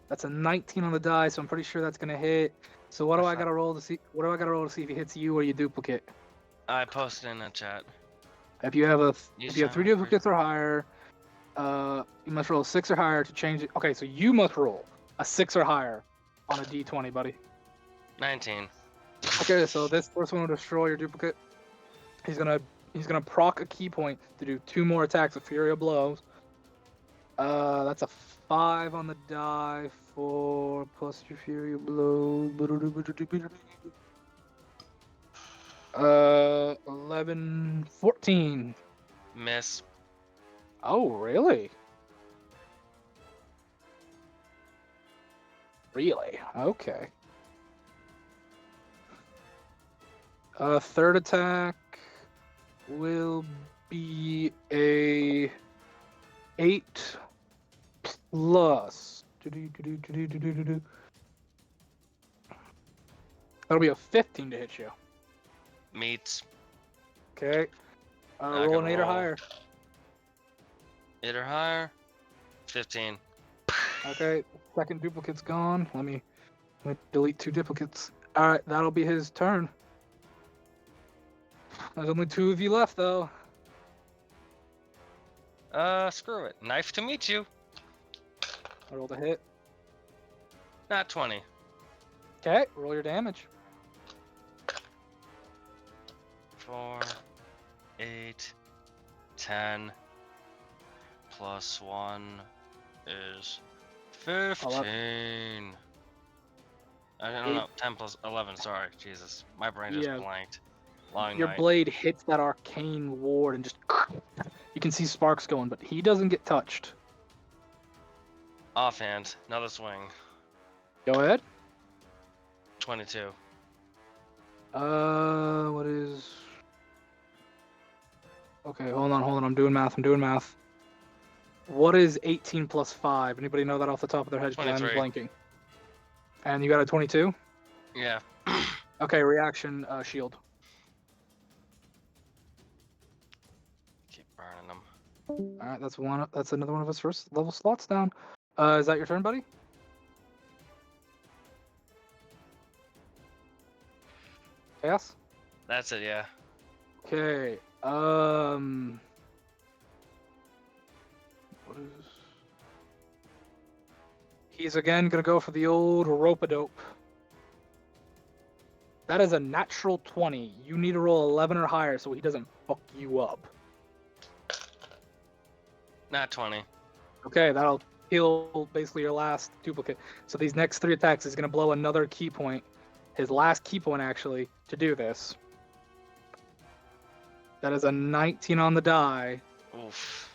That's a 19 on the die, so I'm pretty sure that's gonna hit. So what do I gotta roll to see? What do I gotta roll to see if he hits you or your duplicate? I posted in the chat. If you have You if you have 3 sound duplicates or higher, you must roll a 6 or higher to change it. Okay, so you must roll a 6 or higher on a d20, buddy. 19. Okay, so this first one will destroy your duplicate. He's gonna proc a key point to do 2 more attacks of Fury of Blows. That's a 5 on the die for plus your Fury of Blows. 11, 14. Miss. Oh, really? Really? Okay. Third attack will be a 8 plus That'll be a 15 to hit you. Meets. Okay. I Roll can an 8 or roll. higher. 8 or higher. 15. Okay. Second duplicate's gone. Let me delete 2 duplicates. All right, that'll be his turn. There's only 2 of you left, though. Screw it. Knife to meet you. I rolled a hit. Not 20. Okay, roll your damage. 4, 8, 10, plus 1 is 15. I don't know, 10 plus 11, sorry, Jesus. My brain just Yeah. blanked. Long Your night. blade hits that arcane ward and just you can see sparks going, but he doesn't get touched. Offhand, another swing. Go ahead. 22. What is? Okay, hold on. I'm doing math. What is 18 plus 5? Anybody know that off the top of their head? 'Cause I'm 23. blanking. And you got a 22? Yeah. Okay, reaction shield. Keep burning them. All right, that's another one of his first level slots down. Is that your turn, buddy? Chaos? That's it, yeah. Okay. What is? He's again gonna go for the old rope-a-dope. That is a natural 20. You need to roll 11 or higher so he doesn't fuck you up. Not 20. Okay, that'll heal basically your last duplicate. So these next 3 attacks is gonna blow another key point. His last key point actually to do this. That is a 19 on the die Oof.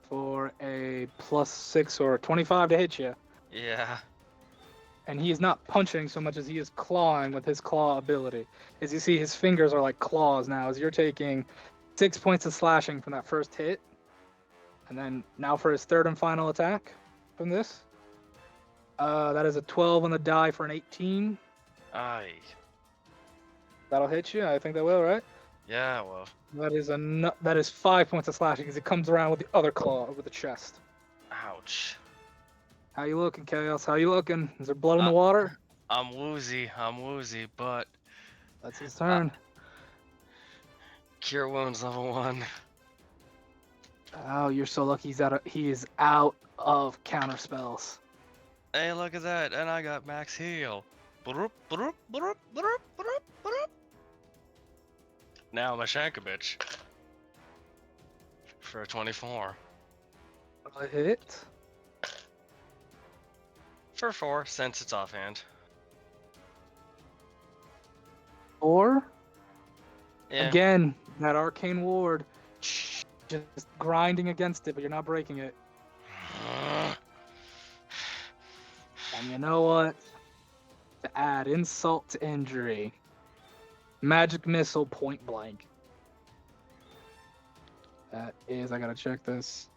for a +6 or 25 to hit you. Yeah. And he is not punching so much as he is clawing with his claw ability. As you see, his fingers are like claws now, as you're taking 6 points of slashing from that first hit. And then now for his third and final attack from this. That is a 12 on the die for an 18. Aye. That'll hit you. I think that will, right? Yeah, well. That is 5 points of slashing as it comes around with the other claw over the chest. Ouch. How you looking, Chaos? How you looking? Is there blood in the water? I'm woozy, but That's his turn. cure wounds level 1. Oh, you're so lucky he is out of counter spells. Hey, look at that, and I got max heal. Broop, broop, broop, broop, broop, broop. Now I'm a Shankovich. For a 24. A hit. For 4, since it's offhand. 4. Yeah. Again, that arcane ward just grinding against it, but you're not breaking it. And you know what? To add insult to injury, magic missile point blank. That is, I gotta check this.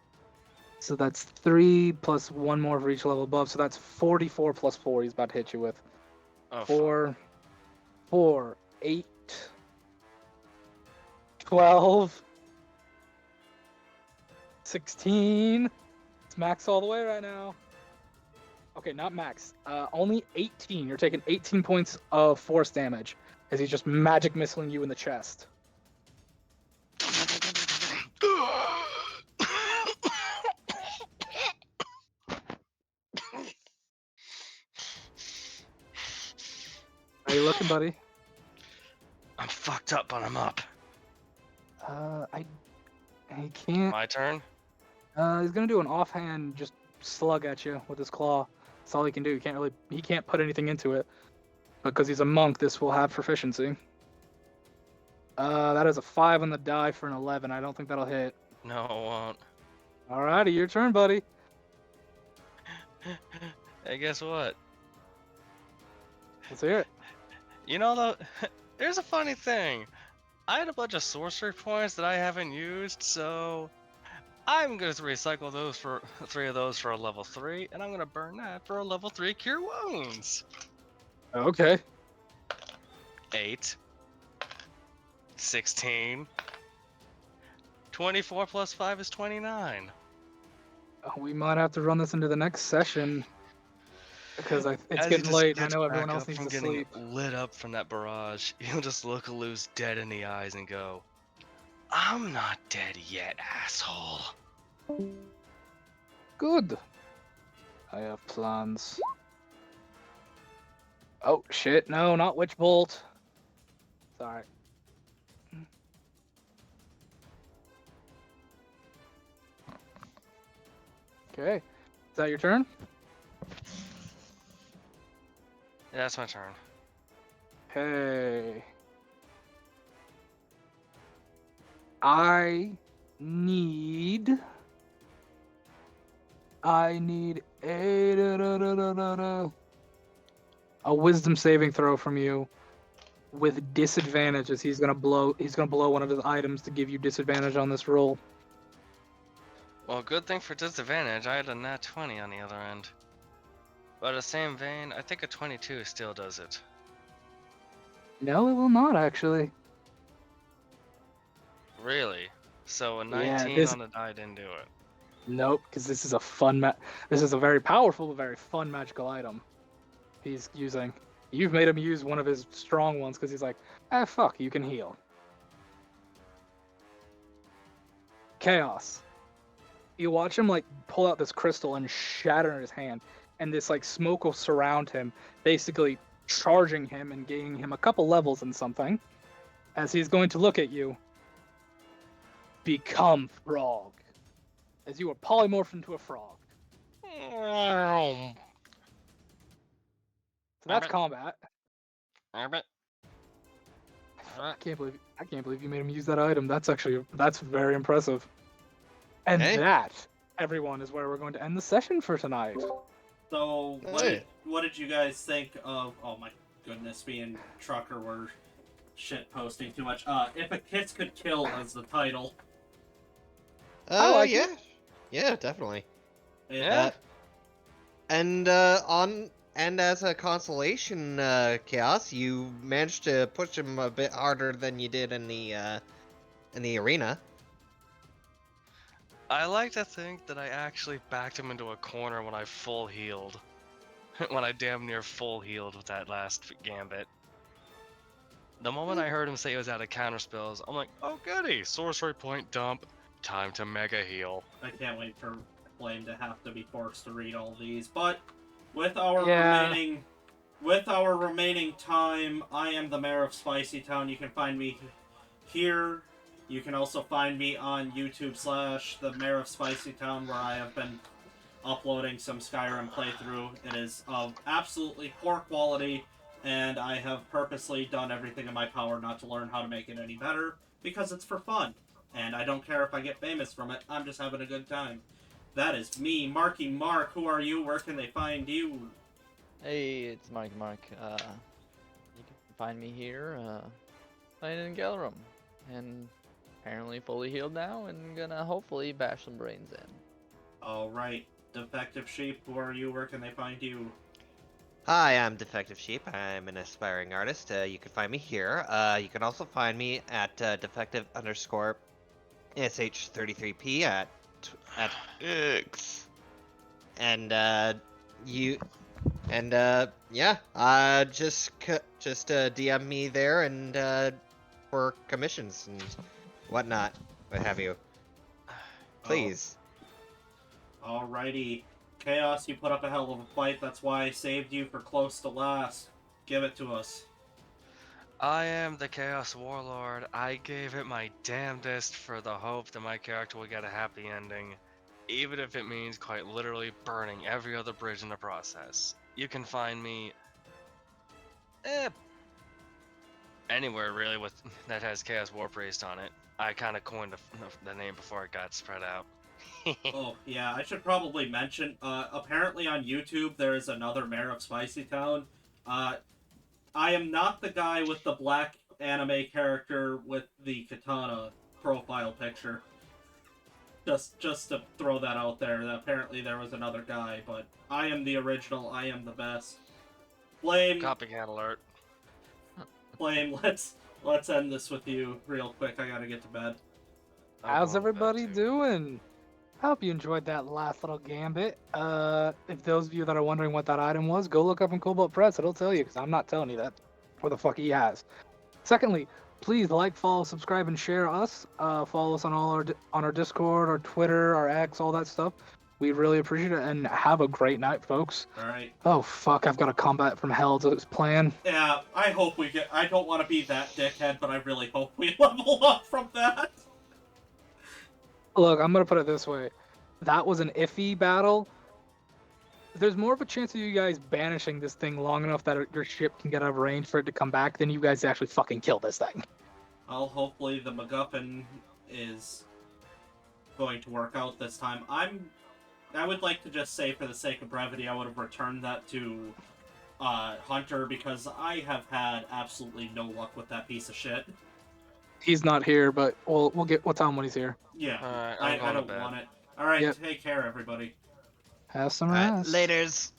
So that's 3 plus 1 more for each level above. So that's 44 plus 4 he's about to hit you with. Oh, 4, 8, 12, 16. It's max all the way right now. Okay, not max. Only 18. You're taking 18 points of force damage as he's just magic missiling you in the chest. How you looking, buddy? I'm fucked up, but I'm up. I can't. My turn? He's gonna do an offhand just slug at you with his claw. That's all he can do. He can't put anything into it. Because he's a monk, this will have proficiency. That is a 5 on the die for an 11. I don't think that'll hit. No, it won't. Alrighty, your turn, buddy. Hey, guess what? Let's hear it. You know, though, there's a funny thing. I had a bunch of sorcery points that I haven't used, so I'm going to recycle those for 3 of those for a level 3, and I'm going to burn that for a level 3 Cure Wounds. Okay. 8, 16, 24 plus 5 is 29. We might have to run this into the next session because it's As he getting just late and I gets know everyone back else up needs from to getting sleep. lit up from that barrage, he'll just look Luz dead in the eyes and go, I'm not dead yet, asshole. Good. I have plans. Oh shit! No, not Witch Bolt. Sorry. Okay. Is that your turn? Yeah, that's my turn. Okay. I need a wisdom saving throw from you with disadvantage as he's gonna blow one of his items to give you disadvantage on this roll. Well, good thing for disadvantage, I had a nat 20 on the other end. But in the same vein, I think a 22 still does it. No, it will not actually. Really? So a Yeah, 19 this on the die didn't do it. nope, because this is this is a very powerful but very fun magical item he's using. You've made him use one of his strong ones because he's like, ah, fuck, you can heal. Chaos. You watch him like pull out this crystal and shatter in his hand, and this like smoke will surround him, basically charging him and gaining him a couple levels in something. As he's going to look at you, become frog. As you are polymorphed into a frog. So that's Alright. combat. Alright. I can't believe you made him use that item. That's very impressive. And Hey. that, everyone, is where we're going to end the session for tonight. So, Hey. what did you guys think of? Oh my goodness, me and Trucker were shit posting too much. If a kiss could kill as the title. I like yeah. it. Yeah, definitely. Yeah. And as a consolation, Chaos, you managed to push him a bit harder than you did in the arena. I like to think that I actually backed him into a corner when I full healed. When I damn near full healed with that last gambit. The moment I heard him say he was out of counter spells, I'm like, oh goody, sorcery point dump, time to mega heal. I can't wait for Flame to have to be forced to read all these. But with our remaining time, I am the mayor of Spicy Town. You can find me here. You can also find me on YouTube / the mayor of Spicy Town, where I have been uploading some Skyrim playthrough. It is of absolutely poor quality, and I have purposely done everything in my power not to learn how to make it any better, because it's for fun. And I don't care if I get famous from it, I'm just having a good time. That is me, Marky Mark. Who are you? Where can they find you? Hey, it's Mark. You can find me here, playing in Galerum, and apparently fully healed now, and gonna hopefully bash some brains in. Alright, Defective Sheep. Who are you? Where can they find you? Hi, I'm Defective Sheep. I'm an aspiring artist. You can find me here. You can also find me at defective_sh33p at X. And just DM me there and for commissions and whatnot, what have you. Please. Alrighty. Chaos, you put up a hell of a fight. That's why I saved you for close to last. Give it to us. I am the Chaos Warlord. I gave it my damnedest for the hope that my character will get a happy ending, even if it means quite literally burning every other bridge in the process. You can find me anywhere really with that has Chaos War Priest on it. I kind of coined the name before it got spread out. Oh, yeah, I should probably mention, apparently on YouTube there is another mayor of Spicy Town. I am not the guy with the black anime character with the katana profile picture. Just to throw that out there, that apparently there was another guy, but I am the original, I am the best. Flame, Copycat alert. Flame, let's end this with you real quick. I gotta get to bed. I'm How's going to bed, everybody too. doing? I hope you enjoyed that last little gambit. If those of you that are wondering what that item was, go look up in Cobalt Press. It'll tell you, because I'm not telling you that. What the fuck he has. Secondly, please like, follow, subscribe, and share us. Follow us on on our Discord, our Twitter, our X, all that stuff. We really appreciate it, and have a great night, folks. Alright. Oh fuck, I've got a combat from hell to plan. Yeah, I hope we get... I don't want to be that dickhead, but I really hope we level up from that. Look, I'm gonna put it this way. That was an iffy battle. There's more of a chance of you guys banishing this thing long enough that your ship can get out of range for it to come back than you guys actually fucking kill this thing. Well, hopefully the MacGuffin is going to work out this time. I would like to just say, for the sake of brevity, I would have returned that to Hunter, because I have had absolutely no luck with that piece of shit. He's not here, but we'll tell him when he's here. Yeah, Alright, I I'm going to don't bed. want it. Alright, Yep. take care, everybody. Have some Alright, rest. laters.